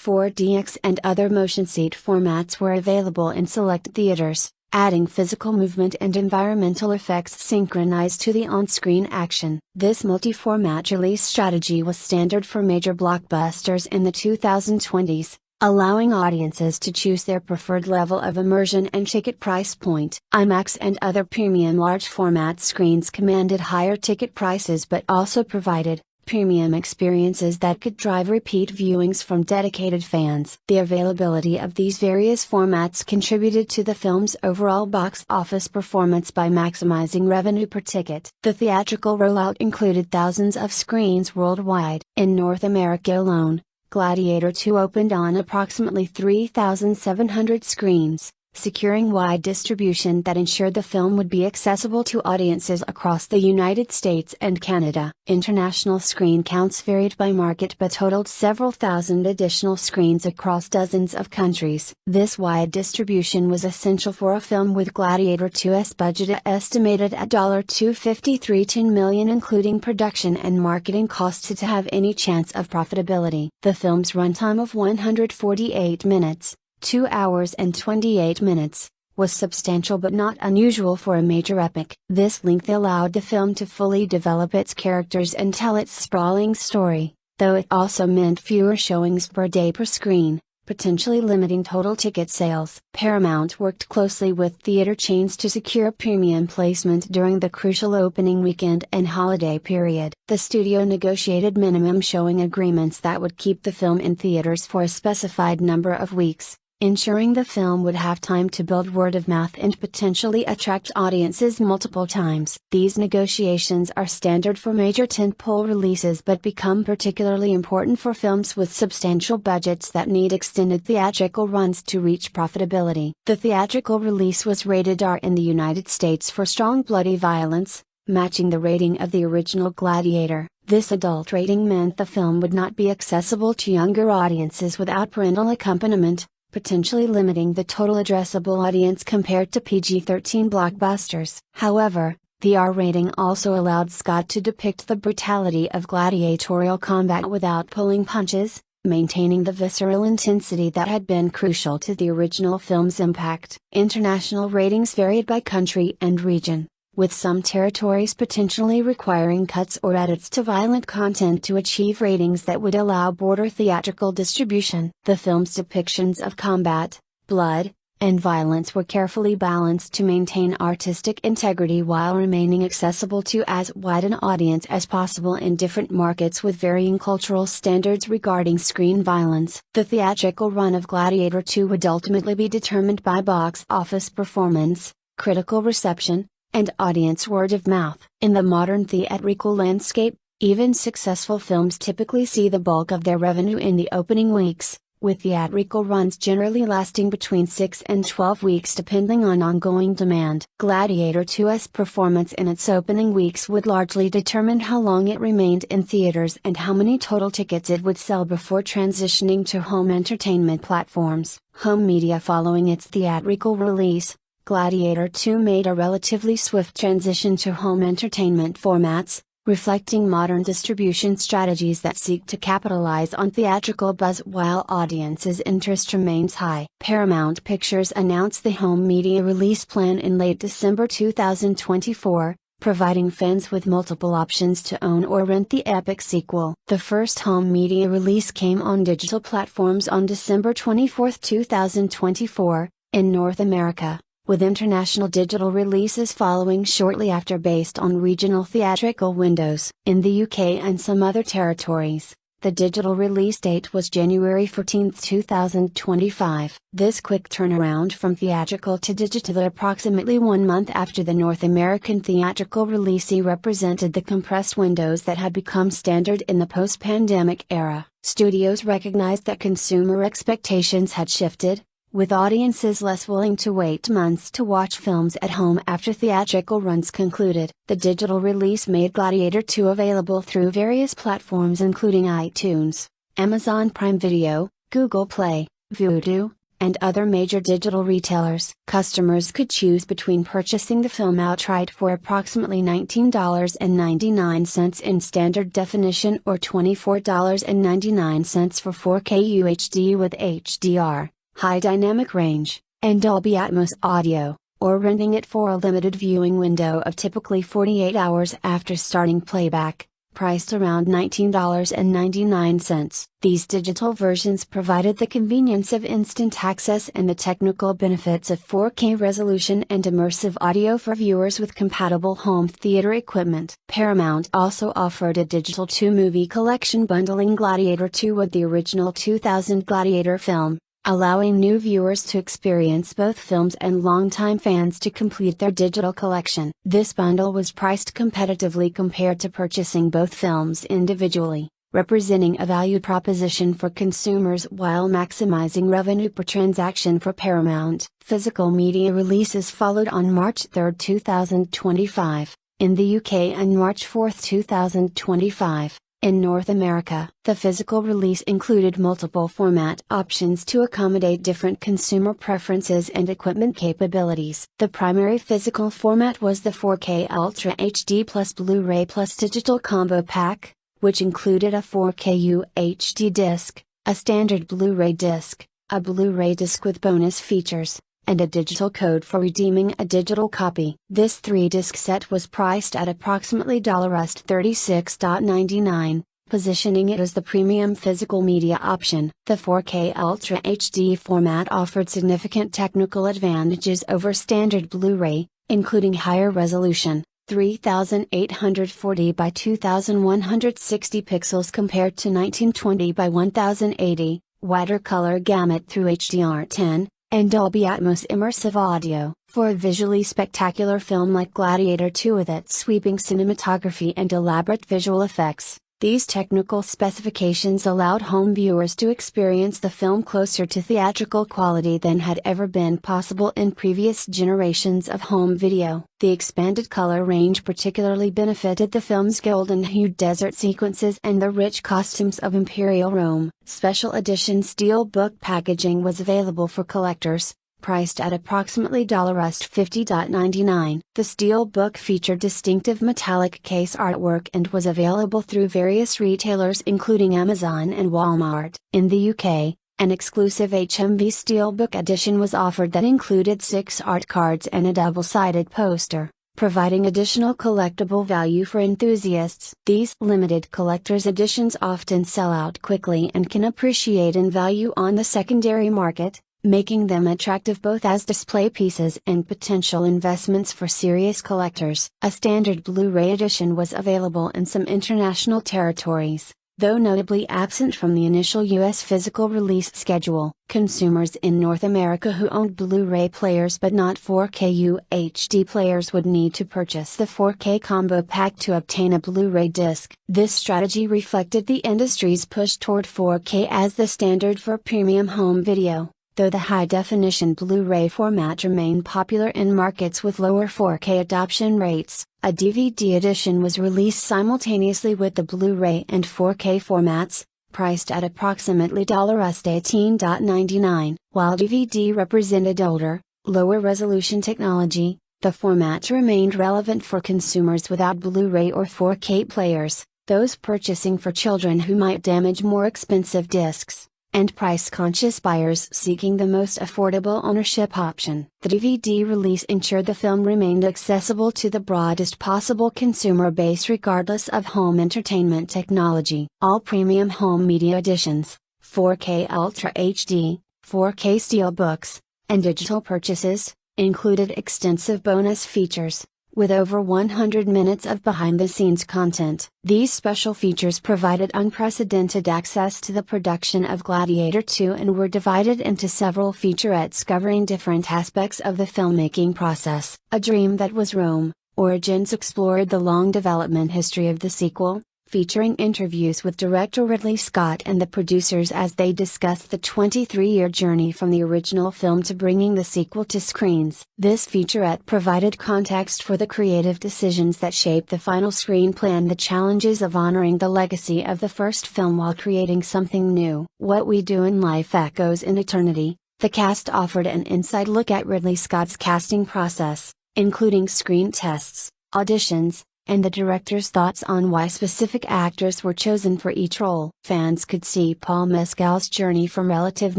4DX and other motion seat formats were available in select theaters, adding physical movement and environmental effects synchronized to the on-screen action. This multi-format release strategy was standard for major blockbusters in the 2020s. Allowing audiences to choose their preferred level of immersion and ticket price point. IMAX and other premium large format screens commanded higher ticket prices but also provided premium experiences that could drive repeat viewings from dedicated fans. The availability of these various formats contributed to the film's overall box office performance by maximizing revenue per ticket. The theatrical rollout included thousands of screens worldwide. In North America alone, Gladiator 2 opened on approximately 3,700 screens, securing wide distribution that ensured the film would be accessible to audiences across the United States and Canada. International screen counts varied by market but totaled several thousand additional screens across dozens of countries. This wide distribution was essential for a film with Gladiator 2's budget estimated at $253 million, including production and marketing costs, to have any chance of profitability. The film's runtime of 148 minutes, 2 hours and 28 minutes, was substantial but not unusual for a major epic. This length allowed the film to fully develop its characters and tell its sprawling story, though it also meant fewer showings per day per screen, potentially limiting total ticket sales. Paramount worked closely with theater chains to secure premium placement during the crucial opening weekend and holiday period. The studio negotiated minimum showing agreements that would keep the film in theaters for a specified number of weeks, ensuring the film would have time to build word of mouth and potentially attract audiences multiple times. These negotiations are standard for major tentpole releases but become particularly important for films with substantial budgets that need extended theatrical runs to reach profitability. The theatrical release was rated R in the United States for strong bloody violence, matching the rating of the original Gladiator. This adult rating meant the film would not be accessible to younger audiences without parental accompaniment, potentially limiting the total addressable audience compared to PG-13 blockbusters. However, the R rating also allowed Scott to depict the brutality of gladiatorial combat without pulling punches, maintaining the visceral intensity that had been crucial to the original film's impact. International ratings varied by country and region, with some territories potentially requiring cuts or edits to violent content to achieve ratings that would allow broader theatrical distribution. The film's depictions of combat, blood, and violence were carefully balanced to maintain artistic integrity while remaining accessible to as wide an audience as possible in different markets with varying cultural standards regarding screen violence. The theatrical run of Gladiator 2 would ultimately be determined by box office performance, critical reception, and audience word of mouth. In the modern theatrical landscape, even successful films typically see the bulk of their revenue in the opening weeks, with theatrical runs generally lasting between 6 and 12 weeks depending on ongoing demand. Gladiator 2's performance in its opening weeks would largely determine how long it remained in theaters and how many total tickets it would sell before transitioning to home entertainment platforms. Home media. Following its theatrical release, Gladiator 2 made a relatively swift transition to home entertainment formats, reflecting modern distribution strategies that seek to capitalize on theatrical buzz while audiences' interest remains high. Paramount Pictures announced the home media release plan in late December 2024, providing fans with multiple options to own or rent the epic sequel. The first home media release came on digital platforms on December 24, 2024, in North America, with international digital releases following shortly after based on regional theatrical windows. In the UK and some other territories, the digital release date was January 14, 2025. This quick turnaround from theatrical to digital approximately 1 month after the North American theatrical release represented the compressed windows that had become standard in the post-pandemic era. Studios recognized that consumer expectations had shifted, with audiences less willing to wait months to watch films at home after theatrical runs concluded. The digital release made Gladiator 2 available through various platforms including iTunes, Amazon Prime Video, Google Play, Vudu, and other major digital retailers. Customers could choose between purchasing the film outright for approximately $19.99 in standard definition or $24.99 for 4K UHD with HDR, high dynamic range, and Dolby Atmos audio, or renting it for a limited viewing window of typically 48 hours after starting playback, priced around $19.99. These digital versions provided the convenience of instant access and the technical benefits of 4K resolution and immersive audio for viewers with compatible home theater equipment. Paramount also offered a digital 2-movie collection bundling Gladiator 2 with the original 2000 Gladiator film, allowing new viewers to experience both films and longtime fans to complete their digital collection. This bundle was priced competitively compared to purchasing both films individually, representing a value proposition for consumers while maximizing revenue per transaction for Paramount. Physical media releases followed on March 3, 2025, in the UK and March 4, 2025. In North America, the physical release included multiple format options to accommodate different consumer preferences and equipment capabilities. The primary physical format was the 4K Ultra HD plus Blu-ray plus digital combo pack, which included a 4K UHD disc, a standard Blu-ray disc, a Blu-ray disc with bonus features, and a digital code for redeeming a digital copy. This 3-disc set was priced at approximately $36.99, positioning it as the premium physical media option. The 4K Ultra HD format offered significant technical advantages over standard Blu-ray, including higher resolution, 3840 by 2160 pixels compared to 1920 by 1080, wider color gamut through HDR10, and Dolby Atmos immersive audio. For a visually spectacular film like Gladiator 2 with its sweeping cinematography and elaborate visual effects, these technical specifications allowed home viewers to experience the film closer to theatrical quality than had ever been possible in previous generations of home video. The expanded color range particularly benefited the film's golden-hued desert sequences and the rich costumes of Imperial Rome. Special edition steelbook packaging was available for collectors, priced at approximately $50.99. The steelbook featured distinctive metallic case artwork and was available through various retailers including Amazon and Walmart. In the UK, an exclusive HMV steelbook edition was offered that included 6 art cards and a double-sided poster, providing additional collectible value for enthusiasts. These limited collector's editions often sell out quickly and can appreciate in value on the secondary market, making them attractive both as display pieces and potential investments for serious collectors. A standard Blu-ray edition was available in some international territories, though notably absent from the initial US physical release schedule. Consumers in North America who owned Blu-ray players but not 4K UHD players would need to purchase the 4K combo pack to obtain a Blu-ray disc. This strategy reflected the industry's push toward 4K as the standard for premium home video. Though the high-definition Blu-ray format remained popular in markets with lower 4K adoption rates, a DVD edition was released simultaneously with the Blu-ray and 4K formats, priced at approximately $18.99. While DVD represented older, lower-resolution technology, the format remained relevant for consumers without Blu-ray or 4K players, those purchasing for children who might damage more expensive discs, and price-conscious buyers seeking the most affordable ownership option. The DVD release ensured the film remained accessible to the broadest possible consumer base regardless of home entertainment technology. All premium home media editions, 4K Ultra HD, 4K Steelbooks, and digital purchases, included extensive bonus features, with over 100 minutes of behind-the-scenes content. These special features provided unprecedented access to the production of Gladiator 2 and were divided into several featurettes covering different aspects of the filmmaking process. A Dream That Was Rome, Origins explored the long development history of the sequel, featuring interviews with director Ridley Scott and the producers as they discussed the 23-year journey from the original film to bringing the sequel to screens. This featurette provided context for the creative decisions that shaped the final screenplay and the challenges of honoring the legacy of the first film while creating something new. What We Do in Life Echoes in Eternity. The cast offered an inside look at Ridley Scott's casting process, including screen tests, auditions, and the director's thoughts on why specific actors were chosen for each role. Fans could see Paul Mescal's journey from relative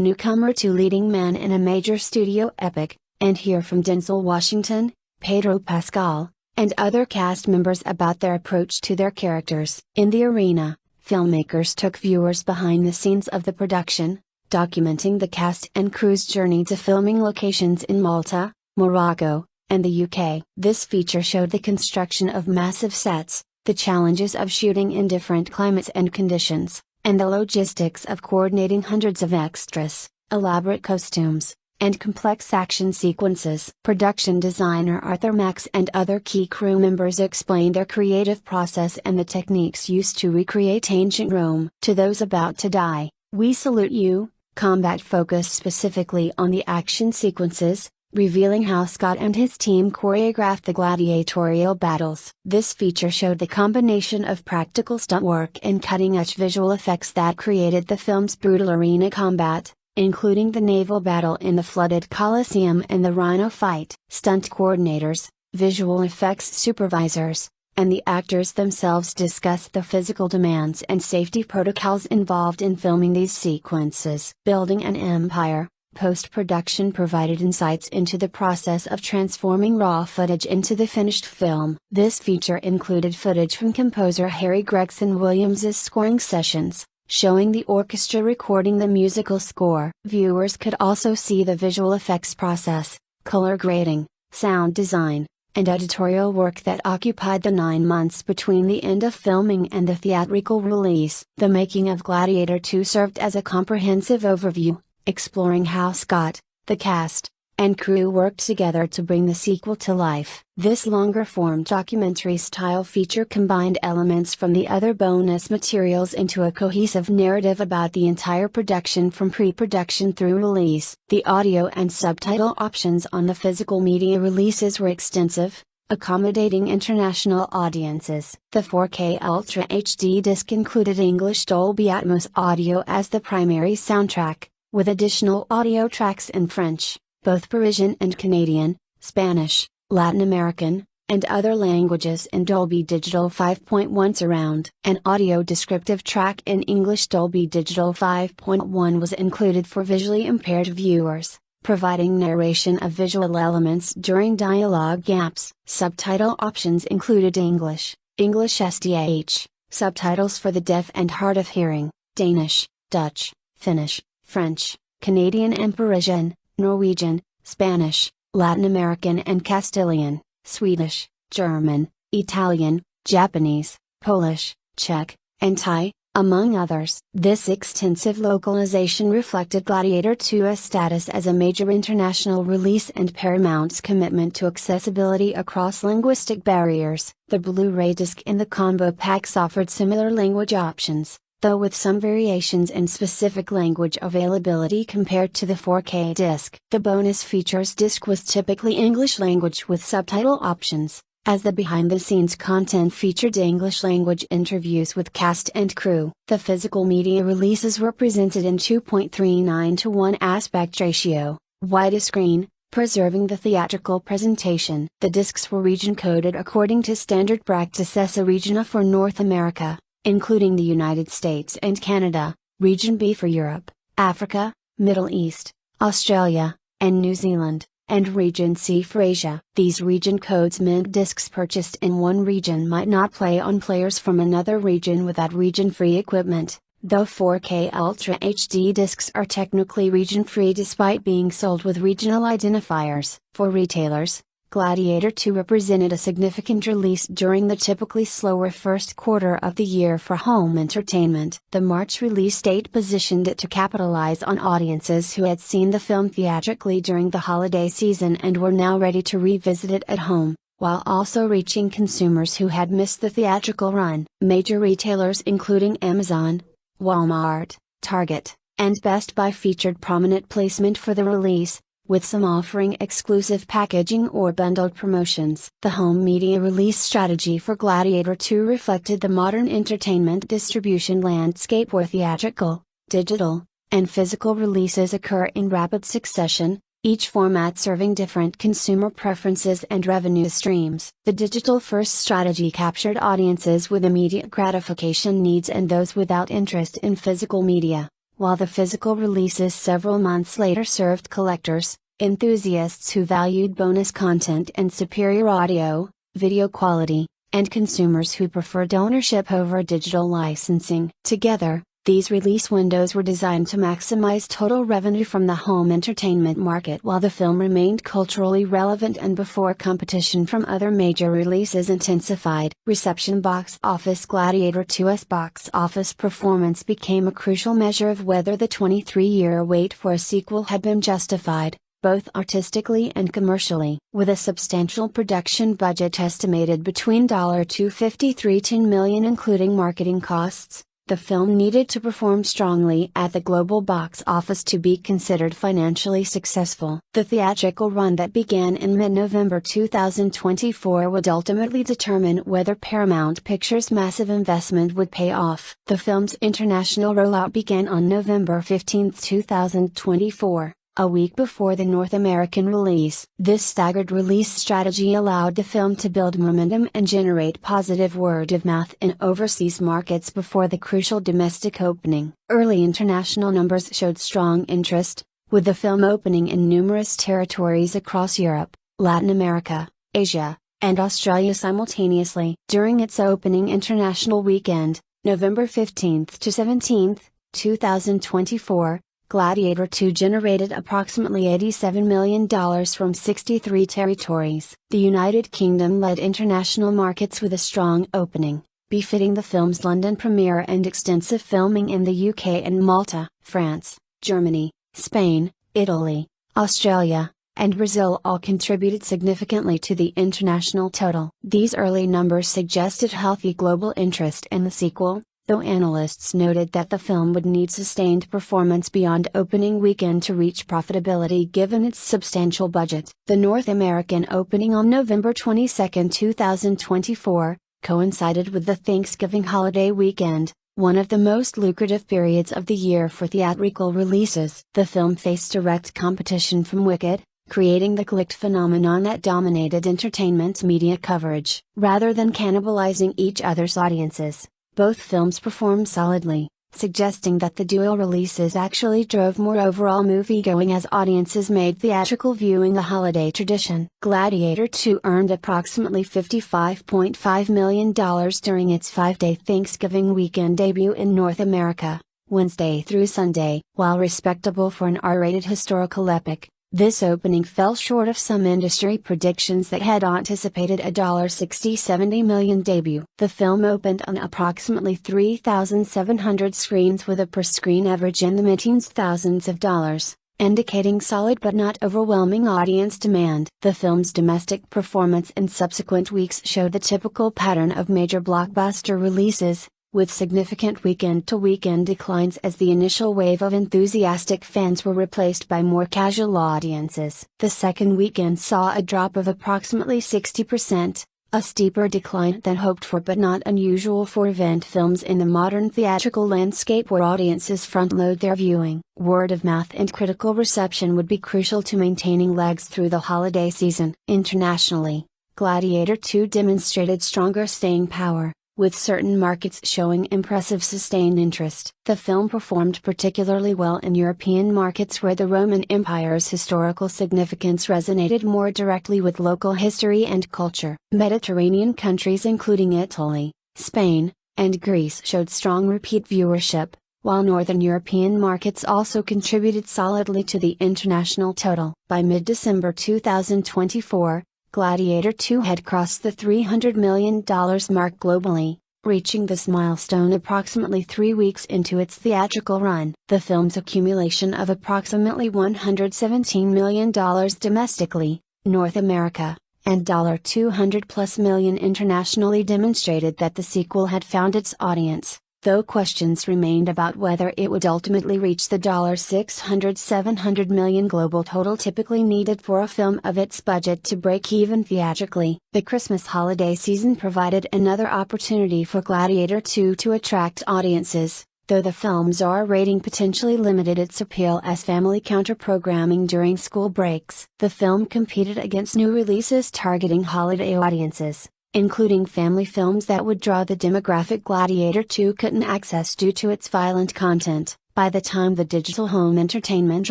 newcomer to leading man in a major studio epic, and hear from Denzel Washington, Pedro Pascal, and other cast members about their approach to their characters. In the arena, filmmakers took viewers behind the scenes of the production, documenting the cast and crew's journey to filming locations in Malta, Morocco, and the UK. This feature showed the construction of massive sets, the challenges of shooting in different climates and conditions, and the logistics of coordinating hundreds of extras, elaborate costumes, and complex action sequences. Production designer Arthur Max and other key crew members explained their creative process and the techniques used to recreate ancient Rome. To those about to die, we salute you. Combat focused specifically on the action sequences, revealing how Scott and his team choreographed the gladiatorial battles. This feature showed the combination of practical stunt work and cutting-edge visual effects that created the film's brutal arena combat, including the naval battle in the flooded Colosseum and the Rhino fight. Stunt coordinators, visual effects supervisors, and the actors themselves discussed the physical demands and safety protocols involved in filming these sequences. Building an empire. Post-production provided insights into the process of transforming raw footage into the finished film. This feature included footage from composer Harry Gregson Williams's scoring sessions, showing the orchestra recording the musical score. Viewers could also see the visual effects process, color grading, sound design, and editorial work that occupied the 9 months between the end of filming and the theatrical release. The making of Gladiator 2 served as a comprehensive overview, exploring how Scott, the cast, and crew worked together to bring the sequel to life. This longer-form documentary-style feature combined elements from the other bonus materials into a cohesive narrative about the entire production from pre-production through release. The audio and subtitle options on the physical media releases were extensive, accommodating international audiences. The 4K Ultra HD disc included English Dolby Atmos audio as the primary soundtrack, with additional audio tracks in French, both Parisian and Canadian, Spanish, Latin American, and other languages in Dolby Digital 5.1 surround. An audio descriptive track in English Dolby Digital 5.1 was included for visually impaired viewers, providing narration of visual elements during dialogue gaps. Subtitle options included English, English SDH, subtitles for the deaf and hard of hearing, Danish, Dutch, Finnish, French, Canadian and Parisian, Norwegian, Spanish, Latin American and Castilian, Swedish, German, Italian, Japanese, Polish, Czech, and Thai, among others. This extensive localization reflected Gladiator 2's status as a major international release and Paramount's commitment to accessibility across linguistic barriers. The Blu-ray disc in the combo packs offered similar language options, though with some variations in specific language availability compared to the 4K disc. The bonus features disc was typically English language with subtitle options, as the behind-the-scenes content featured English language interviews with cast and crew. The physical media releases were presented in 2.39:1 aspect ratio, widescreen, preserving the theatrical presentation. The discs were region-coded according to standard practice ESA Regina for North America, including the United States and Canada, Region B for Europe, Africa, Middle East, Australia, and New Zealand, and Region C for Asia. These region codes meant discs purchased in one region might not play on players from another region without region-free equipment, though 4K Ultra HD discs are technically region-free despite being sold with regional identifiers. For retailers, Gladiator 2 represented a significant release during the typically slower first quarter of the year for home entertainment. The March release date positioned it to capitalize on audiences who had seen the film theatrically during the holiday season and were now ready to revisit it at home, while also reaching consumers who had missed the theatrical run. Major retailers including Amazon, Walmart, Target, and Best Buy featured prominent placement for the release, with some offering exclusive packaging or bundled promotions. The home media release strategy for Gladiator 2 reflected the modern entertainment distribution landscape where theatrical, digital, and physical releases occur in rapid succession, each format serving different consumer preferences and revenue streams. The digital-first strategy captured audiences with immediate gratification needs and those without interest in physical media, while the physical releases several months later served collectors, enthusiasts who valued bonus content and superior audio, video quality, and consumers who preferred ownership over digital licensing. Together, these release windows were designed to maximize total revenue from the home entertainment market while the film remained culturally relevant and before competition from other major releases intensified. Reception box office. Gladiator 2's box office performance became a crucial measure of whether the 23-year wait for a sequel had been justified, both artistically and commercially. With a substantial production budget estimated between $253 million including marketing costs, the film needed to perform strongly at the global box office to be considered financially successful. The theatrical run that began in mid-November 2024 would ultimately determine whether Paramount Pictures' massive investment would pay off. The film's international rollout began on November 15, 2024. A week before the North American release. This staggered release strategy allowed the film to build momentum and generate positive word of mouth in overseas markets before the crucial domestic opening. Early international numbers showed strong interest, with the film opening in numerous territories across Europe, Latin America, Asia, and Australia simultaneously. During its opening international weekend, November 15 to 17, 2024, Gladiator 2 generated approximately $87 million from 63 territories. The United Kingdom led international markets with a strong opening, befitting the film's London premiere and extensive filming in the UK and Malta, France, Germany, Spain, Italy, Australia, and Brazil all contributed significantly to the international total. These early numbers suggested healthy global interest in the sequel, though analysts noted that the film would need sustained performance beyond opening weekend to reach profitability given its substantial budget. The North American opening on November 22, 2024, coincided with the Thanksgiving holiday weekend, one of the most lucrative periods of the year for theatrical releases. The film faced direct competition from Wicked, creating the clicked phenomenon that dominated entertainment media coverage. Rather than cannibalizing each other's audiences, both films performed solidly, suggesting that the dual releases actually drove more overall movie-going as audiences made theatrical viewing a holiday tradition. Gladiator 2 earned approximately $55.5 million during its 5-day Thanksgiving weekend debut in North America, Wednesday through Sunday. While respectable for an R-rated historical epic, this opening fell short of some industry predictions that had anticipated a $60-70 million debut. The film opened on approximately 3,700 screens with a per-screen average in the mid-teens thousands of dollars, indicating solid but not overwhelming audience demand. The film's domestic performance in subsequent weeks showed the typical pattern of major blockbuster releases, with significant weekend-to-weekend declines as the initial wave of enthusiastic fans were replaced by more casual audiences. The second weekend saw a drop of approximately 60%, a steeper decline than hoped for but not unusual for event films in the modern theatrical landscape where audiences front-load their viewing. Word of mouth and critical reception would be crucial to maintaining legs through the holiday season. Internationally, Gladiator 2 demonstrated stronger staying power, with certain markets showing impressive sustained interest. The film performed particularly well in European markets where the Roman Empire's historical significance resonated more directly with local history and culture. Mediterranean countries including Italy, Spain, and Greece showed strong repeat viewership, while Northern European markets also contributed solidly to the international total. By mid-December 2024, Gladiator 2 had crossed the $300 million mark globally, reaching this milestone approximately 3 weeks into its theatrical run. The film's accumulation of approximately $117 million domestically, North America, and $200+ million internationally demonstrated that the sequel had found its audience, though questions remained about whether it would ultimately reach the $600-700 million global total typically needed for a film of its budget to break even theatrically. The Christmas holiday season provided another opportunity for Gladiator 2 to attract audiences, though the film's R rating potentially limited its appeal as family counter-programming during school breaks. The film competed against new releases targeting holiday audiences, including family films that would draw the demographic Gladiator 2 couldn't access due to its violent content. By the time the digital home entertainment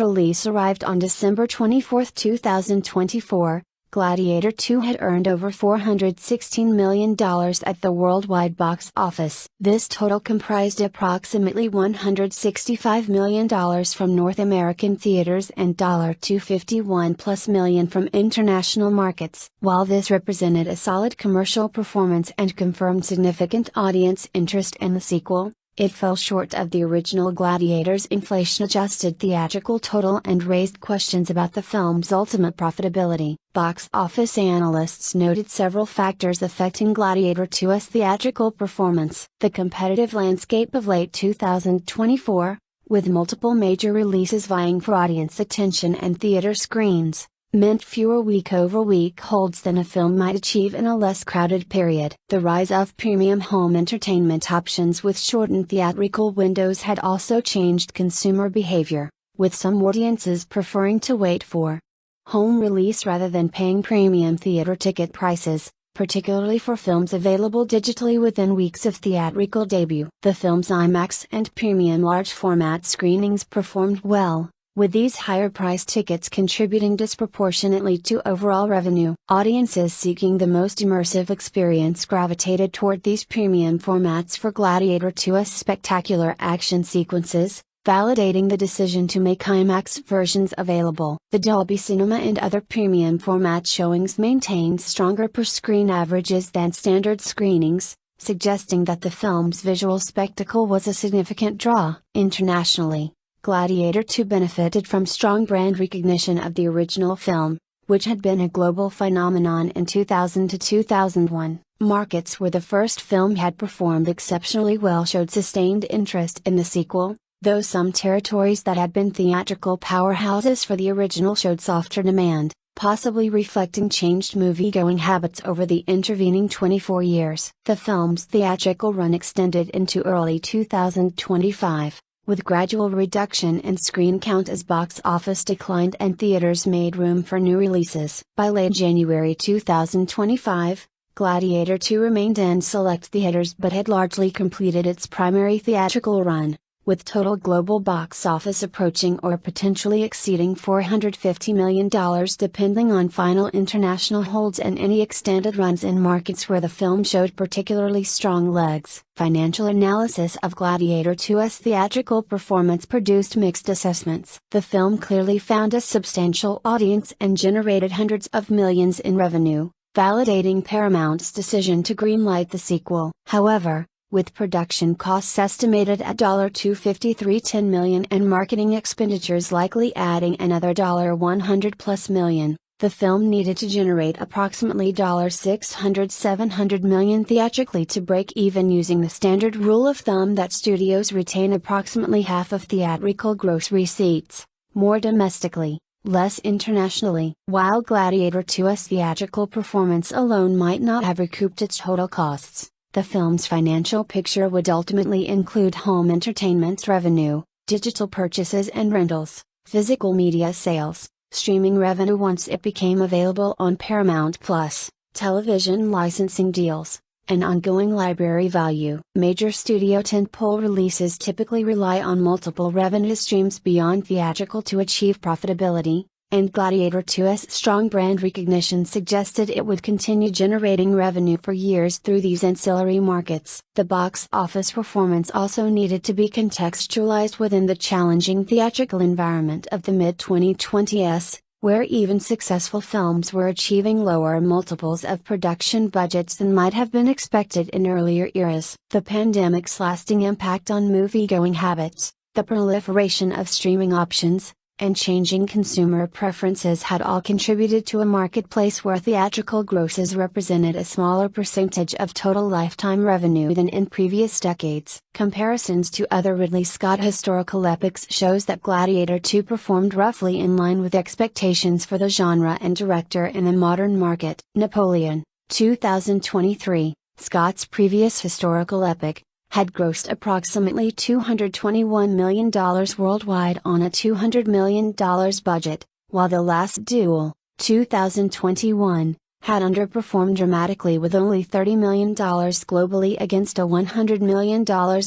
release arrived on December 24, 2024, Gladiator 2 had earned over $416 million at the worldwide box office. This total comprised approximately $165 million from North American theaters and $251+ million from international markets. While this represented a solid commercial performance and confirmed significant audience interest in the sequel, it fell short of the original Gladiator's inflation-adjusted theatrical total and raised questions about the film's ultimate profitability. Box office analysts noted several factors affecting Gladiator 2's theatrical performance. The competitive landscape of late 2024, with multiple major releases vying for audience attention and theater screens, meant fewer week-over-week holds than a film might achieve in a less crowded period. The rise of premium home entertainment options with shortened theatrical windows had also changed consumer behavior, with some audiences preferring to wait for home release rather than paying premium theater ticket prices, particularly for films available digitally within weeks of theatrical debut. The film's IMAX and premium large format screenings performed well, with these higher price tickets contributing disproportionately to overall revenue. Audiences seeking the most immersive experience gravitated toward these premium formats for Gladiator 2's spectacular action sequences, validating the decision to make IMAX versions available. The Dolby Cinema and other premium format showings maintained stronger per-screen averages than standard screenings, suggesting that the film's visual spectacle was a significant draw. Internationally, Gladiator 2 benefited from strong brand recognition of the original film, which had been a global phenomenon in 2000 to 2001. Markets where the first film had performed exceptionally well showed sustained interest in the sequel, though some territories that had been theatrical powerhouses for the original showed softer demand, possibly reflecting changed movie-going habits over the intervening 24 years. The film's theatrical run extended into early 2025, with gradual reduction in screen count as box office declined and theaters made room for new releases. By late January 2025, Gladiator 2 remained in select theaters but had largely completed its primary theatrical run, with total global box office approaching or potentially exceeding $450 million depending on final international holds and any extended runs in markets where the film showed particularly strong legs. Financial analysis of Gladiator 2's theatrical performance produced mixed assessments. The film clearly found a substantial audience and generated hundreds of millions in revenue, validating Paramount's decision to greenlight the sequel. However, with production costs estimated at $253 million and marketing expenditures likely adding another $100+ million, the film needed to generate approximately $700 million theatrically to break even, using the standard rule of thumb that studios retain approximately half of theatrical gross receipts, more domestically, less internationally. While Gladiator 2's theatrical performance alone might not have recouped its total costs, the film's financial picture would ultimately include home entertainment revenue, digital purchases and rentals, physical media sales, streaming revenue once it became available on Paramount+, television licensing deals, and ongoing library value. Major studio tentpole releases typically rely on multiple revenue streams beyond theatrical to achieve profitability, and Gladiator 2's strong brand recognition suggested it would continue generating revenue for years through these ancillary markets. The box office performance also needed to be contextualized within the challenging theatrical environment of the mid-2020s, where even successful films were achieving lower multiples of production budgets than might have been expected in earlier eras. The pandemic's lasting impact on movie-going habits, the proliferation of streaming options, and changing consumer preferences had all contributed to a marketplace where theatrical grosses represented a smaller percentage of total lifetime revenue than in previous decades. Comparisons to other Ridley Scott historical epics shows that Gladiator 2 performed roughly in line with expectations for the genre and director in the modern market. Napoleon, 2023, Scott's previous historical epic, had grossed approximately $221 million worldwide on a $200 million budget, while The Last Duel, 2021, had underperformed dramatically with only $30 million globally against a $100 million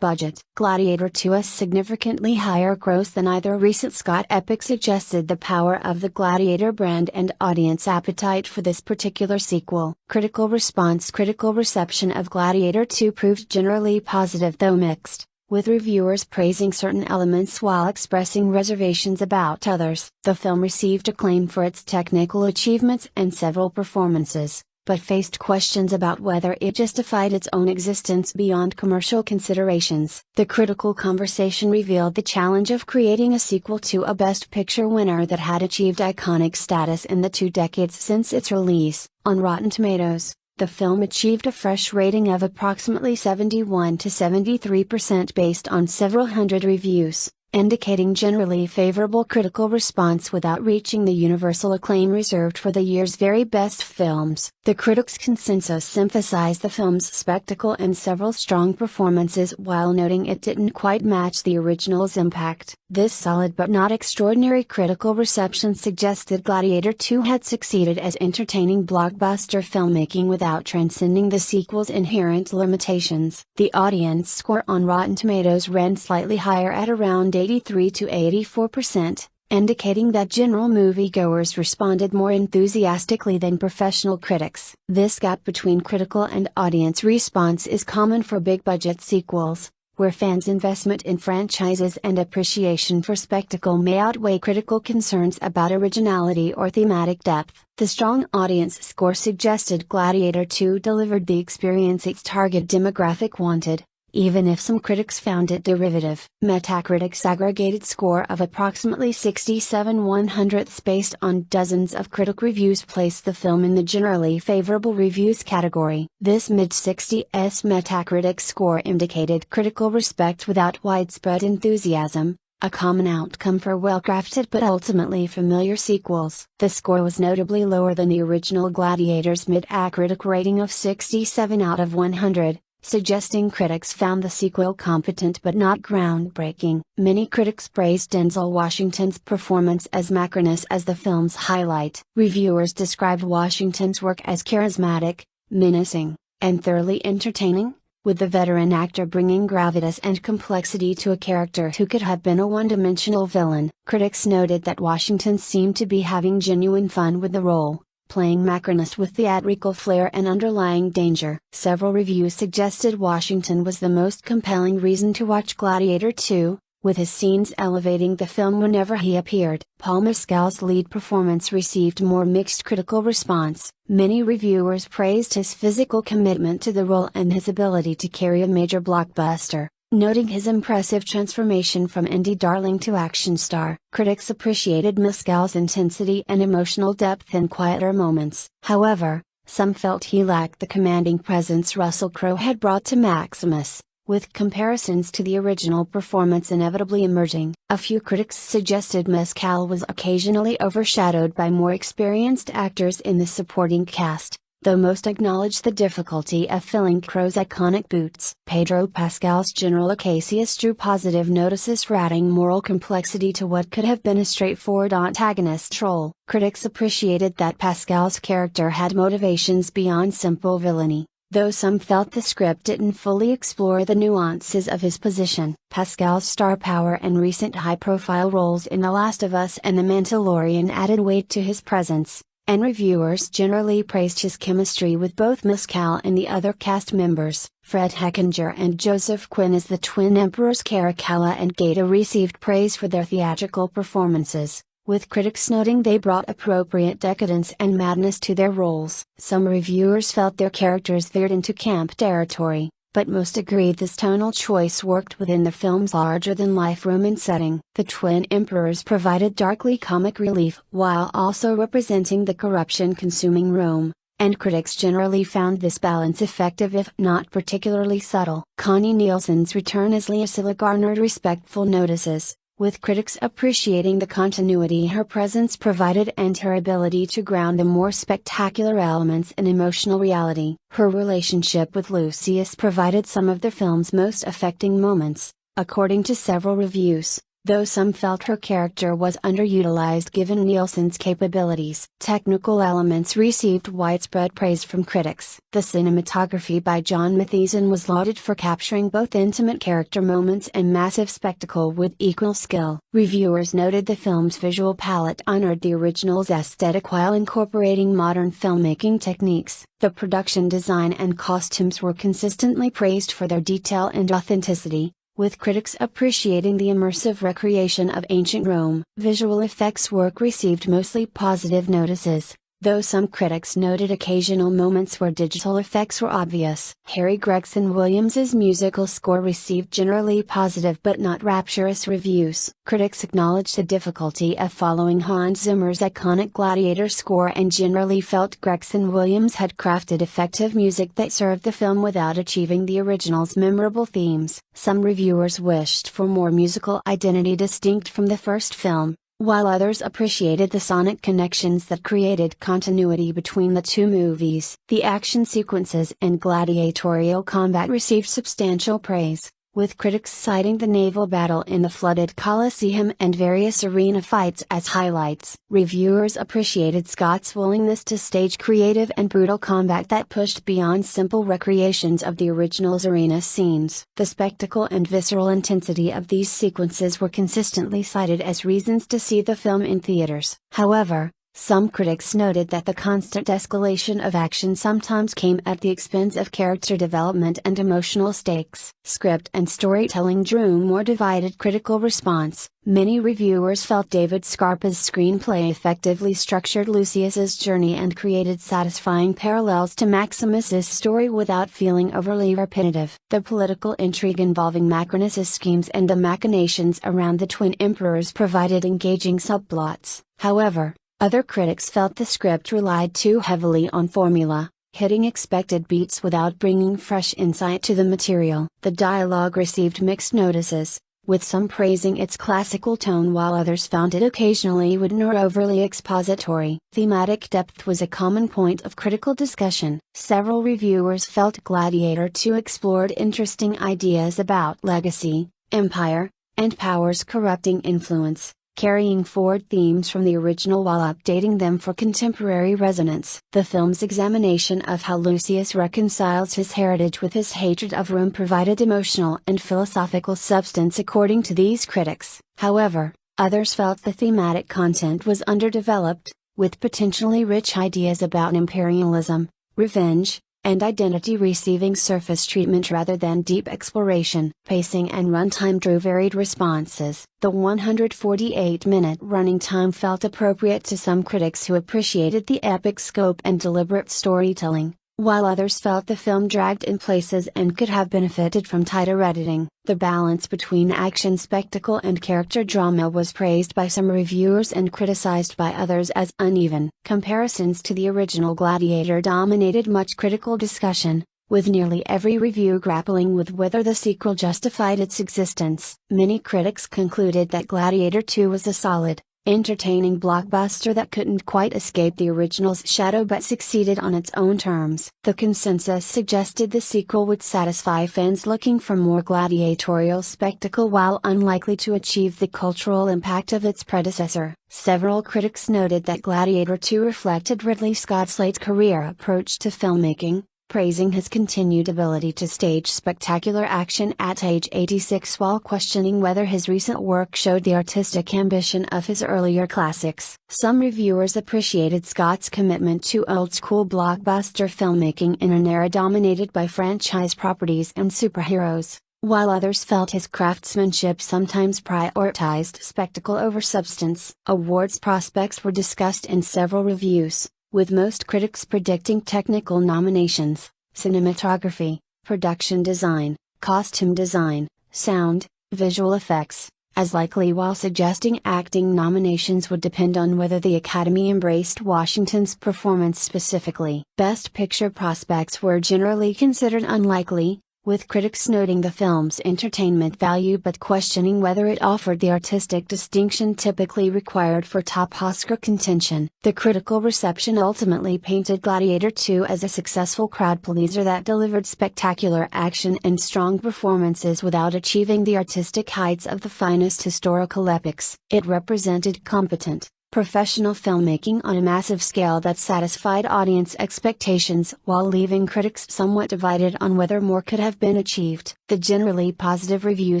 budget. Gladiator 2's significantly higher gross than either recent Scott epic suggested the power of the Gladiator brand and audience appetite for this particular sequel. Critical reception of Gladiator 2 proved generally positive though mixed, with reviewers praising certain elements while expressing reservations about others. The film received acclaim for its technical achievements and several performances, but faced questions about whether it justified its own existence beyond commercial considerations. The critical conversation revealed the challenge of creating a sequel to a Best Picture winner that had achieved iconic status in the 2 decades since its release. On Rotten Tomatoes, the film achieved a fresh rating of approximately 71 to 73% based on several hundred reviews, indicating generally favorable critical response without reaching the universal acclaim reserved for the year's very best films. The critics' consensus emphasized the film's spectacle and several strong performances while noting it didn't quite match the original's impact. This solid but not extraordinary critical reception suggested Gladiator 2 had succeeded as entertaining blockbuster filmmaking without transcending the sequel's inherent limitations. The audience score on Rotten Tomatoes ran slightly higher at around 83 to 84%, indicating that general moviegoers responded more enthusiastically than professional critics. This gap between critical and audience response is common for big-budget sequels, where fans' investment in franchises and appreciation for spectacle may outweigh critical concerns about originality or thematic depth. The strong audience score suggested Gladiator 2 delivered the experience its target demographic wanted, even if some critics found it derivative. Metacritic's aggregated score of approximately 67/100 based on dozens of critic reviews placed the film in the generally favorable reviews category. This mid-60s Metacritic score indicated critical respect without widespread enthusiasm, a common outcome for well-crafted but ultimately familiar sequels. The score was notably lower than the original Gladiator's Metacritic rating of 67 out of 100. Suggesting critics found the sequel competent but not groundbreaking. Many critics praised Denzel Washington's performance as macronous as the film's highlight. Reviewers described Washington's work as charismatic, menacing, and thoroughly entertaining, with the veteran actor bringing gravitas and complexity to a character who could have been a one-dimensional villain. Critics noted that Washington seemed to be having genuine fun with the role, playing macronous with theatrical flair and underlying danger. Several reviews suggested Washington was the most compelling reason to watch Gladiator 2, with his scenes elevating the film whenever he appeared. Paul Mescal's lead performance received more mixed critical response. Many reviewers praised his physical commitment to the role and his ability to carry a major blockbuster, noting his impressive transformation from indie darling to action star. Critics appreciated Mescal's intensity and emotional depth in quieter moments. However, some felt he lacked the commanding presence Russell Crowe had brought to Maximus, with comparisons to the original performance inevitably emerging. A few critics suggested Mescal was occasionally overshadowed by more experienced actors in the supporting cast, though most acknowledged the difficulty of filling Crowe's iconic boots. Pedro Pascal's General Acacius drew positive notices for adding moral complexity to what could have been a straightforward antagonist role. Critics appreciated that Pascal's character had motivations beyond simple villainy, though some felt the script didn't fully explore the nuances of his position. Pascal's star power and recent high-profile roles in The Last of Us and The Mandalorian added weight to his presence, and reviewers generally praised his chemistry with both Mescal and the other cast members. Fred Hechinger and Joseph Quinn as the twin emperors Caracalla and Gaeta received praise for their theatrical performances, with critics noting they brought appropriate decadence and madness to their roles. Some reviewers felt their characters veered into camp territory, but most agreed this tonal choice worked within the film's larger-than-life Roman setting. The twin emperors provided darkly comic relief while also representing the corruption-consuming Rome, and critics generally found this balance effective if not particularly subtle. Connie Nielsen's return as Lycilla garnered respectful notices, with critics appreciating the continuity her presence provided and her ability to ground the more spectacular elements in emotional reality. Her relationship with Lucius provided some of the film's most affecting moments, according to several reviews, though some felt her character was underutilized given Nielsen's capabilities. Technical elements received widespread praise from critics. The cinematography by John Mathieson was lauded for capturing both intimate character moments and massive spectacle with equal skill. Reviewers noted the film's visual palette honored the original's aesthetic while incorporating modern filmmaking techniques. The production design and costumes were consistently praised for their detail and authenticity, with critics appreciating the immersive recreation of ancient Rome. Visual effects work received mostly positive notices, though some critics noted occasional moments where digital effects were obvious. Harry Gregson Williams's musical score received generally positive but not rapturous reviews. Critics acknowledged the difficulty of following Hans Zimmer's iconic Gladiator score and generally felt Gregson Williams had crafted effective music that served the film without achieving the original's memorable themes. Some reviewers wished for more musical identity distinct from the first film, while others appreciated the sonic connections that created continuity between the two movies. The action sequences and gladiatorial combat received substantial praise, with critics citing the naval battle in the flooded Colosseum and various arena fights as highlights. Reviewers appreciated Scott's willingness to stage creative and brutal combat that pushed beyond simple recreations of the original's arena scenes. The spectacle and visceral intensity of these sequences were consistently cited as reasons to see the film in theaters. However, Some critics noted that the constant escalation of action sometimes came at the expense of character development and emotional stakes. Script and storytelling drew more divided critical response. Many reviewers felt David Scarpa's screenplay effectively structured Lucius's journey and created satisfying parallels to Maximus's story without feeling overly repetitive. The political intrigue involving Macrinus's schemes and the machinations around the twin emperors provided engaging subplots. However, other critics felt the script relied too heavily on formula, hitting expected beats without bringing fresh insight to the material. The dialogue received mixed notices, with some praising its classical tone while others found it occasionally wooden or overly expository. Thematic depth was a common point of critical discussion. Several reviewers felt Gladiator 2 explored interesting ideas about legacy, empire, and power's corrupting influence, carrying forward themes from the original while updating them for contemporary resonance. The film's examination of how Lucius reconciles his heritage with his hatred of Rome provided emotional and philosophical substance according to these critics. However, others felt the thematic content was underdeveloped, with potentially rich ideas about imperialism, revenge, and identity receiving surface treatment rather than deep exploration. Pacing and runtime drew varied responses. The 148-minute running time felt appropriate to some critics who appreciated the epic scope and deliberate storytelling, while others felt the film dragged in places and could have benefited from tighter editing. The balance between action spectacle and character drama was praised by some reviewers and criticized by others as uneven. Comparisons to the original Gladiator dominated much critical discussion, with nearly every review grappling with whether the sequel justified its existence. Many critics concluded that Gladiator 2 was a solid, entertaining blockbuster that couldn't quite escape the original's shadow but succeeded on its own terms. The consensus suggested the sequel would satisfy fans looking for more gladiatorial spectacle while unlikely to achieve the cultural impact of its predecessor. Several critics noted that Gladiator 2 reflected Ridley Scott's late career approach to filmmaking, praising his continued ability to stage spectacular action at age 86 while questioning whether his recent work showed the artistic ambition of his earlier classics. Some reviewers appreciated Scott's commitment to old-school blockbuster filmmaking in an era dominated by franchise properties and superheroes, while others felt his craftsmanship sometimes prioritized spectacle over substance. Awards prospects were discussed in several reviews, with most critics predicting technical nominations, cinematography, production design, costume design, sound, visual effects, as likely, while suggesting acting nominations would depend on whether the Academy embraced Washington's performance specifically. Best Picture prospects were generally considered unlikely, with critics noting the film's entertainment value but questioning whether it offered the artistic distinction typically required for top Oscar contention. The critical reception ultimately painted Gladiator 2 as a successful crowd pleaser that delivered spectacular action and strong performances without achieving the artistic heights of the finest historical epics. It represented competent, professional filmmaking on a massive scale that satisfied audience expectations while leaving critics somewhat divided on whether more could have been achieved. The generally positive review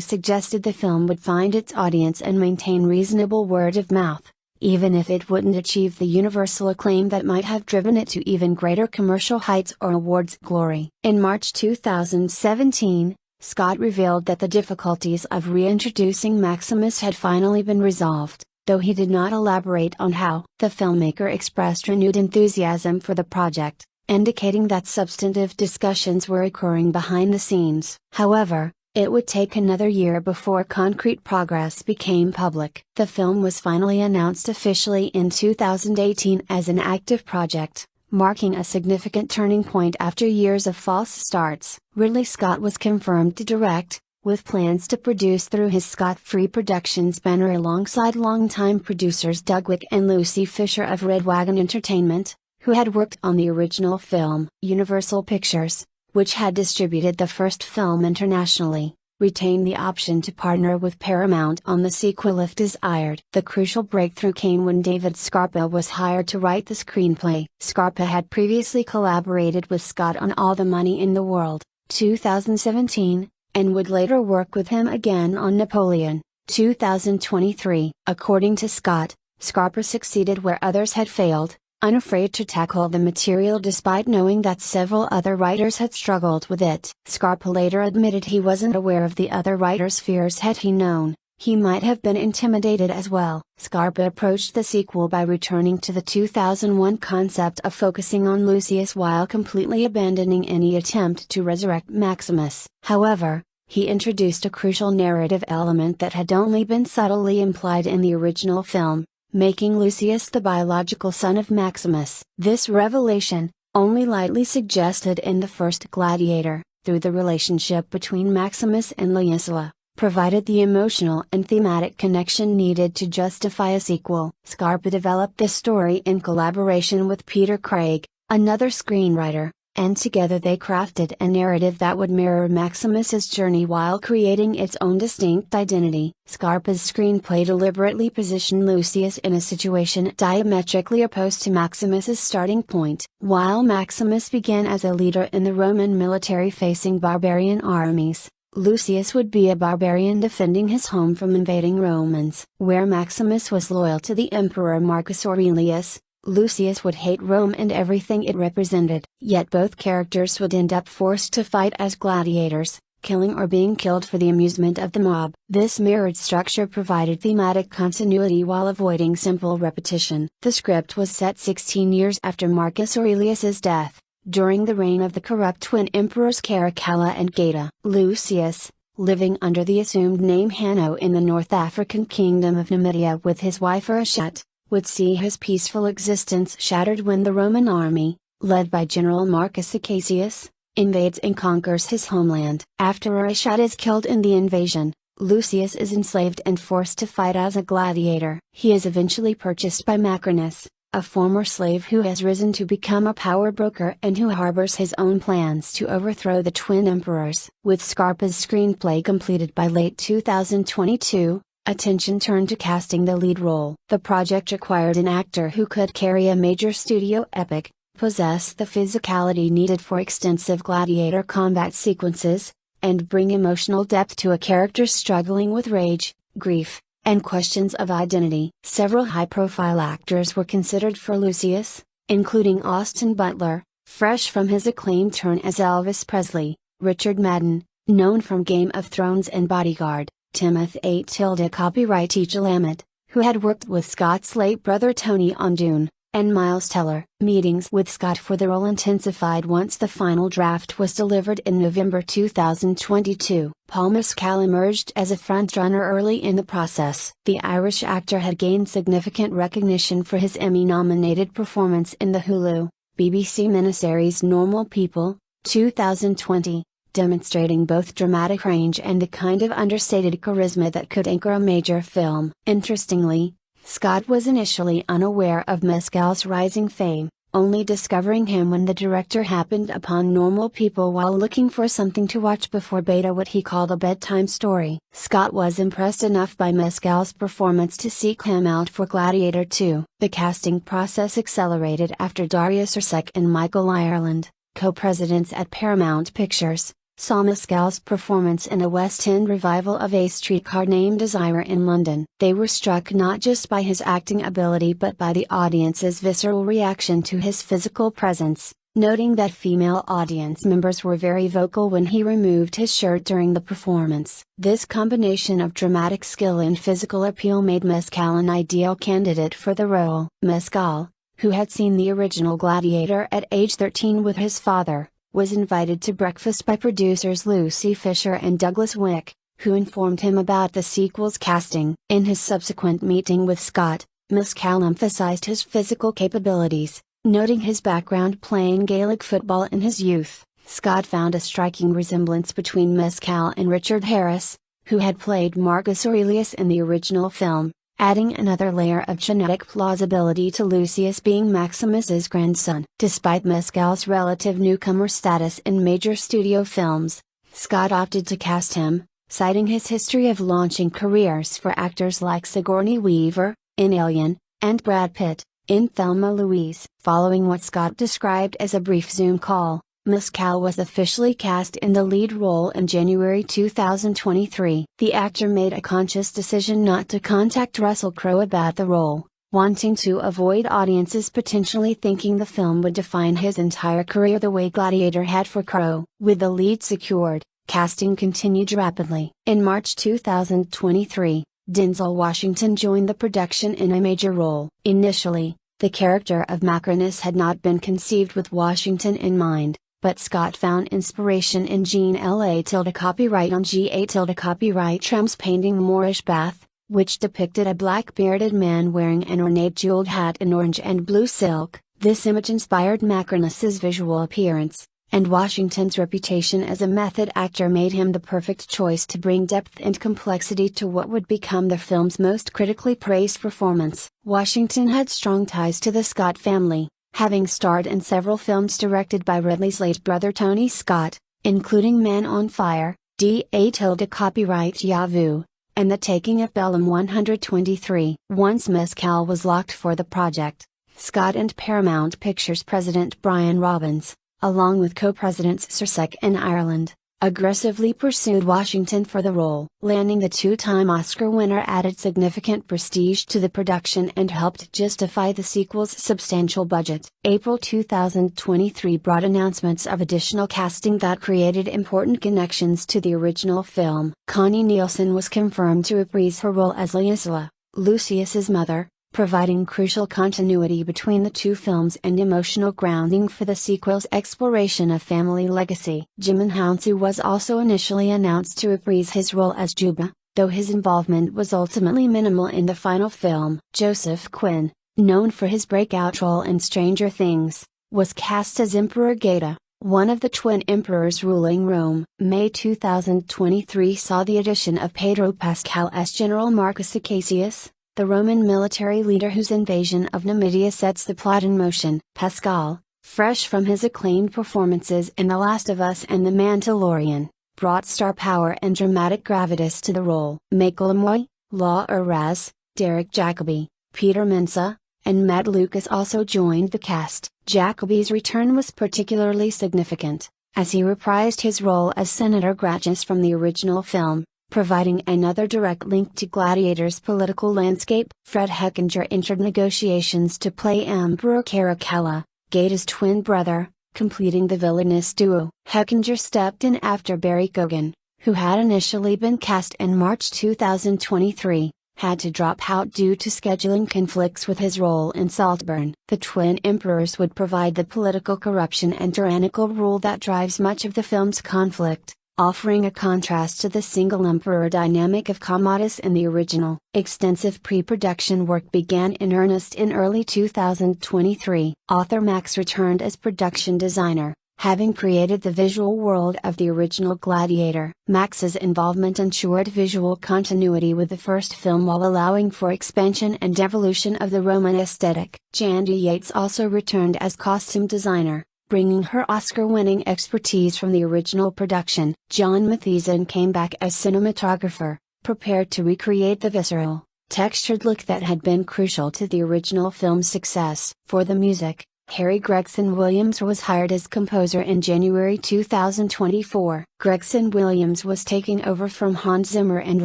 suggested the film would find its audience and maintain reasonable word of mouth, even if it wouldn't achieve the universal acclaim that might have driven it to even greater commercial heights or awards glory. In March 2017, Scott revealed that the difficulties of reintroducing Maximus had finally been resolved, though he did not elaborate on how. The filmmaker expressed renewed enthusiasm for the project, indicating that substantive discussions were occurring behind the scenes. However, it would take another year before concrete progress became public. The film was finally announced officially in 2018 as an active project, marking a significant turning point after years of false starts. Ridley Scott was confirmed to direct, with plans to produce through his Scott Free Productions banner alongside longtime producers Doug Wick and Lucy Fisher of Red Wagon Entertainment, who had worked on the original film. Universal Pictures, which had distributed the first film internationally, retained the option to partner with Paramount on the sequel if desired. The crucial breakthrough came when David Scarpa was hired to write the screenplay. Scarpa had previously collaborated with Scott on All the Money in the World, 2017, and would later work with him again on Napoleon, 2023. According to Scott, Scarpa succeeded where others had failed, unafraid to tackle the material despite knowing that several other writers had struggled with it. Scarpa later admitted he wasn't aware of the other writers' fears. Had he known, he might have been intimidated as well. Scarpa approached the sequel by returning to the 2001 concept of focusing on Lucius while completely abandoning any attempt to resurrect Maximus. However, he introduced a crucial narrative element that had only been subtly implied in the original film, making Lucius the biological son of Maximus. This revelation, only lightly suggested in the first Gladiator, through the relationship between Maximus and Luisula, provided the emotional and thematic connection needed to justify a sequel. Scarpa developed this story in collaboration with Peter Craig, another screenwriter, and together they crafted a narrative that would mirror Maximus's journey while creating its own distinct identity. Scarpa's screenplay deliberately positioned Lucius in a situation diametrically opposed to Maximus's starting point. While Maximus began as a leader in the Roman military facing barbarian armies, Lucius would be a barbarian defending his home from invading Romans. Where Maximus was loyal to the Emperor Marcus Aurelius, Lucius would hate Rome and everything it represented. Yet both characters would end up forced to fight as gladiators, killing or being killed for the amusement of the mob. This mirrored structure provided thematic continuity while avoiding simple repetition. The script was set 16 years after Marcus Aurelius's death, during the reign of the corrupt twin emperors Caracalla and Geta. Lucius, living under the assumed name Hanno in the North African kingdom of Numidia with his wife Urushat, would see his peaceful existence shattered when the Roman army, led by General Marcus Acacius, invades and conquers his homeland. After Urushat is killed in the invasion, Lucius is enslaved and forced to fight as a gladiator. He is eventually purchased by Macrinus, a former slave who has risen to become a power broker and who harbors his own plans to overthrow the twin emperors. With Scarpa's screenplay completed by late 2022, attention turned to casting the lead role. The project required an actor who could carry a major studio epic, possess the physicality needed for extensive gladiator combat sequences, and bring emotional depth to a character struggling with rage, grief, and questions of identity. Several high-profile actors were considered for Lucius, including Austin Butler, fresh from his acclaimed turn as Elvis Presley, Richard Madden, known from Game of Thrones and Bodyguard, Timothée Chalamet, who had worked with Scott's late brother Tony on Dune, and Miles Teller. Meetings with Scott for the role intensified once the final draft was delivered in November 2022. Paul Mescal emerged as a frontrunner early in the process. The Irish actor had gained significant recognition for his Emmy-nominated performance in the Hulu, BBC miniseries Normal People, 2020. Demonstrating both dramatic range and the kind of understated charisma that could anchor a major film. Interestingly, Scott was initially unaware of Mescal's rising fame, only discovering him when the director happened upon Normal People while looking for something to watch before beta what he called a bedtime story. Scott was impressed enough by Mescal's performance to seek him out for Gladiator 2. The casting process accelerated after Darius Ursek and Michael Ireland, co-presidents at Paramount Pictures, saw Mescal's performance in a West End revival of A Streetcar Named Desire in London. They were struck not just by his acting ability but by the audience's visceral reaction to his physical presence, noting that female audience members were very vocal when he removed his shirt during the performance. This combination of dramatic skill and physical appeal made Mescal an ideal candidate for the role. Mescal, who had seen the original Gladiator at age 13 with his father, was invited to breakfast by producers Lucy Fisher and Douglas Wick, who informed him about the sequel's casting. In his subsequent meeting with Scott, Mescal emphasized his physical capabilities, noting his background playing Gaelic football in his youth. Scott found a striking resemblance between Mescal and Richard Harris, who had played Marcus Aurelius in the original film, adding another layer of genetic plausibility to Lucius being Maximus's grandson. Despite Mescal's relative newcomer status in major studio films, Scott opted to cast him, citing his history of launching careers for actors like Sigourney Weaver, in Alien, and Brad Pitt, in Thelma Louise. Following what Scott described as a brief Zoom call, Mescal was officially cast in the lead role in January 2023. The actor made a conscious decision not to contact Russell Crowe about the role, wanting to avoid audiences potentially thinking the film would define his entire career the way Gladiator had for Crowe. With the lead secured, casting continued rapidly. In March 2023, Denzel Washington joined the production in a major role. Initially, the character of Macrinus had not been conceived with Washington in mind, but Scott found inspiration in Jean La tilde copyright on Ga tilde copyright Tram's painting Moorish Bath, which depicted a black-bearded man wearing an ornate jeweled hat in orange and blue silk. This image inspired Macrinus's visual appearance, and Washington's reputation as a method actor made him the perfect choice to bring depth and complexity to what would become the film's most critically praised performance. Washington had strong ties to the Scott family, having starred in several films directed by Ridley's late brother Tony Scott, including Man on Fire, Da tilde copyright Yavu, and The Taking of Pelham 123. Once Mescal was locked for the project, Scott and Paramount Pictures president Brian Robbins, along with co-presidents Sir and Ireland, aggressively pursued Washington for the role. Landing the two-time Oscar winner added significant prestige to the production and helped justify the sequel's substantial budget. April 2023 brought announcements of additional casting that created important connections to the original film. Connie Nielsen was confirmed to reprise her role as Mescal Lucius's mother, providing crucial continuity between the two films and emotional grounding for the sequel's exploration of family legacy. Djimon Hounsou was also initially announced to reprise his role as Juba, though his involvement was ultimately minimal in the final film. Joseph Quinn, known for his breakout role in Stranger Things, was cast as Emperor Geta, one of the twin emperors ruling Rome. May 2023 saw the addition of Pedro Pascal as General Marcus Acacius, the Roman military leader whose invasion of Numidia sets the plot in motion. Pascal, fresh from his acclaimed performances in The Last of Us and The Mandalorian, brought star power and dramatic gravitas to the role. Michael Amoy, Law Raz, Derek Jacobi, Peter Mensah, and Matt Lucas also joined the cast. Jacobi's return was particularly significant, as he reprised his role as Senator Gracchus from the original film, providing another direct link to Gladiator's political landscape. Fred Hechinger entered negotiations to play Emperor Caracalla, Geta's twin brother, completing the villainous duo. Hechinger stepped in after Barry Keoghan, who had initially been cast in March 2023, had to drop out due to scheduling conflicts with his role in Saltburn. The twin emperors would provide the political corruption and tyrannical rule that drives much of the film's conflict, offering a contrast to the single emperor dynamic of Commodus in the original. Extensive pre-production work began in earnest in early 2023. Author Max returned as production designer, having created the visual world of the original Gladiator. Max's involvement ensured visual continuity with the first film while allowing for expansion and evolution of the Roman aesthetic. Jandy Yates also returned as costume designer, bringing her Oscar-winning expertise from the original production. John Mathieson came back as cinematographer, prepared to recreate the visceral, textured look that had been crucial to the original film's success. For the music, Harry Gregson Williams was hired as composer in January 2024. Gregson Williams was taking over from Hans Zimmer and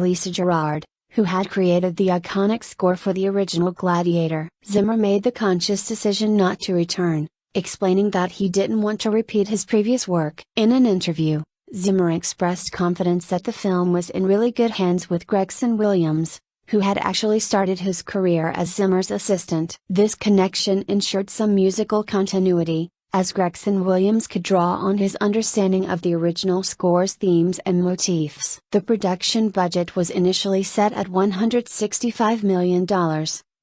Lisa Gerrard, who had created the iconic score for the original Gladiator. Zimmer made the conscious decision not to return, explaining that he didn't want to repeat his previous work. In an interview, Zimmer expressed confidence that the film was in really good hands with Gregson Williams, who had actually started his career as Zimmer's assistant. This connection ensured some musical continuity, as Gregson Williams could draw on his understanding of the original score's themes and motifs. The production budget was initially set at $165 million.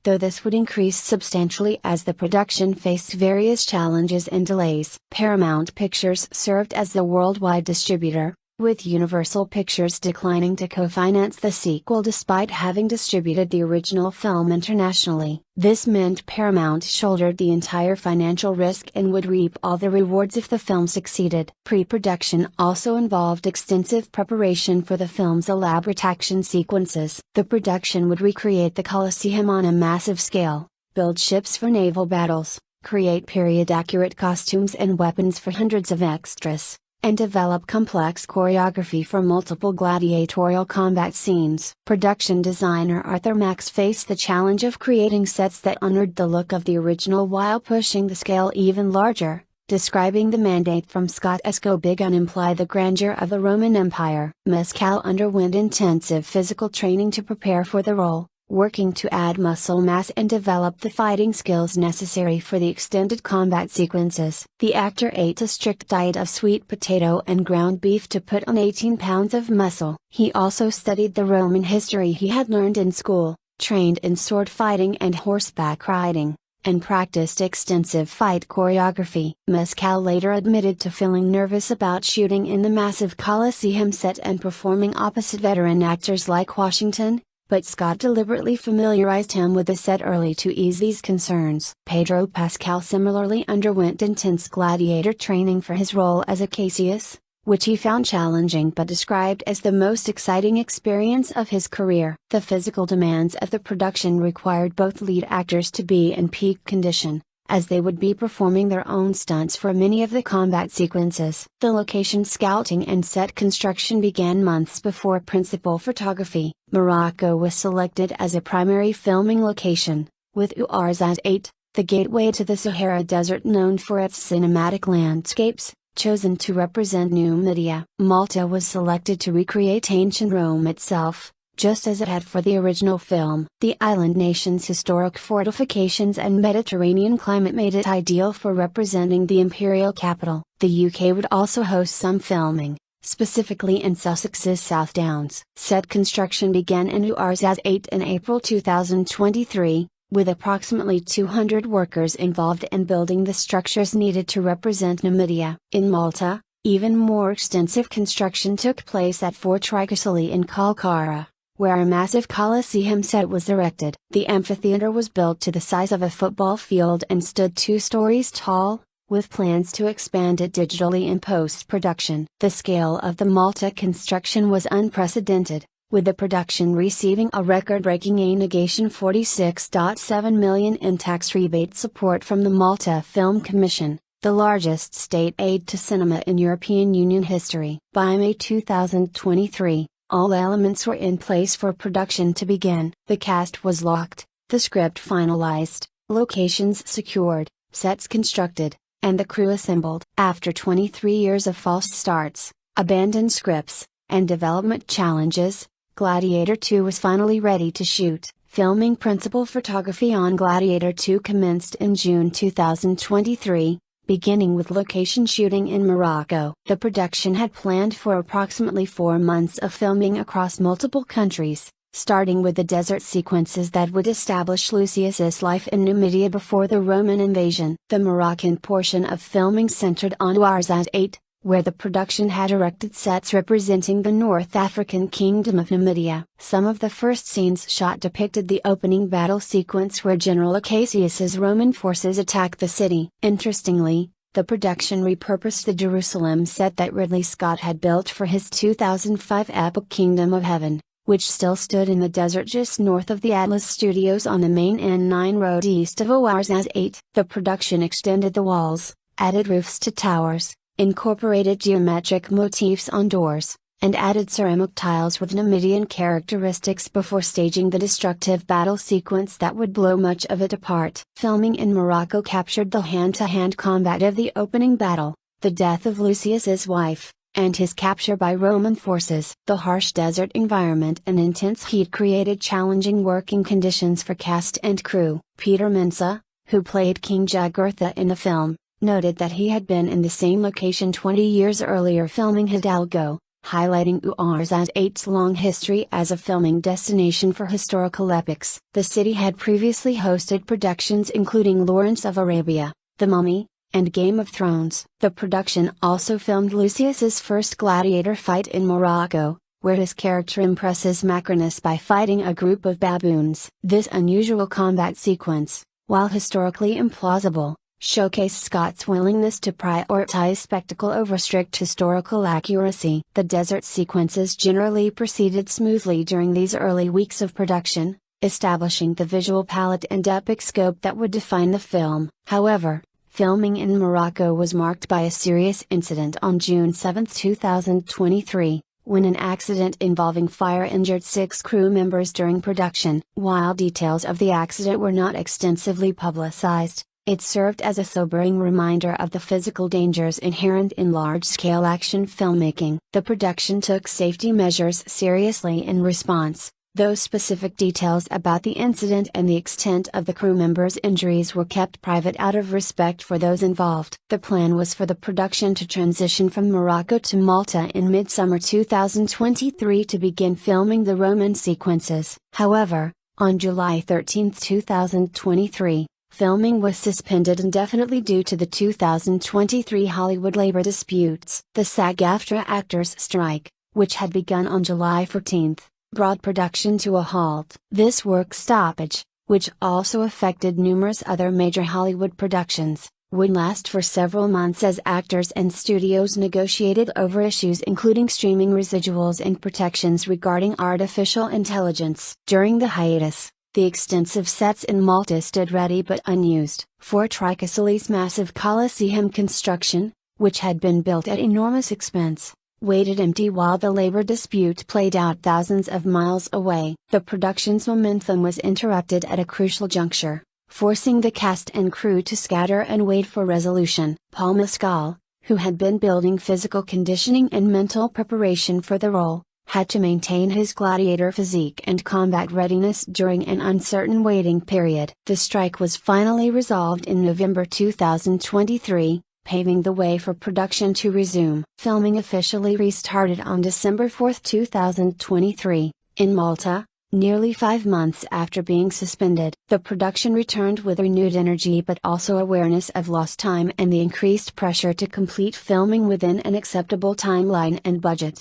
Though this would increase substantially as the production faced various challenges and delays. Paramount Pictures served as the worldwide distributor, with Universal Pictures declining to co-finance the sequel despite having distributed the original film internationally. This meant Paramount shouldered the entire financial risk and would reap all the rewards if the film succeeded. Pre-production also involved extensive preparation for the film's elaborate action sequences. The production would recreate the Colosseum on a massive scale, build ships for naval battles, create period-accurate costumes and weapons for hundreds of extras, and develop complex choreography for multiple gladiatorial combat scenes. Production designer Arthur Max faced the challenge of creating sets that honored the look of the original while pushing the scale even larger, describing the mandate from Scott as "Go big and imply the grandeur of the Roman Empire." Mescal underwent intensive physical training to prepare for the role, working to add muscle mass and develop the fighting skills necessary for the extended combat sequences. The actor ate a strict diet of sweet potato and ground beef to put on 18 pounds of muscle. He also studied the Roman history he had learned in school, trained in sword fighting and horseback riding, and practiced extensive fight choreography. Mescal later admitted to feeling nervous about shooting in the massive Coliseum set and performing opposite veteran actors like Washington, but Scott deliberately familiarized him with the set early to ease these concerns. Pedro Pascal similarly underwent intense gladiator training for his role as a Cassius, which he found challenging but described as the most exciting experience of his career. The physical demands of the production required both lead actors to be in peak condition, as they would be performing their own stunts for many of the combat sequences. The location scouting and set construction began months before principal photography. Morocco was selected as a primary filming location, with Ouarzazate, the gateway to the Sahara Desert known for its cinematic landscapes, chosen to represent Numidia. Malta was selected to recreate ancient Rome itself, just as it had for the original film. The island nation's historic fortifications and Mediterranean climate made it ideal for representing the imperial capital. The UK would also host some filming, specifically in Sussex's South Downs. Set construction began in Ouarzazate in April 2023, with approximately 200 workers involved in building the structures needed to represent Numidia. In Malta, even more extensive construction took place at Fort Tricasoli in Kalkara, where a massive Colosseum set was erected. The amphitheater was built to the size of a football field and stood 2 stories tall, with plans to expand it digitally in post-production. The scale of the Malta construction was unprecedented, with the production receiving a record-breaking $46.7 million in tax rebate support from the Malta Film Commission, the largest state aid to cinema in European Union history. By May 2023, all elements were in place for production to begin. The cast was locked, the script finalized, locations secured, sets constructed, and the crew assembled. After 23 years of false starts, abandoned scripts, and development challenges, Gladiator 2 was finally ready to shoot. Filming principal photography on Gladiator 2 commenced in June 2023, beginning with location shooting in Morocco. The production had planned for approximately 4 months of filming across multiple countries, starting with the desert sequences that would establish Lucius's life in Numidia before the Roman invasion. The Moroccan portion of filming centered on Ouarzazate, where the production had erected sets representing the North African kingdom of Numidia. Some of the first scenes shot depicted the opening battle sequence where General Cassius's Roman forces attacked the city. Interestingly, the production repurposed the Jerusalem set that Ridley Scott had built for his 2005 epic Kingdom of Heaven, which still stood in the desert just north of the Atlas Studios on the main N9 road east of Ouarzazate. The production extended the walls, added roofs to towers, incorporated geometric motifs on doors, and added ceramic tiles with Numidian characteristics before staging the destructive battle sequence that would blow much of it apart. Filming in Morocco captured the hand-to-hand combat of the opening battle, the death of Lucius's wife, and his capture by Roman forces. The harsh desert environment and intense heat created challenging working conditions for cast and crew. Peter Mensah, who played King Jugurtha in the film, noted that he had been in the same location 20 years earlier filming Hidalgo, highlighting Ouarzazate's long history as a filming destination for historical epics. The city had previously hosted productions including Lawrence of Arabia, The Mummy, and Game of Thrones. The production also filmed Lucius's first gladiator fight in Morocco, where his character impresses Macrinus by fighting a group of baboons. This unusual combat sequence, while historically implausible, showcased Scott's willingness to prioritize spectacle over strict historical accuracy. The desert sequences generally proceeded smoothly during these early weeks of production, establishing the visual palette and epic scope that would define the film. However, Filming in Morocco was marked by a serious incident on June 7, 2023, when an accident involving fire injured 6 crew members during production. While details of the accident were not extensively publicized, it served as a sobering reminder of the physical dangers inherent in large-scale action filmmaking. The production took safety measures seriously in response, though specific details about the incident and the extent of the crew members' injuries were kept private out of respect for those involved. The plan was for the production to transition from Morocco to Malta in mid-summer 2023 to begin filming the Roman sequences. However, on July 13, 2023, filming was suspended indefinitely due to the 2023 Hollywood labor disputes. The SAG-AFTRA actors' strike, which had begun on July 14, brought production to a halt. This work stoppage, which also affected numerous other major Hollywood productions, would last for several months as actors and studios negotiated over issues including streaming residuals and protections regarding artificial intelligence. During the hiatus, the extensive sets in Malta stood ready but unused. Fort Tricasili's massive Colosseum construction, which had been built at enormous expense, waited empty while the labor dispute played out thousands of miles away. The production's momentum was interrupted at a crucial juncture, forcing the cast and crew to scatter and wait for resolution. Paul Mescal, who had been building physical conditioning and mental preparation for the role, had to maintain his gladiator physique and combat readiness during an uncertain waiting period. The strike was finally resolved in November 2023, paving the way for production to resume. Filming officially restarted on December 4, 2023, in Malta, nearly 5 months after being suspended. The production returned with renewed energy but also awareness of lost time and the increased pressure to complete filming within an acceptable timeline and budget.